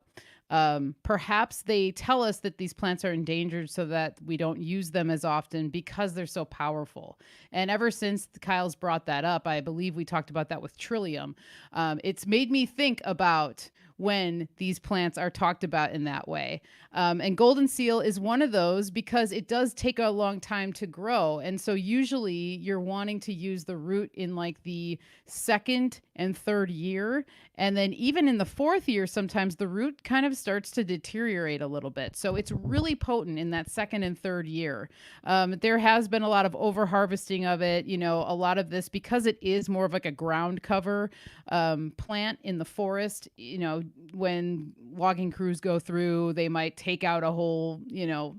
perhaps they tell us that these plants are endangered so that we don't use them as often because they're so powerful. And ever since Kyle's brought that up, I believe we talked about that with Trillium. It's made me think about when these plants are talked about in that way. And golden seal is one of those because it does take a long time to grow. And so usually you're wanting to use the root in like the second and third year. And then even in the fourth year, sometimes the root kind of starts to deteriorate a little bit. So it's really potent in that second and third year. There has been a lot of over harvesting of it, you know, a lot of this because it is more of like a ground cover plant in the forest. You know, when logging crews go through, they might take out a whole, you know,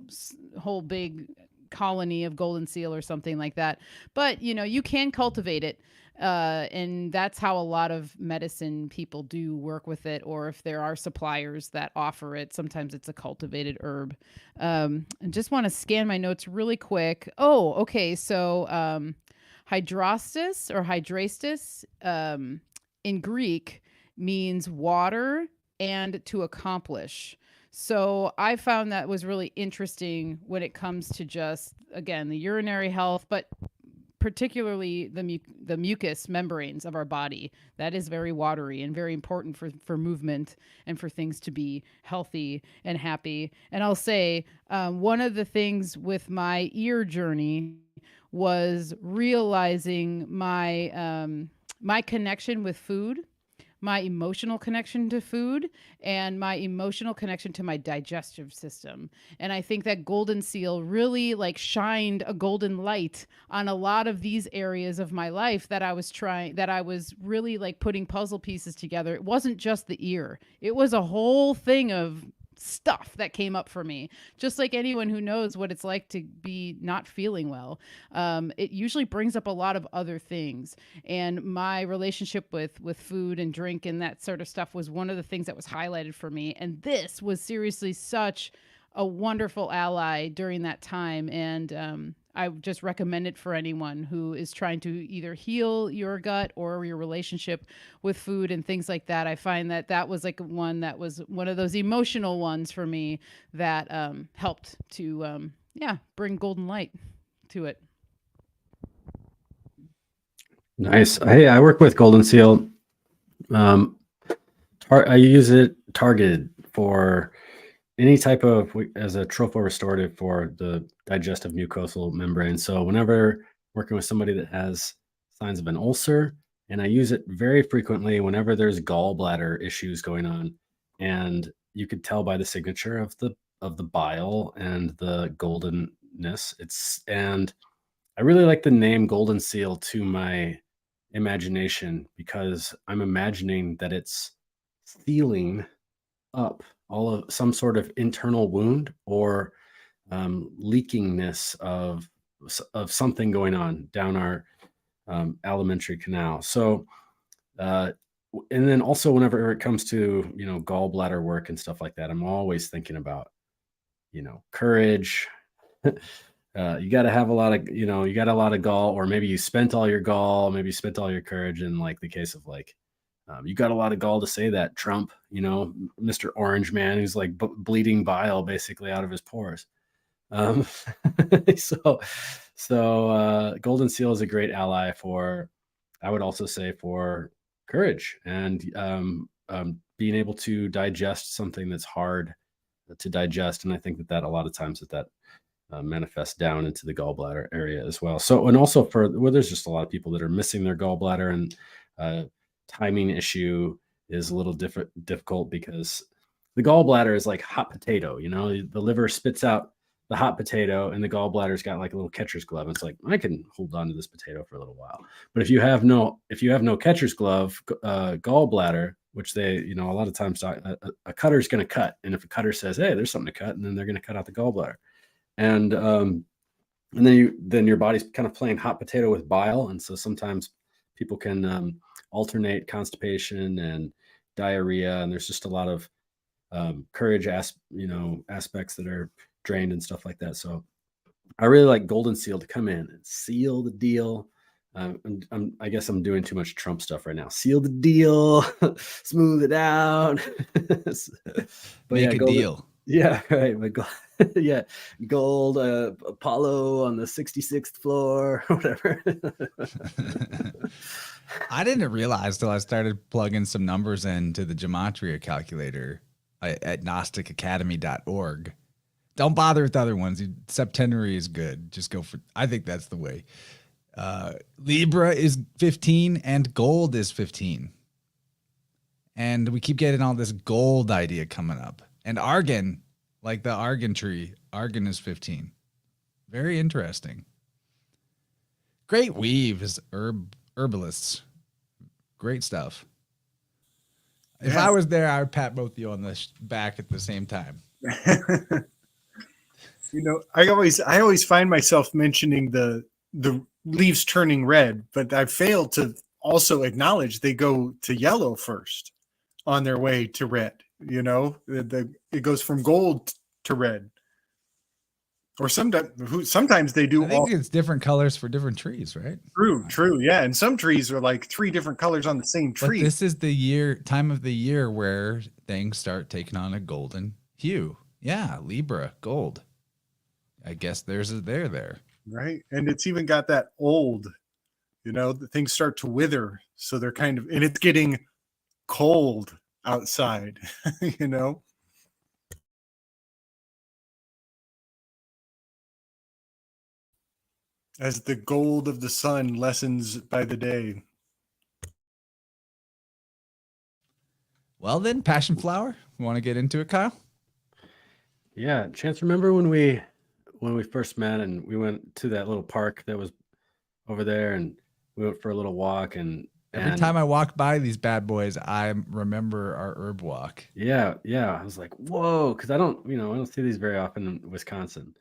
whole big colony of golden seal or something like that. But, you know, you can cultivate it. And that's how a lot of medicine people do work with it. Or if there are suppliers that offer it, sometimes it's a cultivated herb. I just want to scan my notes really quick. Oh, okay. So hydrostis or hydrastis in Greek means water and to accomplish. So I found that was really interesting when it comes to just, again, the urinary health, but particularly the mucous membranes of our body. That is very watery and very important for movement and for things to be healthy and happy. And I'll say one of the things with my ear journey was realizing my my connection with food, my emotional connection to food, and my emotional connection to my digestive system. And I think that golden seal really like shined a golden light on a lot of these areas of my life that I was really like putting puzzle pieces together. It wasn't just the ear. It was a whole thing of stuff that came up for me, just like anyone who knows what it's like to be not feeling well. It usually brings up a lot of other things, and my relationship with food and drink and that sort of stuff was one of the things that was highlighted for me. And this was seriously such a wonderful ally during that time. And I just recommend it for anyone who is trying to either heal your gut or your relationship with food and things like that. I find that that was like one of those emotional ones for me that helped to, bring golden light to it. Nice. I work with golden seal. I use it targeted for any type of, as a tropho-restorative for the digestive mucosal membrane. So whenever working with somebody that has signs of an ulcer, and I use it very frequently whenever there's gallbladder issues going on, and you could tell by the signature of the bile and the goldenness. And I really like the name golden seal to my imagination, because I'm imagining that it's sealing up all of some sort of internal wound or leakingness of something going on down our alimentary canal. So, and then also whenever it comes to, you know, gallbladder work and stuff like that, I'm always thinking about, you know, courage. You got to have a lot of, you know, you got a lot of gall, or maybe you spent all your gall, maybe you spent all your courage in like the case of like, you got a lot of gall to say that, Trump, you know, Mr. Orange Man, who's like bleeding bile basically out of his pores. So golden seal is a great ally for, I would also say, for courage and being able to digest something that's hard to digest. And I think that a lot of times that manifests down into the gallbladder area as well. So, and also there's just a lot of people that are missing their gallbladder, and timing issue is a little difficult because the gallbladder is like hot potato, you know, the liver spits out the hot potato and the gallbladder's got like a little catcher's glove. It's like, I can hold on to this potato for a little while. But if you have no catcher's glove, gallbladder, which they, a lot of times a cutter is going to cut. And if a cutter says, hey, there's something to cut, and then they're going to cut out the gallbladder. And then your body's kind of playing hot potato with bile. And so sometimes people can alternate constipation and diarrhea. And there's just a lot of courage aspects that are drained and stuff like that. So I really like Golden Seal to come in and seal the deal. I guess I'm doing too much Trump stuff right now. Seal the deal, smooth it out. Make a deal. Yeah, right. Yeah, gold Apollo on the 66th floor, whatever. I didn't realize till I started plugging some numbers into the gematria calculator at gnosticacademy.org. Don't bother with other ones. Septenary is good. Just go for, I think that's the way. Libra is 15 and gold is 15. And we keep getting all this gold idea coming up. And argan, like the argan tree, argan is 15. Very interesting. Great weave is herbalists. Great stuff. If I was there, I would pat both of you on the back at the same time. I always find myself mentioning the leaves turning red, but I fail to also acknowledge they go to yellow first on their way to red. It goes from gold to red. Or sometimes they do. I think it's different colors for different trees, right? True. Yeah. And some trees are like 3 different colors on the same tree. But this is the time of the year where things start taking on a golden hue. Yeah. Libra, gold. I guess there's a there. Right. And it's even got that old, the things start to wither. So they're and it's getting cold outside, As the gold of the sun lessens by the day. Well then, passion flower. You want to get into it, Kyle? Yeah. Chance, remember when we first met and we went to that little park that was over there and we went for a little walk and every time I walk by these bad boys, I remember our herb walk. Yeah. I was like, whoa, because I don't see these very often in Wisconsin.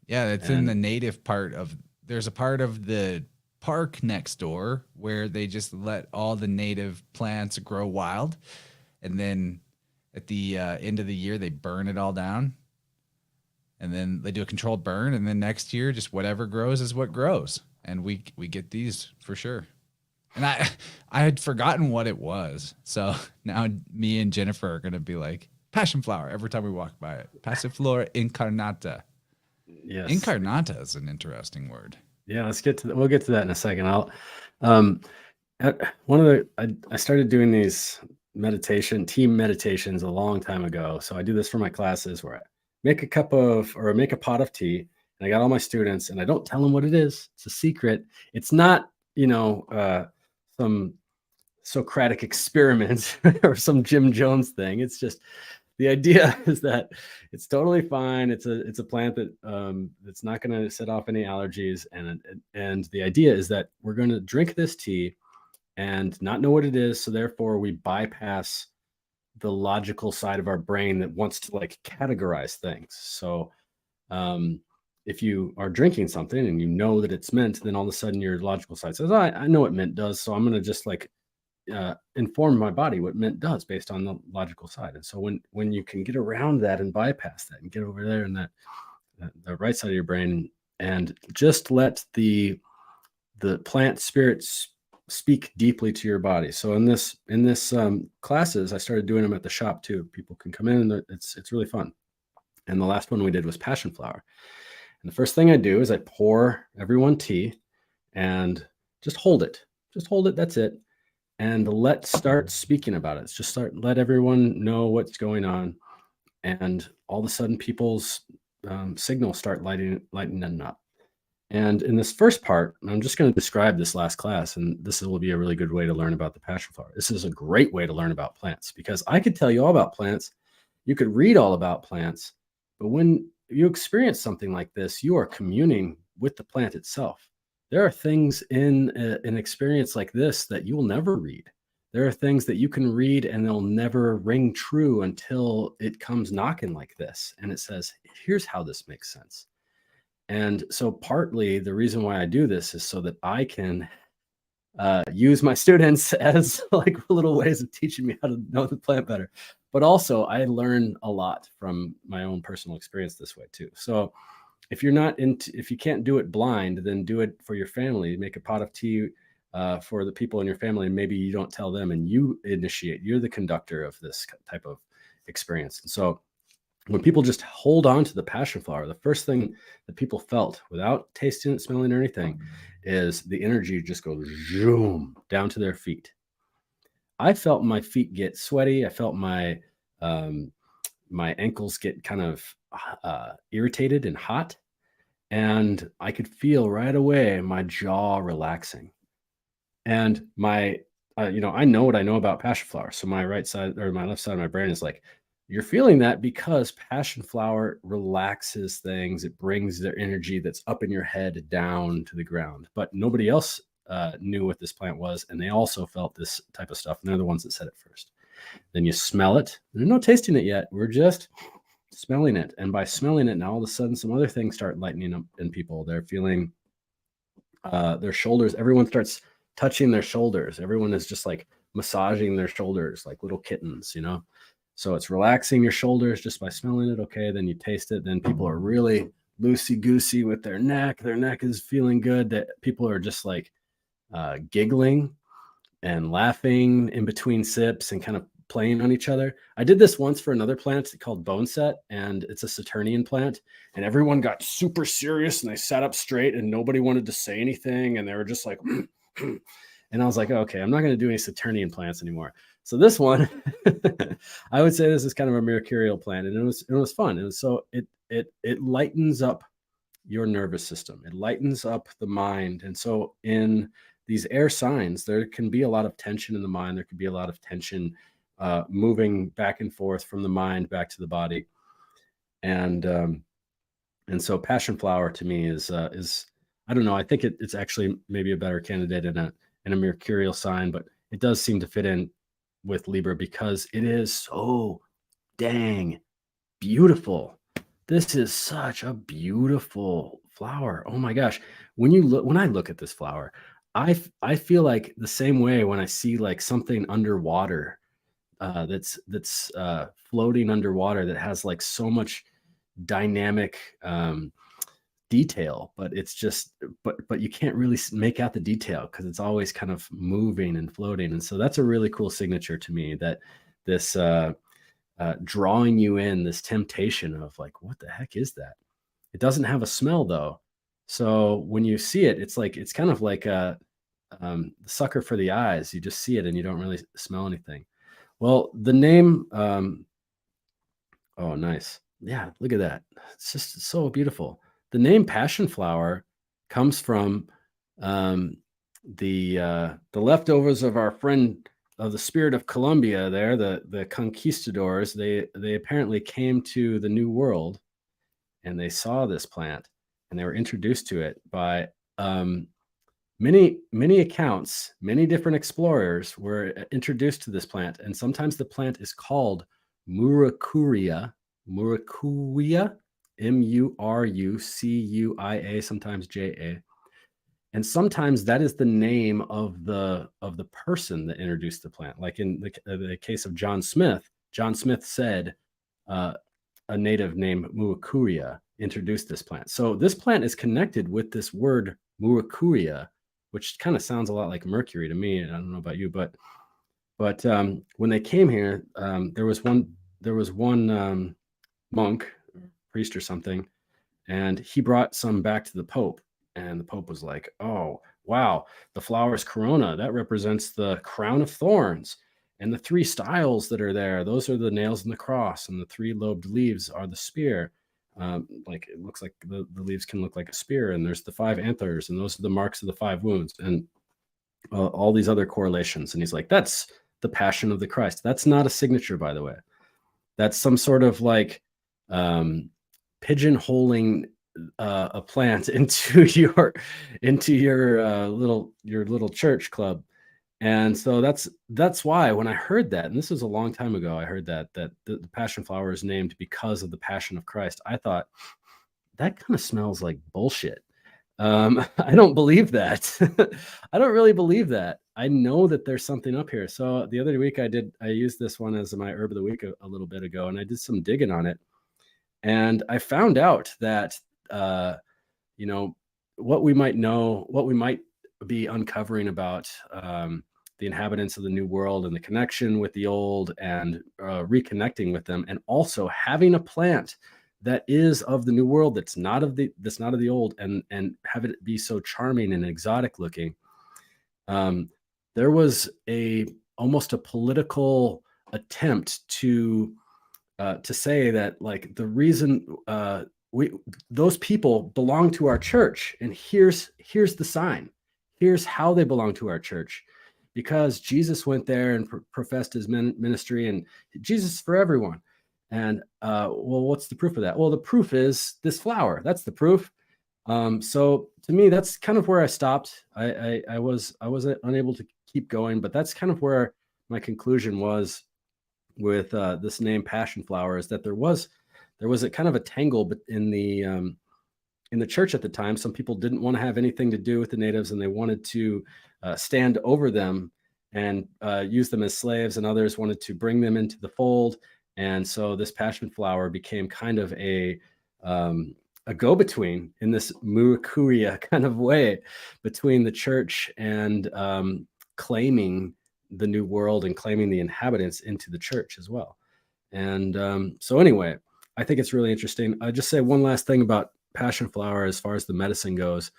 Yeah, it's in the native part of. There's a part of the park next door where they just let all the native plants grow wild. And then at the end of the year, they burn it all down. And then they do a controlled burn. And then next year, just whatever grows is what grows. And we get these for sure. And I had forgotten what it was. So now me and Jennifer are going to be like, passion flower every time we walk by it. Passiflora incarnata. Yes. Incarnata is an interesting word. Yeah, we'll get to that in a second. I started doing these team meditations a long time ago. So I do this for my classes where I make a pot of tea, and I got all my students and I don't tell them what it is. It's a secret. It's not, some Socratic experiment or some Jim Jones thing. It's just, the idea is that it's totally fine. It's a plant that it's not going to set off any allergies, and the idea is that we're going to drink this tea and not know what it is. So therefore, we bypass the logical side of our brain that wants to categorize things. So if you are drinking something and you know that it's mint, then all of a sudden your logical side says, I know what mint does, so I'm going to just inform my body what mint does based on the logical side. And so when you can get around that and bypass that and get over there in the right side of your brain and just let the plant spirits speak deeply to your body. So in this classes, I started doing them at the shop too. People can come in and it's really fun. And the last one we did was passion flower. And the first thing I do is I pour everyone tea and just hold it. That's it. And let's start speaking about it. Let everyone know what's going on. And all of a sudden people's signals start lighting up. And in this first part, I'm just going to describe this last class, and this will be a really good way to learn about the passion flower. This is a great way to learn about plants because I could tell you all about plants. You could read all about plants, but when you experience something like this, you are communing with the plant itself. There are things in an experience like this that you will never read. There are things that you can read and they'll never ring true until it comes knocking like this. And it says, here's how this makes sense. And so partly the reason why I do this is so that I can use my students as like little ways of teaching me how to know the plant better. But also I learn a lot from my own personal experience this way too. So if you can't do it blind, then do it for your family. Make a pot of tea for the people in your family, and maybe you don't tell them and you initiate. You're the conductor of this type of experience. And so when people just hold on to the passion flower, the first thing that people felt without tasting it, smelling, or anything is the energy just goes zoom down to their feet. I felt my feet get sweaty. I felt my ankles get kind of irritated and hot. And I could feel right away my jaw relaxing. And my, I know what I know about passion flower. So my right side or my left side of my brain is like, you're feeling that because passion flower relaxes things. It brings their energy that's up in your head down to the ground. But nobody else knew what this plant was. And they also felt this type of stuff. And they're the ones that said it first. Then you smell it. There's no tasting it yet. We're just smelling it. And by smelling it, now all of a sudden, some other things start lightening up in people. They're feeling their shoulders. Everyone starts touching their shoulders. Everyone is just like massaging their shoulders like little kittens, So it's relaxing your shoulders just by smelling it. Okay, then you taste it. Then people are really loosey-goosey with their neck. Their neck is feeling good. That people are just like giggling and laughing in between sips and kind of playing on each other. I did this once for another plant called Bone Set, and it's a Saturnian plant. And everyone got super serious and they sat up straight and nobody wanted to say anything. And they were just like, and I was like, okay, I'm not going to do any Saturnian plants anymore. So this one, I would say this is kind of a mercurial plant, and it was fun. And so it lightens up your nervous system. It lightens up the mind. And so in these air signs, there can be a lot of tension in the mind. There can be a lot of tension moving back and forth from the mind back to the body. And so passion flower to me is I don't know. I think it's actually maybe a better candidate in a mercurial sign, but it does seem to fit in with Libra because it is so dang beautiful. This is such a beautiful flower. Oh my gosh. When I look at this flower, I feel like the same way when I see like something underwater that's floating underwater that has like so much dynamic detail, but it's just but you can't really make out the detail because it's always kind of moving and floating. And so that's a really cool signature to me, that this drawing you in, this temptation of like, what the heck is that? It doesn't have a smell though. So when you see it, it's kind of like a sucker for the eyes. You just see it and you don't really smell anything. Well, the name, oh, nice. Yeah, look at that. It's just so beautiful. The name passion flower comes from the leftovers of our friend of the Spirit of Colombia there, the conquistadors. They apparently came to the New World and they saw this plant and they were introduced to it by many accounts. Many different explorers were introduced to this plant, and sometimes the plant is called Muracuia, Murucuia, sometimes J-A. And sometimes that is the name of the person that introduced the plant. Like in the case of John Smith said a native named Muracuia introduced this plant. So this plant is connected with this word Muracuia, which kind of sounds a lot like Mercury to me. I don't know about you, but when they came here, there was one monk, priest or something, and he brought some back to the Pope, and the Pope was like, oh wow, the flower is corona, that represents the crown of thorns, and the three styles that are there, those are the nails in the cross, and the three lobed leaves are the spear. Like it looks like the leaves can look like a spear, and there's the 5 antlers, and those are the marks of the 5 wounds, and all these other correlations. And he's like, that's the passion of the Christ. That's not a signature, by the way. That's some sort of like pigeonholing a plant into your little church club. And so that's why when I heard that, and this was a long time ago, I heard that the passion flower is named because of the passion of Christ. I thought that kind of smells like bullshit. I don't believe that. I don't really believe that. I know that there's something up here. So the other week I used this one as my herb of the week a little bit ago, and I did some digging on it, and I found out that what we might be uncovering about the inhabitants of the new world and the connection with the old and reconnecting with them, and also having a plant that is of the new world that's not of the old, and have it be so charming and exotic looking. There was almost a political attempt to say that, like, the reason those people belong to our church, and here's the sign. Here's how they belong to our church, because Jesus went there and professed his ministry, and Jesus is for everyone. And well, what's the proof of that? Well, the proof is this flower. That's the proof. So to me, that's kind of where I stopped. I was unable to keep going, but that's kind of where my conclusion was with this name passion flower, is that there was a kind of a tangle in the church at the time. Some people didn't want to have anything to do with the natives, and they wanted to stand over them and use them as slaves, and others wanted to bring them into the fold. And so this passion flower became kind of a go-between in this Murakuya kind of way between the church and claiming the new world and claiming the inhabitants into the church as well. And so anyway, I think it's really interesting. I just say one last thing about passion flower as far as the medicine goes.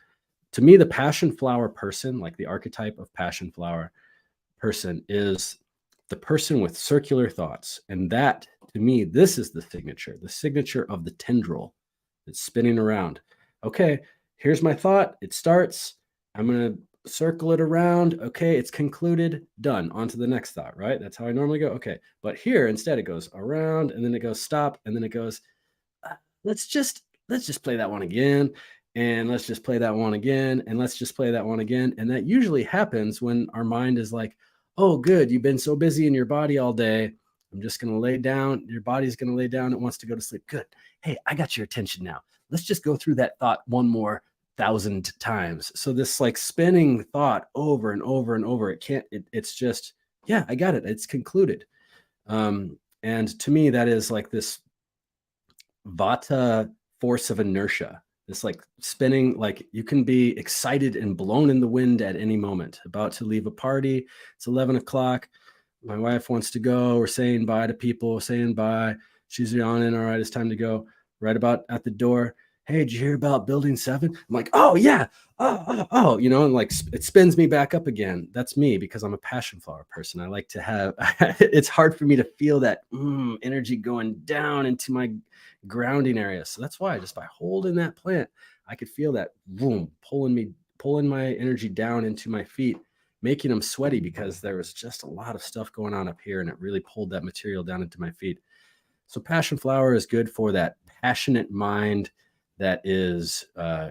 To me, the passion flower person, like the archetype of passion flower person, is the person with circular thoughts. And that, to me, this is the signature of the tendril that's spinning around. Okay, here's my thought. It starts. I'm going to circle it around. Okay, it's concluded. Done. On to the next thought, right? That's how I normally go. Okay, but here instead it goes around, and then it goes stop, and then it goes, let's just play that one again, and let's just play that one again, and let's just play that one again. And that usually happens when our mind is like, oh, good, you've been so busy in your body all day. I'm just going to lay down. Your body's going to lay down. It wants to go to sleep. Good. Hey, I got your attention now. Let's just go through that thought one more 1,000 times. So this like spinning thought over and over and over, it's just, yeah, I got it. It's concluded. And to me, that is like this Vata force of inertia. It's like spinning, like you can be excited and blown in the wind at any moment, about to leave a party. It's 11 o'clock. My wife wants to go. We're saying bye to people, saying bye. She's yawning. All right, it's time to go. Right about at the door. Hey, did you hear about building 7? I'm like, oh yeah. Oh, and like it spins me back up again. That's me, because I'm a passion flower person. I like to have, it's hard for me to feel that energy going down into my grounding area. So that's why just by holding that plant, I could feel that boom, pulling my energy down into my feet, making them sweaty, because there was just a lot of stuff going on up here, and it really pulled that material down into my feet. So passion flower is good for that passionate mind that is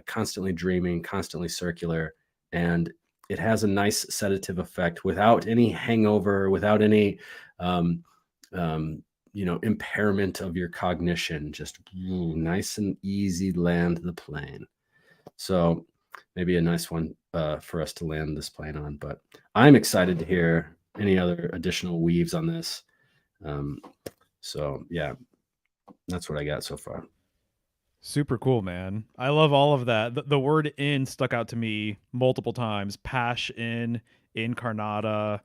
constantly dreaming, constantly circular, and it has a nice sedative effect without any hangover, without any impairment of your cognition. Just nice and easy, land the plane. So maybe a nice one for us to land this plane on. But I'm excited to hear any other additional weaves on this. So yeah, that's what I got so far. Super cool, man. I love all of that. The word "in" stuck out to me multiple times. Passion, incarnata,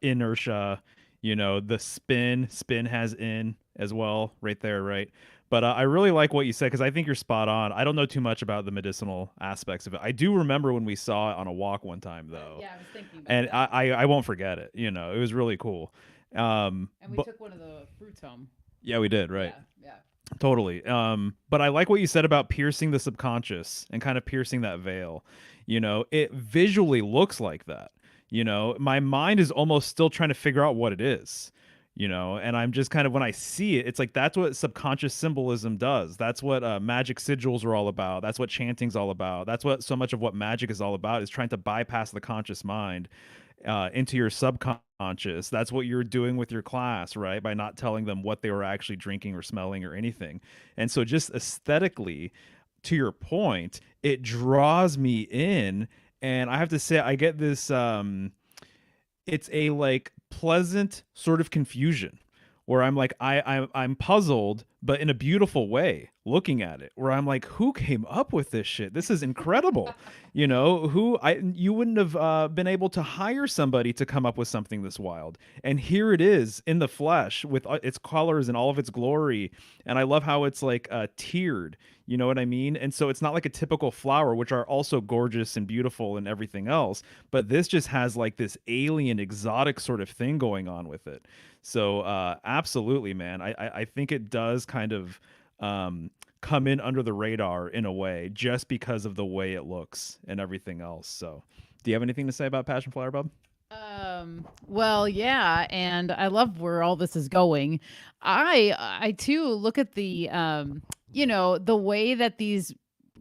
inertia. The spin has "in" as well, right there, right? But I really like what you said, because I think you're spot on. I don't know too much about the medicinal aspects of it. I do remember when we saw it on a walk one time, though. Yeah, I was thinking about and that. I won't forget it. It was really cool. And we took one of the fruits home. Yeah, we did, right? Yeah. Totally. But I like what you said about piercing the subconscious and kind of piercing that veil. It visually looks like that. My mind is almost still trying to figure out what it is. And I'm just kind of, when I see it, it's like, that's what subconscious symbolism does. That's what magic sigils are all about. That's what chanting's all about. That's what so much of what magic is all about, is trying to bypass the conscious mind into your subconscious. That's what you're doing with your class, right? By not telling them what they were actually drinking or smelling or anything. And so just aesthetically, to your point, it draws me in. And I have to say, I get this, it's a like pleasant sort of confusion where I'm like, I'm puzzled, but in a beautiful way looking at it, where I'm like, who came up with this shit? This is incredible. You know, you wouldn't have been able to hire somebody to come up with something this wild. And here it is in the flesh with its colors and all of its glory. And I love how it's like tiered, you know what I mean? And so it's not like a typical flower, which are also gorgeous and beautiful and everything else, but this just has like this alien exotic sort of thing going on with it. So absolutely, man. I think it does kind of come in under the radar in a way just because of the way it looks and everything else. So do you have anything to say about passion flower, Bob? Well, yeah, and I love where all this is going. I too look at the the way that these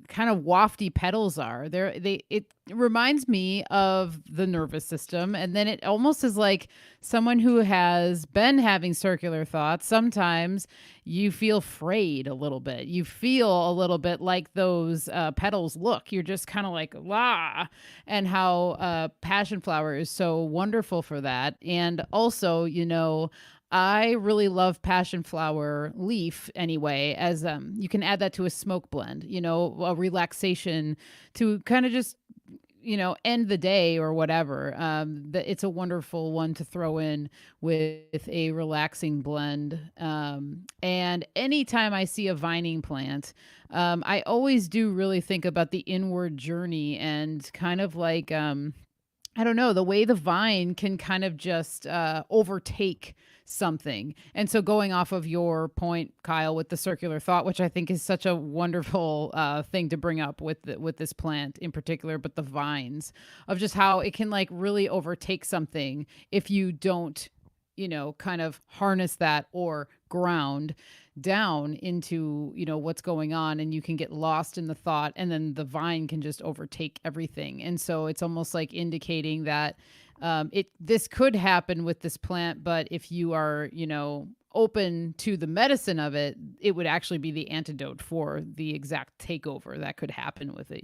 kind of wafty petals are. It reminds me of the nervous system, and then it almost is like someone who has been having circular thoughts. Sometimes you feel frayed a little bit. You feel a little bit like those petals look. You're just kind of like, la, and how passion flower is so wonderful for that. And also, I really love passion flower leaf anyway, as you can add that to a smoke blend, a relaxation to kind of just, end the day or whatever. It's a wonderful one to throw in with a relaxing blend. And anytime I see a vining plant, I always do really think about the inward journey and kind of like, I don't know, the way the vine can kind of just overtake something. And so going off of your point, Kyle, with the circular thought, which I think is such a wonderful thing to bring up with this plant in particular, but the vines, of just how it can like really overtake something if you don't, kind of harness that or ground down into, what's going on, and you can get lost in the thought, and then the vine can just overtake everything. And so it's almost like indicating that this could happen with this plant, but if you are, open to the medicine of it, it would actually be the antidote for the exact takeover that could happen with it,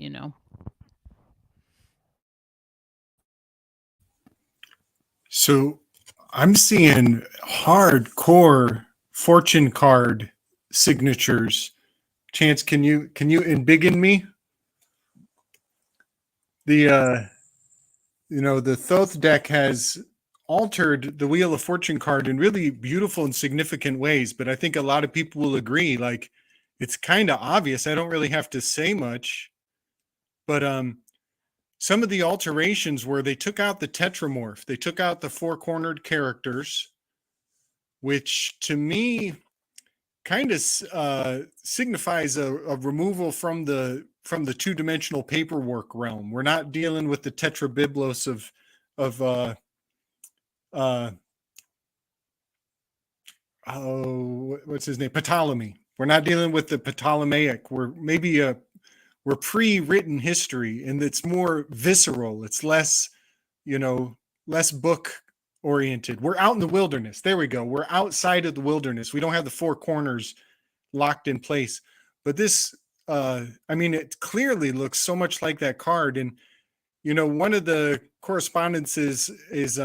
So I'm seeing hardcore fortune card signatures. Chance, can you embiggen me? The the Thoth deck has altered the Wheel of Fortune card in really beautiful and significant ways, but I think a lot of people will agree, like, it's kind of obvious. I don't really have to say much, but some of the alterations where they took out the tetramorph, they took out the four-cornered characters, which to me kind of signifies a removal from the two-dimensional paperwork realm. We're not dealing with the tetrabiblos of what's his name? Ptolemy. We're not dealing with the Ptolemaic. We're pre-written history, and it's more visceral. It's less, less book oriented. We're out in the wilderness. There we go. We're outside of the wilderness. We don't have the four corners locked in place. But this, it clearly looks so much like that card. And, one of the correspondences is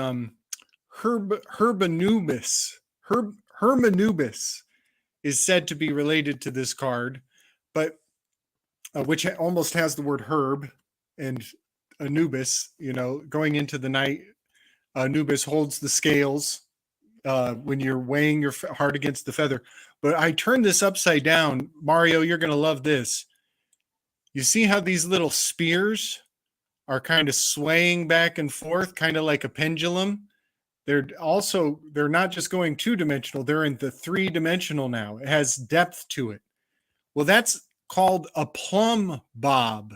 Hermanubis. Hermanubis is said to be related to this card, but which almost has the word herb and Anubis, going into the night. Anubis holds the scales when you're weighing your heart against the feather. But I turned this upside down. Mario, you're going to love this. You see how these little spears are kind of swaying back and forth, kind of like a pendulum? They're not just going two-dimensional, they're in the three-dimensional now. It has depth to it. Well, that's called a plumb bob.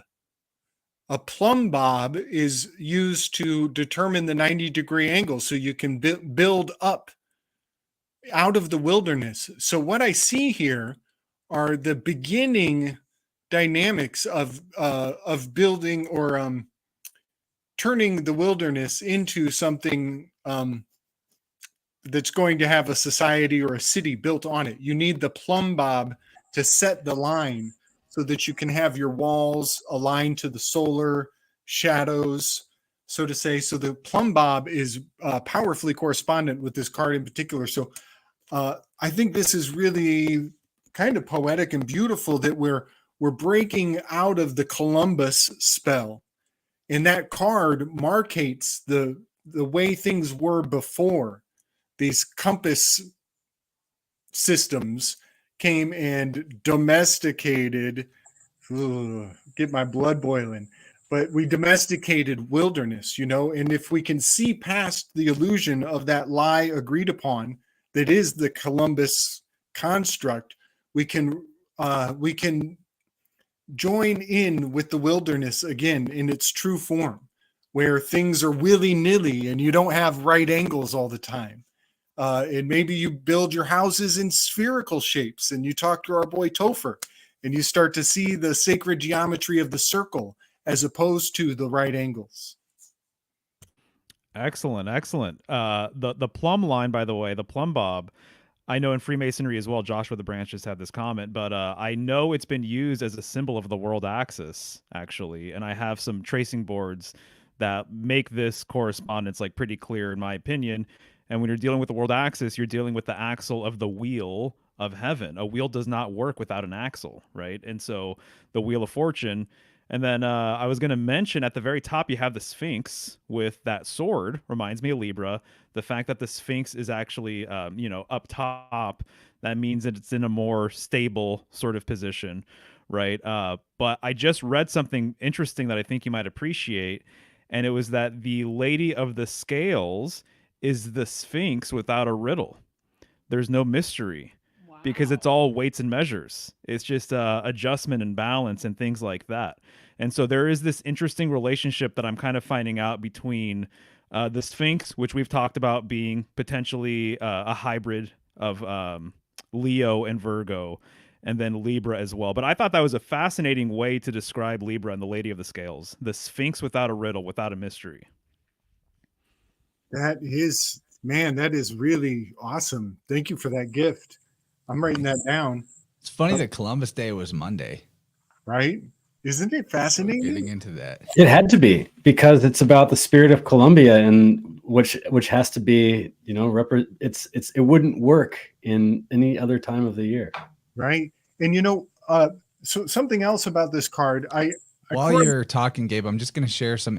A plumb bob is used to determine the 90-degree angle so you can build up out of the wilderness. So what I see here are the beginning dynamics of building or turning the wilderness into something that's going to have a society or a city built on it. You need the plumb bob to set the line so that you can have your walls aligned to the solar shadows, so to say. So the plumb bob is powerfully correspondent with this card in particular. So I think this is really kind of poetic and beautiful that we're breaking out of the Columbus spell. And that card markates the way things were before. These compass systems came and domesticated, get my blood boiling, but we domesticated wilderness, and if we can see past the illusion of that lie agreed upon, that is the Columbus construct, we can join in with the wilderness again in its true form, where things are willy-nilly and you don't have right angles all the time. And maybe you build your houses in spherical shapes, and you talk to our boy Topher, and you start to see the sacred geometry of the circle as opposed to the right angles. Excellent. The plumb line, by the way, the plumb bob, I know in Freemasonry as well, Joshua the Branch just had this comment, but I know it's been used as a symbol of the world axis, actually. And I have some tracing boards that make this correspondence like pretty clear, in my opinion. And when you're dealing with the world axis, you're dealing with the axle of the wheel of heaven. A wheel does not work without an axle, right? And so the wheel of fortune. And then I was going to mention at the very top, you have the Sphinx with that sword. Reminds me of Libra. The fact that the Sphinx is actually, up top, that means that it's in a more stable sort of position, right? But I just read something interesting that I think you might appreciate. And it was that the Lady of the Scales is the Sphinx without a riddle. There's no mystery. Wow. Because it's all weights and measures. It's just adjustment and balance and things like that. And so there is this interesting relationship that I'm kind of finding out between the Sphinx, which we've talked about being potentially a hybrid of Leo and Virgo, and then Libra as well. But I thought that was a fascinating way to describe Libra and the Lady of the Scales. The Sphinx without a riddle, without a mystery. That is really awesome. Thank you for that gift. I'm writing that down. It's funny that Columbus Day was Monday. Right? Isn't it fascinating? Getting into that. It had to be, because it's about the spirit of Columbia, and which has to be, it wouldn't work in any other time of the year. Right. And so something else about this card, while you're talking, Gabe, I'm just going to share some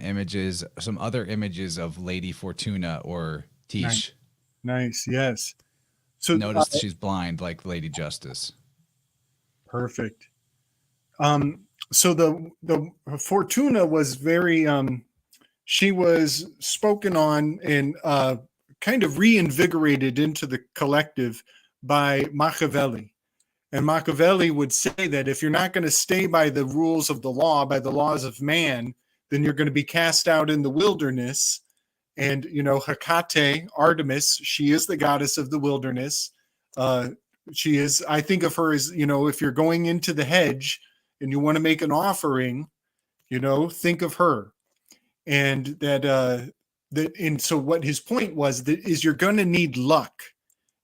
other images of Lady Fortuna or Tish. Nice. Yes. So notice she's blind like Lady Justice. Perfect. So the Fortuna was very, she was spoken on and kind of reinvigorated into the collective by Machiavelli. And Machiavelli would say that if you're not going to stay by the rules of the law, by the laws of man, then you're going to be cast out in the wilderness. And, Hecate, Artemis, she is the goddess of the wilderness. She is, I think of her as, if you're going into the hedge and you want to make an offering, think of her. And and so what his point was is you're going to need luck.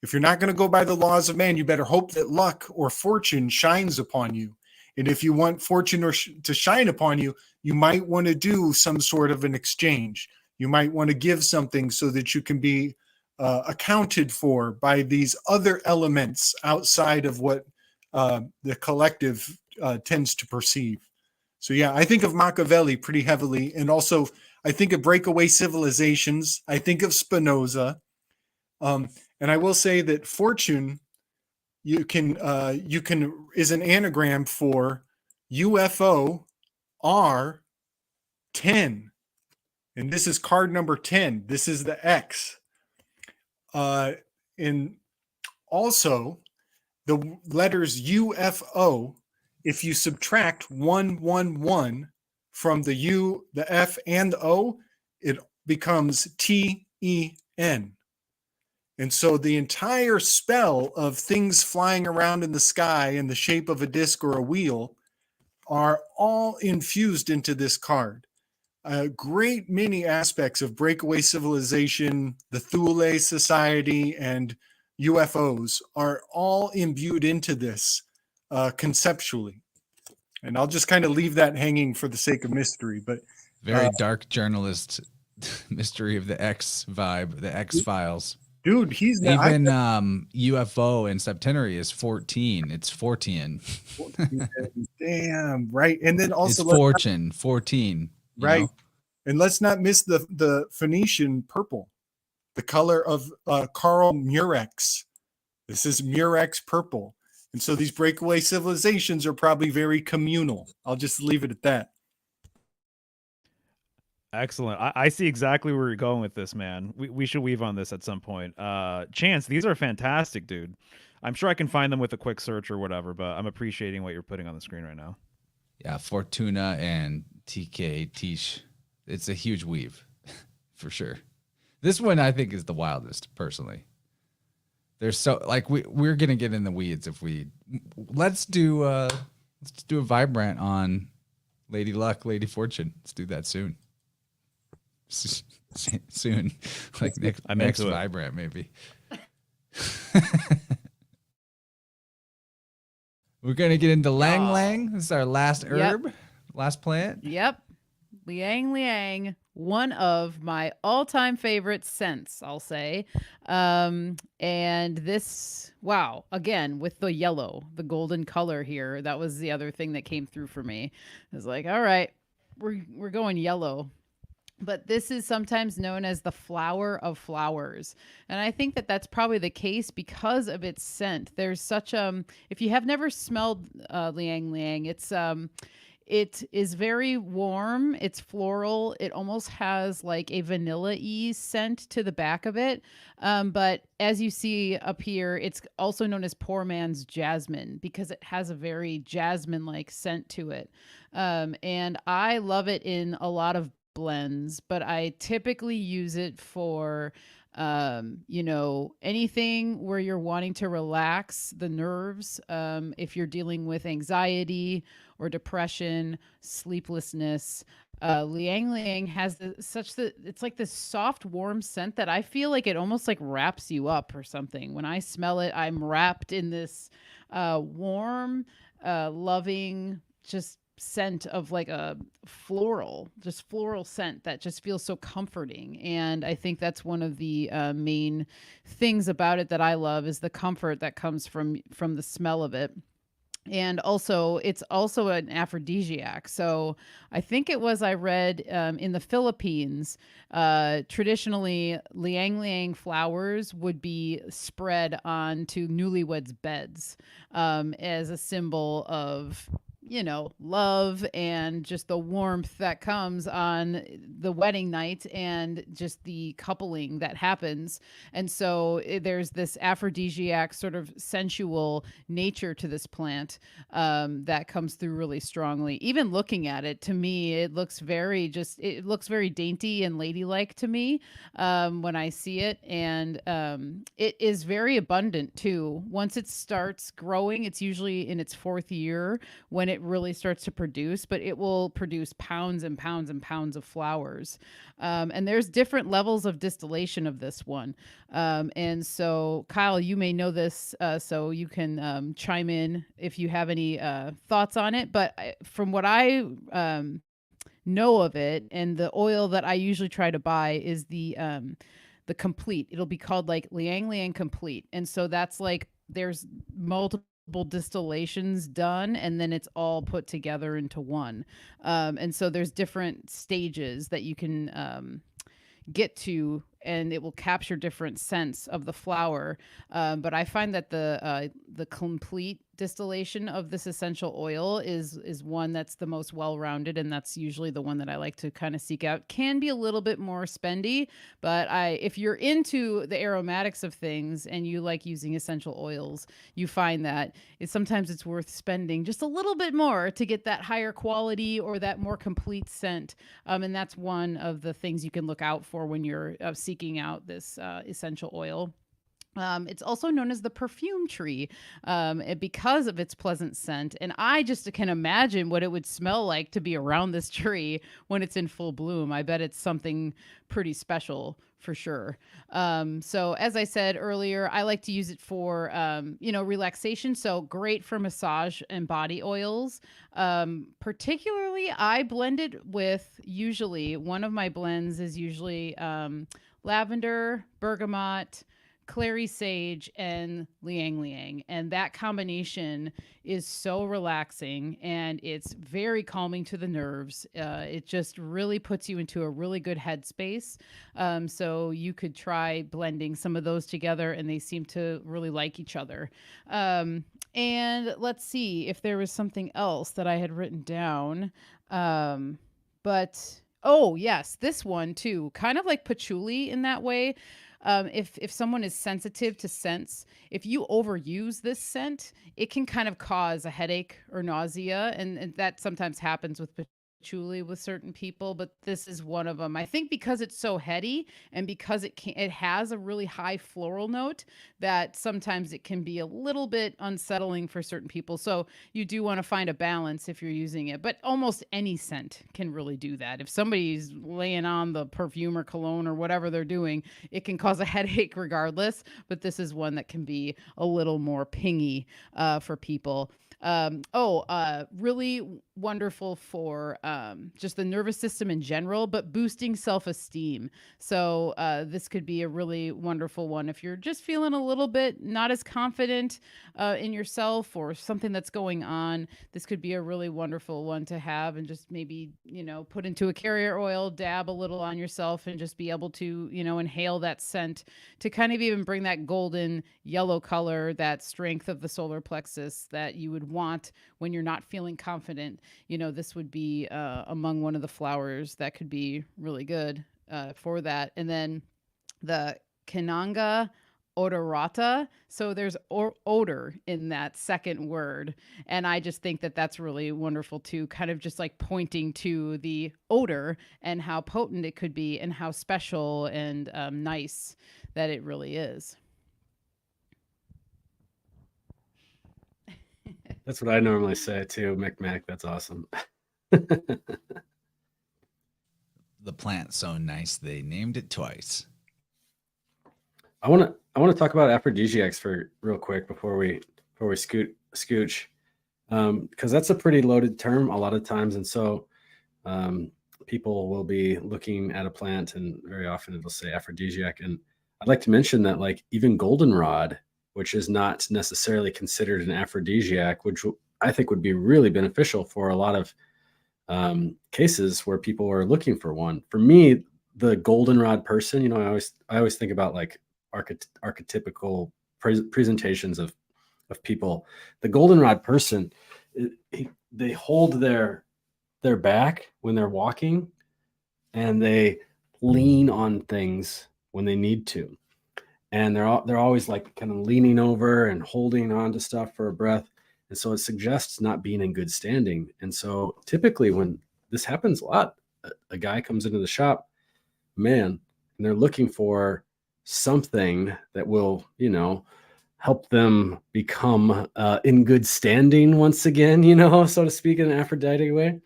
If you're not going to go by the laws of man, you better hope that luck or fortune shines upon you. And if you want fortune to shine upon you, you might want to do some sort of an exchange. You might want to give something so that you can be accounted for by these other elements outside of what the collective tends to perceive. So yeah, I think of Machiavelli pretty heavily. And also I think of breakaway civilizations. I think of Spinoza. And I will say that fortune, you can is an anagram for UFO R10. And this is card number 10. This is the X. And also the letters UFO, if you subtract 111 from the U, the F, and the O, it becomes TEN. And so the entire spell of things flying around in the sky in the shape of a disc or a wheel are all infused into this card. a great many aspects of breakaway civilization, the Thule Society, and UFOs are all imbued into this conceptually. And I'll just kind of leave that hanging for the sake of mystery. But Very dark journalist mystery of the X vibe, the X Files. dude, he's even UFO in Septenary is 14. It's 14. Damn, right. And then also it's fortune 14. Right. Know? And let's not miss the Phoenician purple, the color of Carl Murex. This is Murex purple. And so these breakaway civilizations are probably very communal. I'll just leave it at that. Excellent. I see exactly where you're going with this, man. We should weave on this at some point. Chance, these are fantastic, dude. I'm sure I can find them with a quick search or whatever, but I'm appreciating what you're putting on the screen right now. Yeah, Fortuna and TK Tish. It's a huge weave for sure. This one I think is the wildest, personally. There's so like we're gonna get in the weeds if we let's do a vibrant on Lady Luck, Lady Fortune. Let's do that soon. Soon, like next vibrant maybe. We're gonna get into Lang Lang. This is our last herb, last plant. Yep, Liang Liang, one of my all-time favorite scents, I'll say. And this, wow, again with the yellow, the golden color here. That was the other thing that came through for me. I was like, all right, we're going yellow. But this is sometimes known as the flower of flowers. And I think that that's probably the case because of its scent. There's such if you have never smelled Liang Liang, it is very warm. It's floral. It almost has like a vanilla-y scent to the back of it. But as you see up here, it's also known as poor man's jasmine because it has a very jasmine-like scent to it. And I love it in a lot of blends, but I typically use it for anything where you're wanting to relax the nerves, if you're dealing with anxiety or depression, sleeplessness. Liang Liang has it's like this soft, warm scent that I feel like it almost like wraps you up or something. When I smell it, I'm wrapped in this warm, loving, just scent of like a floral scent that just feels so comforting. And I think that's one of the main things about it that I love is the comfort that comes from the smell of it. And also it's also an aphrodisiac. So I think I read in the Philippines, traditionally Liang Liang flowers would be spread onto newlyweds' beds as a symbol of love and just the warmth that comes on the wedding night and just the coupling that happens. And so there's this aphrodisiac sort of sensual nature to this plant that comes through really strongly. Even looking at it, to me, it looks very dainty and ladylike to me when I see it. And it is very abundant too. Once it starts growing, it's usually in its fourth year when it really starts to produce, but it will produce pounds and pounds and pounds of flowers. And there's different levels of distillation of this one. And so Kyle, you may know this, so you can chime in if you have any thoughts on it. But from what I know of it, and the oil that I usually try to buy is the complete. It'll be called like Liang Liang Complete. And so that's like there's multiple distillations done and then it's all put together into one. And so there's different stages that you can get to, and it will capture different scents of the flower. But I find that the complete distillation of this essential oil is one that's the most well-rounded, and that's usually the one that I like to kind of seek out. Can be a little bit more spendy, but if you're into the aromatics of things and you like using essential oils, you find that sometimes it's worth spending just a little bit more to get that higher quality or that more complete scent. And that's one of the things you can look out for when you're seeking out this essential oil. It's also known as the perfume tree because of its pleasant scent. And I just can imagine what it would smell like to be around this tree when it's in full bloom. I bet it's something pretty special for sure. So as I said earlier, I like to use it for, relaxation. So great for massage and body oils. Particularly, I blend it with usually one of my blends is usually lavender, bergamot, clary sage, and liang liang, and that combination is so relaxing and it's very calming to the nerves. It just really puts you into a really good headspace. So you could try blending some of those together, and they seem to really like each other. And let's see if there was something else that I had written down. But oh yes, this one too, kind of like patchouli in that way. If someone is sensitive to scents, if you overuse this scent, it can kind of cause a headache or nausea, and that sometimes happens with patchouli with certain people. But this is one of them. I think because it's so heady and because it has a really high floral note, that sometimes it can be a little bit unsettling for certain people. So you do want to find a balance if you're using it. But almost any scent can really do that. If somebody's laying on the perfume or cologne or whatever they're doing, it can cause a headache regardless. But this is one that can be a little more pingy for people. Really wonderful for just the nervous system in general, but boosting self-esteem. So this could be a really wonderful one if you're just feeling a little bit not as confident in yourself or something that's going on. This could be a really wonderful one to have, and just maybe, put into a carrier oil, dab a little on yourself, and just be able to, inhale that scent to kind of even bring that golden yellow color, that strength of the solar plexus that you would want when you're not feeling confident. This would be among one of the flowers that could be really good for that. And then the Kananga odorata. So there's odor in that second word. And I just think that that's really wonderful too, kind of just like pointing to the odor and how potent it could be and how special and nice that it really is. That's what I normally say too, Micmac. That's awesome. The plant's so nice they named it twice. I want to talk about aphrodisiacs for real quick before we scooch, because that's a pretty loaded term a lot of times, and so people will be looking at a plant and very often it'll say aphrodisiac. And I'd like to mention that like even goldenrod, which is not necessarily considered an aphrodisiac, which I think would be really beneficial for a lot of cases where people are looking for one. For me, the goldenrod person, I always think about like archetypical presentations of people. The goldenrod person, they hold their back when they're walking, and they lean on things when they need to. And they're always like kind of leaning over and holding on to stuff for a breath. And so it suggests not being in good standing. And so typically when this happens a lot, a guy comes into the shop, and they're looking for something that will, help them become in good standing once again, so to speak, in an Aphrodite way.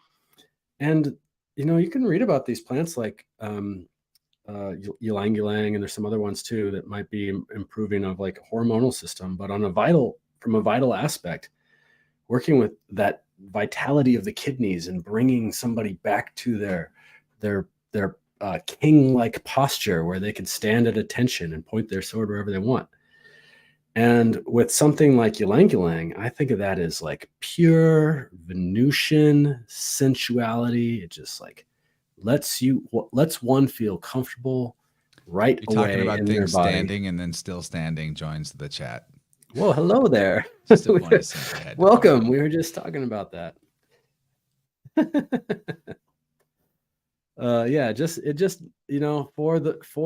And, you can read about these plants like ylang ylang, and there's some other ones too that might be improving of like hormonal system, but from a vital aspect, working with that vitality of the kidneys and bringing somebody back to their king-like posture where they can stand at attention and point their sword wherever they want. And with something like ylang ylang, I think of that as like pure Venusian sensuality. It just like lets one feel comfortable right You're away talking about in things their body. standing and then still standing joins the chat. Well, hello there. Just a point of simple head. Welcome. We were just talking about that. For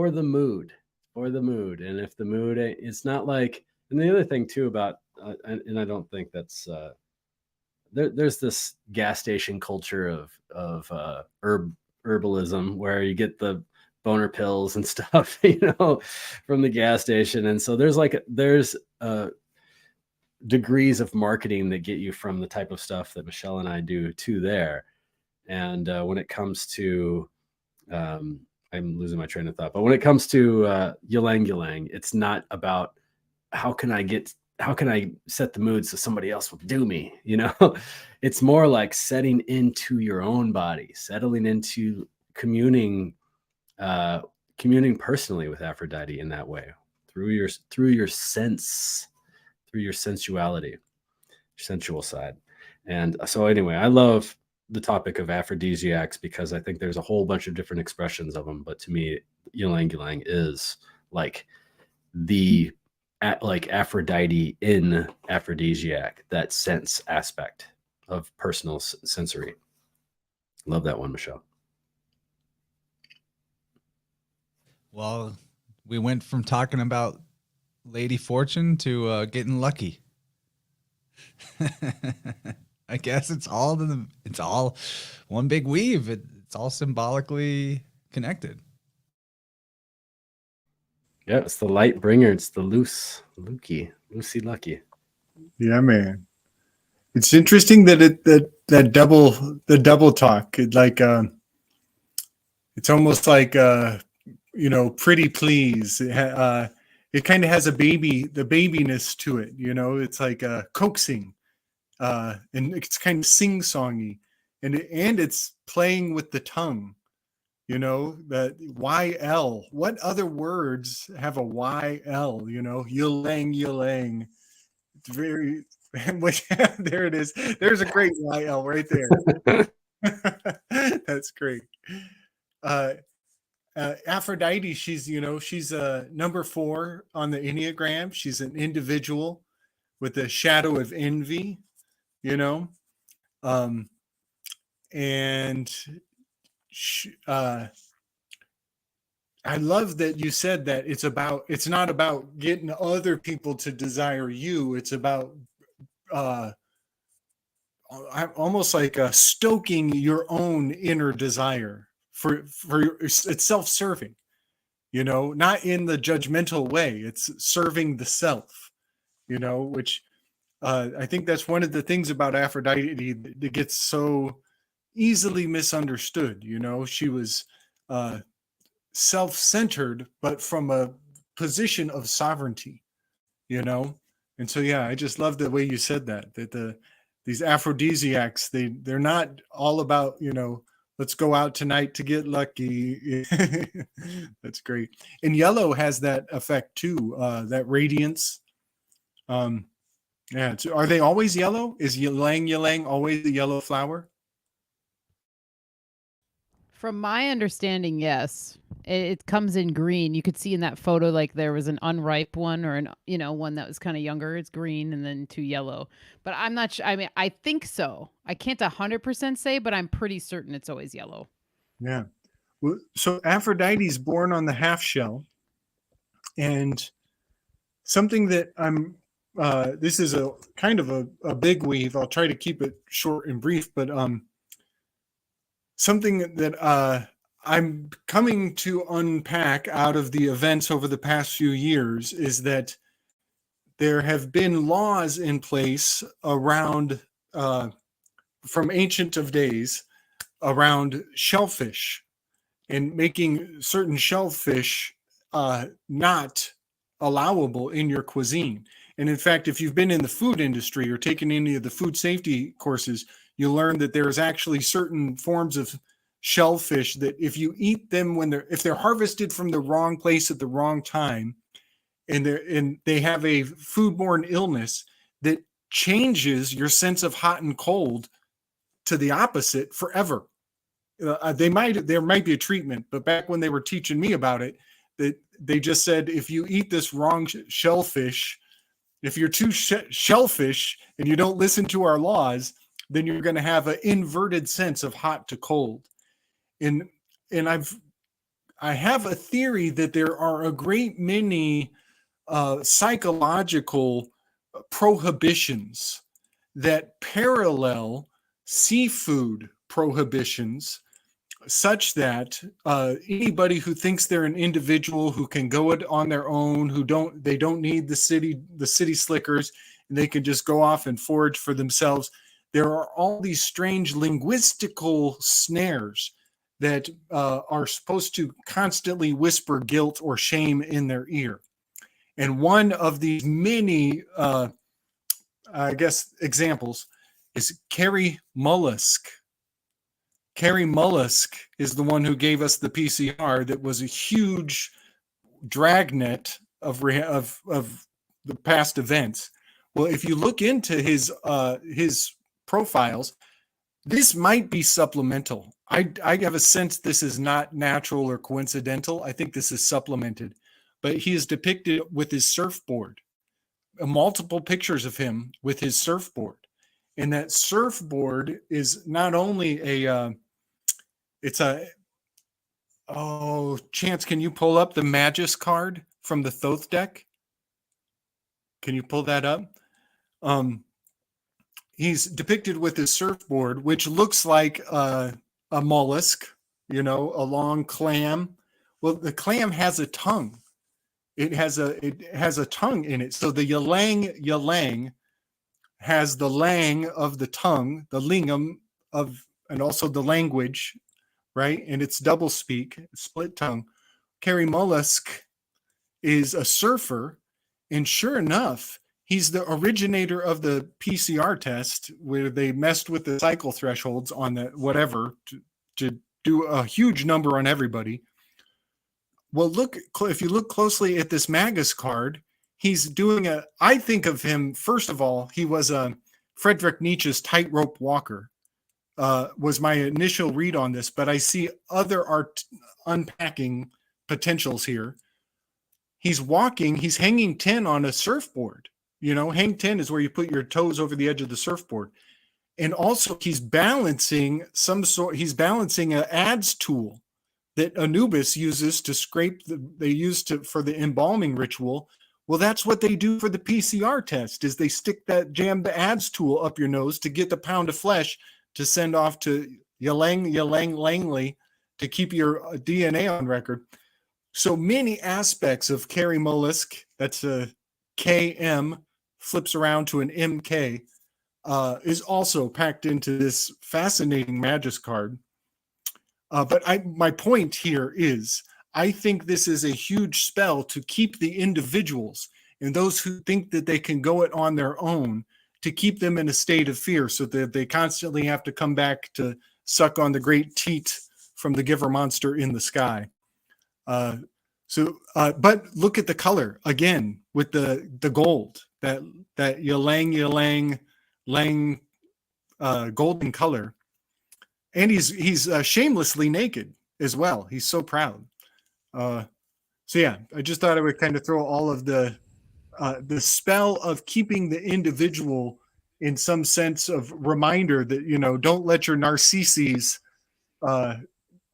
the mood. And if the mood, it's not like, and the other thing too about, and I don't think that's, there's this gas station culture of herbalism where you get the boner pills and stuff, from the gas station. And so there's degrees of marketing that get you from the type of stuff that Michelle and I do to there. And when it comes to, I'm losing my train of thought, but when it comes to ylang ylang, it's not about how can I set the mood so somebody else will do me, It's more like setting into your own body, settling into communing personally with Aphrodite in that way, through your sensuality, your sensual side. And so anyway, I love the topic of aphrodisiacs because I think there's a whole bunch of different expressions of them. But to me, ylang ylang is like like Aphrodite in aphrodisiac, that sense aspect of personal sensory. Love that one, Michelle. Well, we went from talking about Lady Fortune to getting lucky. I guess it's all one big weave. It's all symbolically connected. Yeah, it's the light bringer. It's the Lucy Lucky. Yeah, man. It's interesting that the double talk. It's almost like pretty please. It kind of has the babiness to it. It's like coaxing, and it's kind of sing-songy, and it's playing with the tongue. That YL. What other words have a YL? Ylang. It's very. There it is. There's a great YL right there. That's great. Aphrodite, she's number 4 on the Enneagram. She's an individual with a shadow of envy, and I love that you said that it's not about getting other people to desire you. It's about almost like stoking your own inner desire for it's self-serving, not in the judgmental way. It's serving the self, which I think that's one of the things about Aphrodite that gets so easily misunderstood. She was self-centered, but from a position of sovereignty, and so I just love the way you said that these aphrodisiacs, they're not all about let's go out tonight to get lucky. That's great. And yellow has that effect too, that radiance. Are they always yellow? Is ylang ylang always the yellow flower? From my understanding, yes. It comes in green. You could see in that photo, like there was an unripe one or one that was kind of younger. It's green and then 2 yellow. But I'm not sure. I mean, I think so. I can't 100% say, but I'm pretty certain it's always yellow. Yeah. Well, so Aphrodite's born on the half shell. And something that this is a kind of a big weave. I'll try to keep it short and brief, but something that I'm coming to unpack out of the events over the past few years is that there have been laws in place around, from ancient of days, around shellfish and making certain shellfish not allowable in your cuisine. And in fact, if you've been in the food industry or taken any of the food safety courses, you learn that there is actually certain forms of shellfish that if you eat them if they're harvested from the wrong place at the wrong time, and they have a foodborne illness that changes your sense of hot and cold to the opposite forever. There might be a treatment, but back when they were teaching me about it, that they just said if you eat this wrong shellfish, if you're too shellfish and you don't listen to our laws, then you're going to have an inverted sense of hot to cold. And I have a theory that there are a great many psychological prohibitions that parallel seafood prohibitions such that anybody who thinks they're an individual who can go it on their own, they don't need the city slickers, and they can just go off and forage for themselves. There are all these strange linguistical snares that are supposed to constantly whisper guilt or shame in their ear. And one of these many, I guess, examples is Carrie Mollusk. Carrie Mollusk is the one who gave us the PCR that was a huge dragnet of the past events. Well, if you look into his profiles, this might be supplemental. I have a sense this is not natural or coincidental. I think this is supplemented. But he is depicted with his surfboard, multiple pictures of him with his surfboard. And that surfboard is not only Chance, can you pull up the Magus card from the Thoth deck? Can you pull that up? He's depicted with his surfboard, which looks like a mollusk, a long clam. Well, the clam has a tongue. It has a tongue in it. So the ylang has the lang of the tongue, the lingam and also the language, right? And it's double speak, split tongue. Carrie Mollusk is a surfer, and sure enough, he's the originator of the PCR test where they messed with the cycle thresholds on the whatever to do a huge number on everybody. Well, if you look closely at this Magus card, he's doing I think of him, first of all, he was Friedrich Nietzsche's tightrope walker, was my initial read on this, but I see other art unpacking potentials here. He's walking, he's hanging 10 on a surfboard. Hang 10 is where you put your toes over the edge of the surfboard. And also he's balancing an adze tool that Anubis uses to scrape for the embalming ritual. Well, that's what they do for the PCR test, is they jam the adze tool up your nose to get the pound of flesh to send off to Langley to keep your DNA on record. So many aspects of Carrie Mollusk, that's a KM, flips around to an MK, is also packed into this fascinating Magus card. But my point here is, I think this is a huge spell to keep the individuals and those who think that they can go it on their own, to keep them in a state of fear so that they constantly have to come back to suck on the great teat from the giver monster in the sky. But look at the color again with the gold, that ylang golden color. And he's shamelessly naked as well. He's so proud. So yeah, I just thought I would kind of throw all of the spell of keeping the individual in some sense of reminder that, don't let your narcissus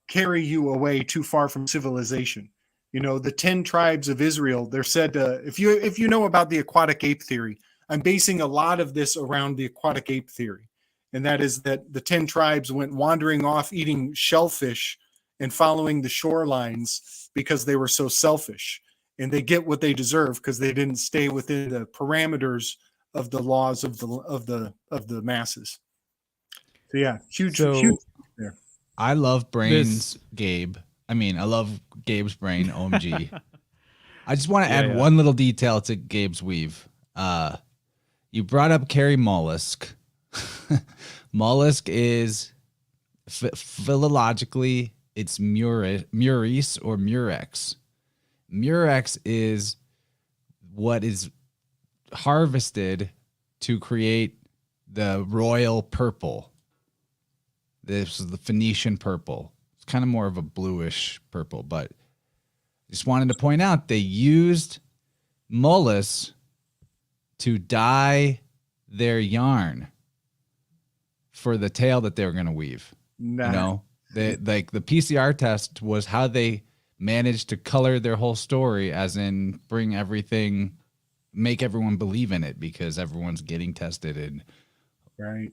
carry you away too far from civilization. The 10 tribes of Israel, they're said to, if you know about the aquatic ape theory, I'm basing a lot of this around the aquatic ape theory. And that is that the 10 tribes went wandering off eating shellfish and following the shorelines because they were so selfish. And they get what they deserve because they didn't stay within the parameters of the laws of the masses. So yeah, huge there. I love brains, Gabe. I love Gabe's brain, OMG. I just want to add one little detail to Gabe's weave. You brought up Carrie Mollusk. Mollusk is philologically, it's Murex or Murex. Murex is what is harvested to create the royal purple. This is the Phoenician purple. It's kind of more of a bluish purple, but just wanted to point out they used mollusks to dye their yarn for the tale that they were going to weave. Nah. The PCR test was how they managed to color their whole story, as in make everyone believe in it because everyone's getting tested and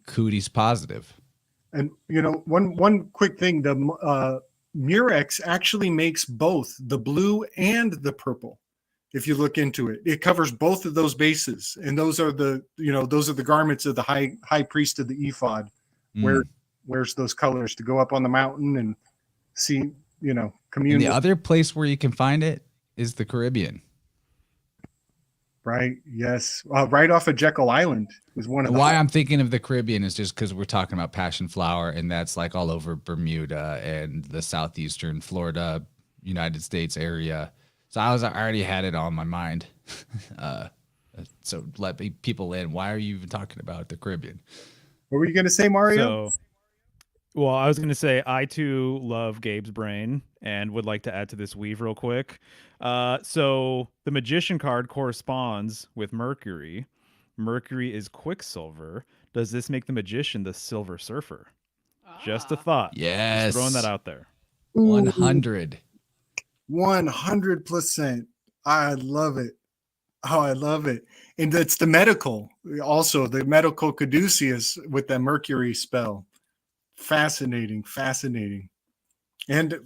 cooties positive. And one quick thing: the Murex actually makes both the blue and the purple. If you look into it, it covers both of those bases, and those are the garments of the high priest of the ephod, wears those colors to go up on the mountain and see, commune. And the other place where you can find it is the Caribbean. Right. Yes. Right off of Jekyll Island is one of the. Why I'm thinking of the Caribbean is just because we're talking about passion flower, and that's like all over Bermuda and the southeastern Florida, United States area. So I already had it on my mind. So let people in. Why are you even talking about the Caribbean? What were you going to say, Mario? Well, I was going to say, I too love Gabe's brain and would like to add to this weave real quick. So the Magician card corresponds with Mercury. Mercury is Quicksilver. Does this make the Magician the Silver Surfer? Just a thought. Yes. Just throwing that out there. 100. 100%. I love it. Oh, I love it. And that's the medical. Also, the medical caduceus with the Mercury spell. Fascinating. And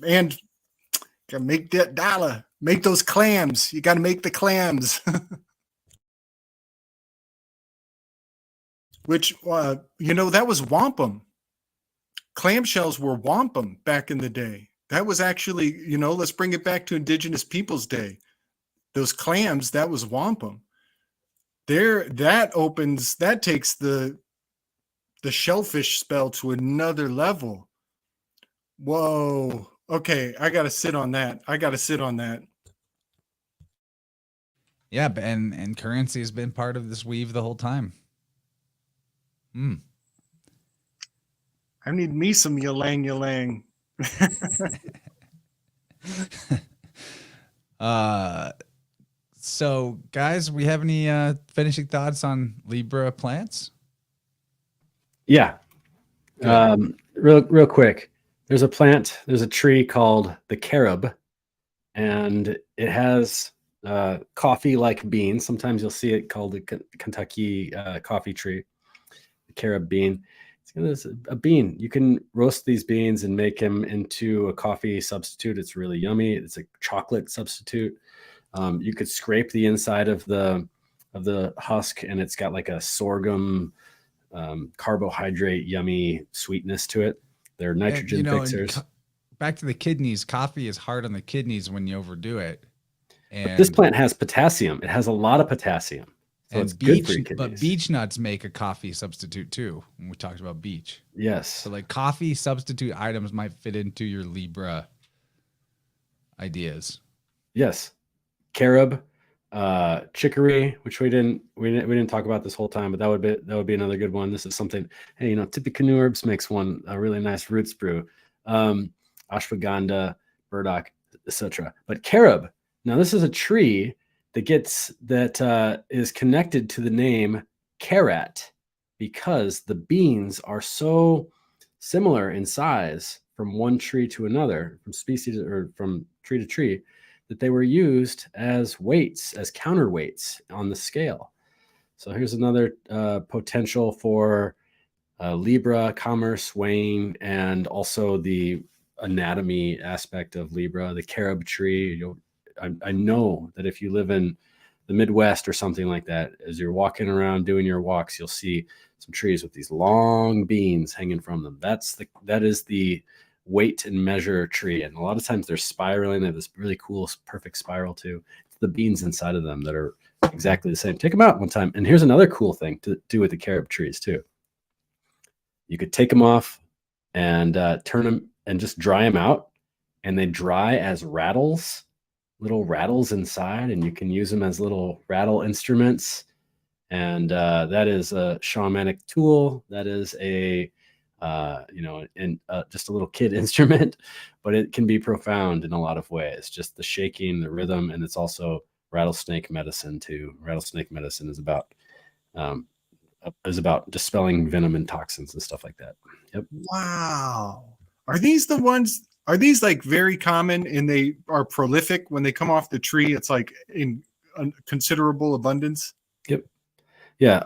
gotta make that dollar. Make those clams. You got to make the clams. Which, that was wampum. Clamshells were wampum back in the day. That was actually, let's bring it back to Indigenous Peoples Day. Those clams, that was wampum. That takes the shellfish spell to another level. Whoa. Okay, I got to sit on that. Yeah, and currency has been part of this weave the whole time. I need me some ylang. So guys, we have any finishing thoughts on Libra plants? Yeah. Real quick. There's a tree called the carob, and it has coffee-like beans. Sometimes you'll see it called the Kentucky coffee tree, the carob bean. It's a bean. You can roast these beans and make them into a coffee substitute. It's really yummy. It's a chocolate substitute. You could scrape the inside of the husk, and it's got like a sorghum carbohydrate yummy sweetness to it. They're nitrogen fixers. Back to the kidneys. Coffee is hard on the kidneys when you overdo it. But this plant has potassium. It has a lot of potassium. So it's good for your kidneys. But beech nuts make a coffee substitute too. When we talked about beech. Yes. So like coffee substitute items might fit into your Libra ideas. Yes. Carob, chicory, which we didn't talk about this whole time, but that would be another good one. This is something. Hey, Tippecanoe Herbs makes a really nice roots brew. Ashwagandha, burdock, etc. But carob. Now this is a tree that is connected to the name carrot because the beans are so similar in size from one tree to another, from species or from tree to tree, that they were used as weights, as counterweights on the scale. So here's another potential for Libra, commerce, weighing, and also the anatomy aspect of Libra, the carob tree. I know that if you live in the Midwest or something like that, as you're walking around doing your walks, you'll see some trees with these long beans hanging from them. That is the weight and measure tree. And a lot of times they're spiraling. They have this really cool, perfect spiral too. It's the beans inside of them that are exactly the same. Take them out one time. And here's another cool thing to do with the carob trees too. You could take them off and turn them and just dry them out. And they dry as rattles, little rattles inside. And you can use them as little rattle instruments. And that is a shamanic tool. That is just a little kid instrument, but it can be profound in a lot of ways. Just the shaking, the rhythm, and it's also rattlesnake medicine too. Rattlesnake medicine is about dispelling venom and toxins and stuff like that. Yep. Wow. Are these the ones? Are these like very common and they are prolific when they come off the tree? It's like in considerable abundance. Yep. Yeah,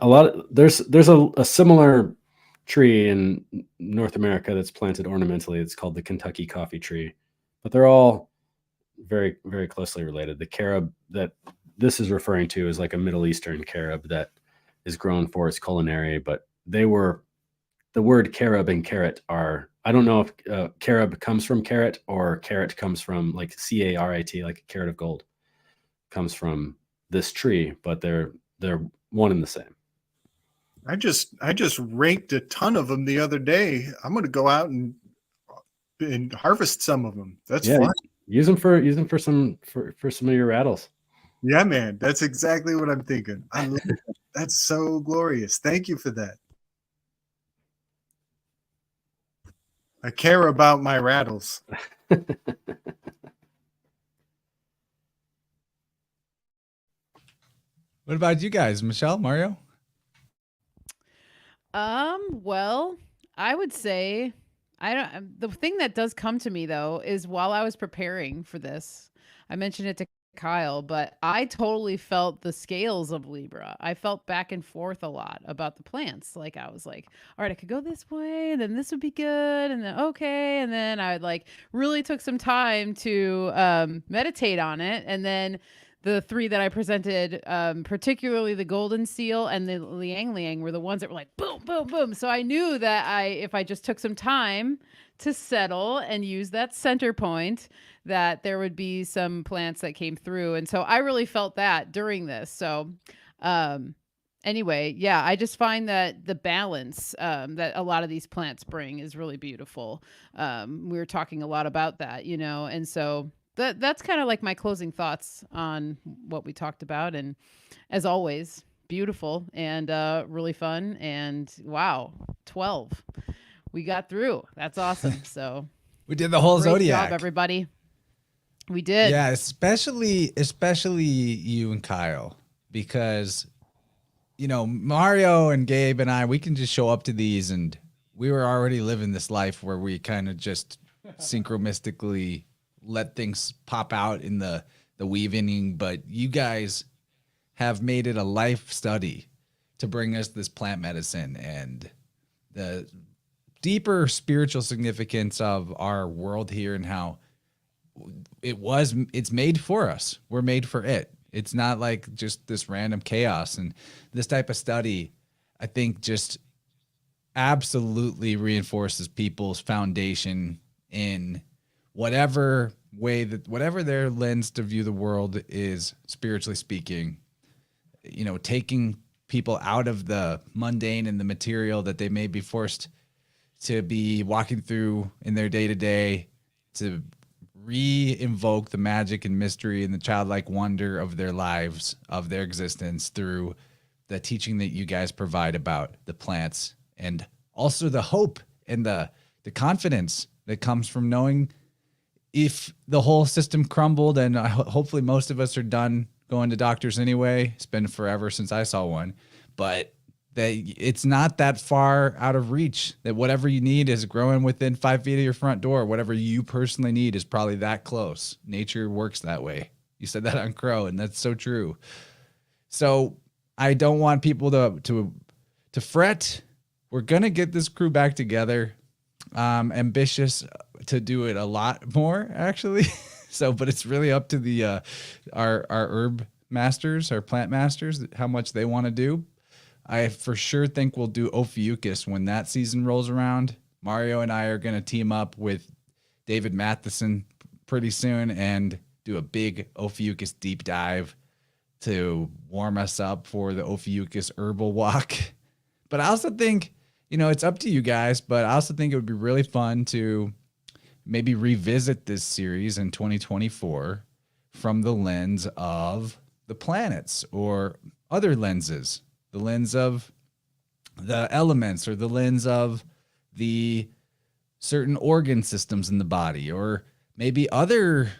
there's a similar tree in North America that's planted ornamentally. It's called the Kentucky coffee tree, but they're all very, very closely related. The carob that this is referring to is like a Middle Eastern carob that is grown for its culinary, but the word carob and carrot are, I don't know if carob comes from carrot or carrot comes from like CARIT, like a carat of gold comes from this tree, but they're one and the same. I just raked a ton of them the other day. I'm going to go out and harvest some of them. That's fun. Use them for some of your rattles. Yeah, man, that's exactly what I'm thinking. I love that. That's so glorious. Thank you for that. I care about my rattles. What about you guys, Michelle, Mario? Well, I would say the thing that does come to me though is while I was preparing for this, I mentioned it to Kyle, but I totally felt the scales of Libra. I felt back and forth a lot about the plants. Like I was like, all right, I could go this way and then this would be good. And then, okay. And then I like really took some time to meditate on it. And then the three that I presented, particularly the golden seal and the liang liang, were the ones that were like boom, boom, boom. So I knew that if I just took some time to settle and use that center point, that there would be some plants that came through. And so I really felt that during this. So anyway, yeah, I just find that the balance that a lot of these plants bring is really beautiful. We were talking a lot about that, and so that's kind of like my closing thoughts on what we talked about. And as always, beautiful and really fun. And wow, 12. We got through. That's awesome. So we did the whole great zodiac. job, everybody. We did. Yeah, especially you and Kyle, because Mario and Gabe and I, we can just show up to these, and we were already living this life where we kind of just synchromystically let things pop out in the weaving. But you guys have made it a life study to bring us this plant medicine and the deeper spiritual significance of our world here and how it's made for us. We're made for it. It's not like just this random chaos. And this type of study, I think, just absolutely reinforces people's foundation in whatever their lens to view the world is, spiritually speaking, taking people out of the mundane and the material that they may be forced to be walking through in their day-to-day, to re-invoke the magic and mystery and the childlike wonder of their lives, of their existence, through the teaching that you guys provide about the plants, and also the hope and the confidence that comes from knowing if the whole system crumbled, and hopefully most of us are done going to doctors anyway. It's been forever since I saw one, but that it's not that far out of reach, that whatever you need is growing within 5 feet of your front door. Whatever you personally need is probably that close. Nature works that way. You said that on Crow, and that's so true. So I don't want people to fret. We're going to get this crew back together. Ambitious to do it a lot more, actually. But it's really up to the our herb masters, our plant masters, how much they want to do. I for sure think we'll do Ophiuchus when that season rolls around. Mario and I are going to team up with David Matheson pretty soon and do a big Ophiuchus deep dive to warm us up for the Ophiuchus herbal walk. But I also think, it's up to you guys, but I also think it would be really fun to maybe revisit this series in 2024 from the lens of the planets or other lenses. The lens of the elements, or the lens of the certain organ systems in the body, or maybe other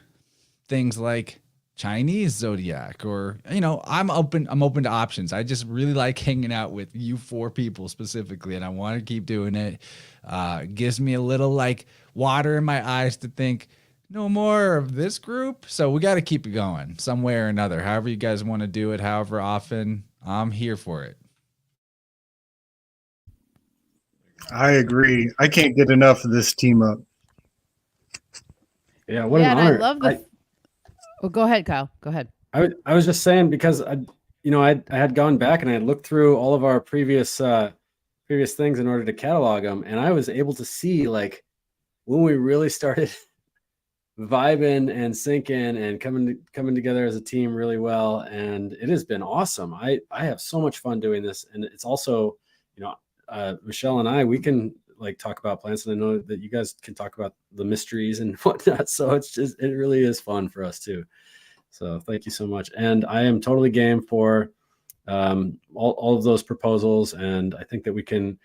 things like Chinese zodiac, or I'm open to options. I just really like hanging out with you four people specifically, and I want to keep doing it. It gives me a little like water in my eyes to think no more of this group. So we got to keep it going some way or another. However you guys want to do it, however often, I'm here for it. I agree. I can't get enough of this team up. Yeah, what Yeah, an and honor. I love the. Well, go ahead, Kyle. Go ahead. I was just saying because I had gone back and I had looked through all of our previous things in order to catalog them, and I was able to see like when we really started vibing and syncing and coming together as a team really well, and it has been awesome. I have so much fun doing this, and it's also, Michelle and we can like talk about plants, and I know that you guys can talk about the mysteries and whatnot. So it really is fun for us too. So thank you so much, and I am totally game for all of those proposals, and I think that we could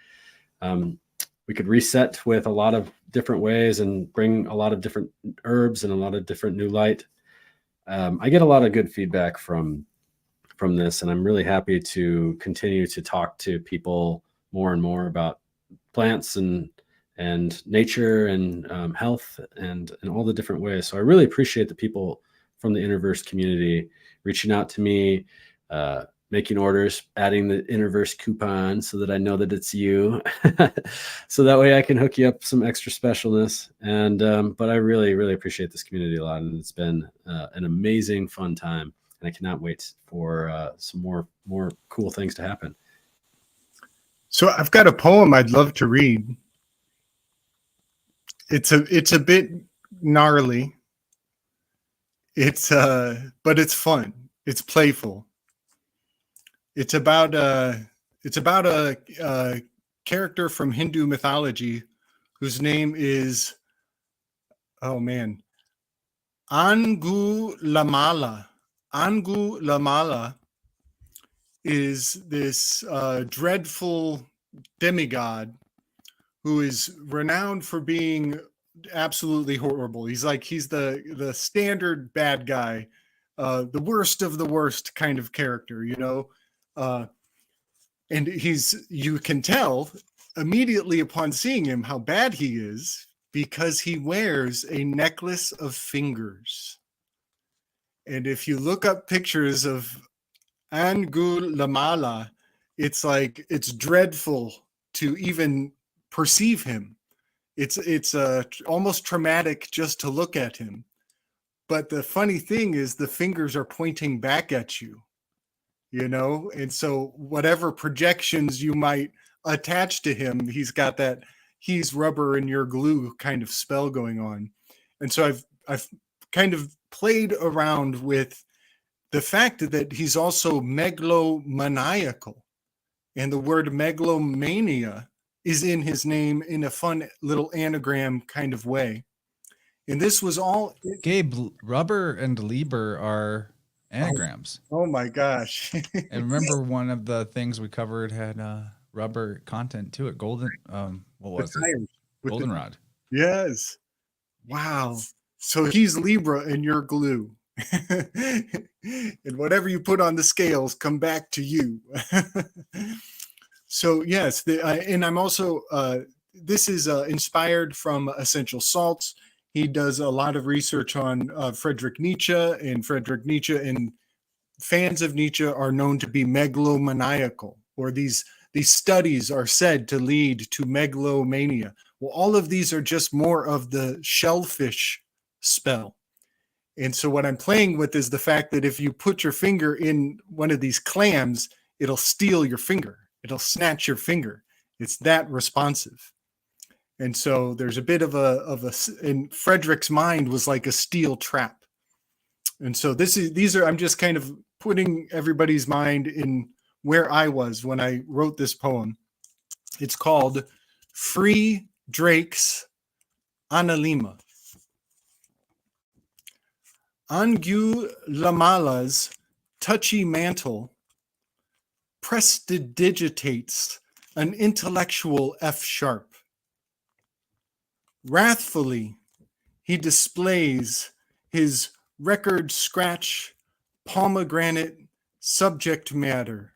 reset with a lot of different ways and bring a lot of different herbs and a lot of different new light. I get a lot of good feedback from this, and I'm really happy to continue to talk to people more and more about plants and nature and health and all the different ways. So I really appreciate the people from the InnerVerse community reaching out to me, making orders, adding the InnerVerse coupon so that I know that it's you. So that way I can hook you up some extra specialness. And but I really, really appreciate this community a lot. And it's been an amazing, fun time. And I cannot wait for some more cool things to happen. So I've got a poem I'd love to read. It's a bit gnarly. But it's fun. It's playful. It's about a character from Hindu mythology whose name is, Angulamala. Angulamala is this dreadful demigod who is renowned for being absolutely horrible. He's the standard bad guy, the worst of the worst kind of character, and you can tell immediately upon seeing him how bad he is because he wears a necklace of fingers. And if you look up pictures of Angulamala, it's dreadful to even perceive him. It's almost traumatic just to look at him. But the funny thing is the fingers are pointing back at you, and so whatever projections you might attach to him, he's got that he's rubber and you're glue kind of spell going on. And so I've kind of played around with the fact that he's also megalomaniacal, and the word megalomania is in his name in a fun little anagram kind of way. And this was all... Gabe, rubber and Libra are anagrams. Oh my gosh. And remember one of the things we covered had rubber content to it. Golden, what was it? Goldenrod. Yes. Wow. So he's Libra and you're glue. And whatever you put on the scales come back to you. So yes, and I'm also, this is inspired from essential salts. He does a lot of research on Friedrich Nietzsche, and fans of Nietzsche are known to be megalomaniacal, or these studies are said to lead to megalomania. Well, all of these are just more of the shellfish spell. And so what I'm playing with is the fact that if you put your finger in one of these clams, it'll steal your finger. It'll snatch your finger. It's that responsive. And so there's a bit of in Frederick's mind was like a steel trap. And so I'm just kind of putting everybody's mind in where I was when I wrote this poem. It's called Free Drake's Analima. Angulamala's touchy mantle prestidigitates an intellectual F sharp. Wrathfully, he displays his record scratch pomegranate subject matter,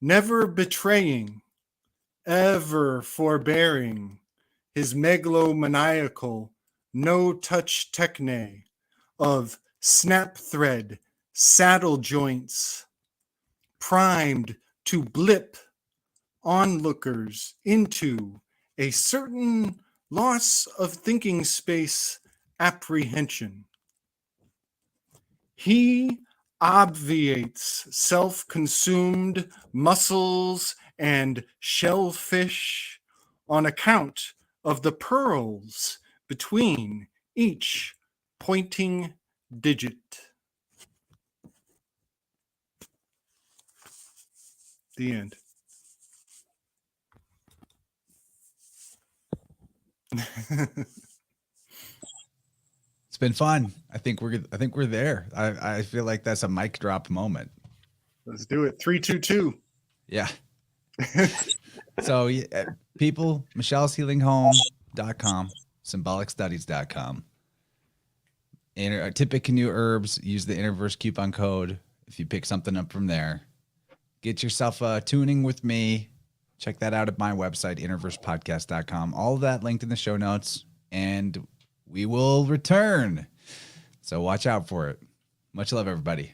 never betraying, ever forbearing his megalomaniacal no-touch techne of snap thread, saddle joints, primed to blip onlookers into a certain loss of thinking space apprehension. He obviates self-consumed mussels and shellfish on account of the pearls between each pointing digit. The end. It's been fun. I think we're there. I feel like that's a mic drop moment. Let's do it. 322. Yeah. So people, michelleshealinghome.com, symbolicstudies.com. Tippecanoe Herbs, use the InnerVerse coupon code if you pick something up from there. Get yourself tuning with me. Check that out at my website, innerversepodcast.com. All of that linked in the show notes, and we will return. So watch out for it. Much love, everybody.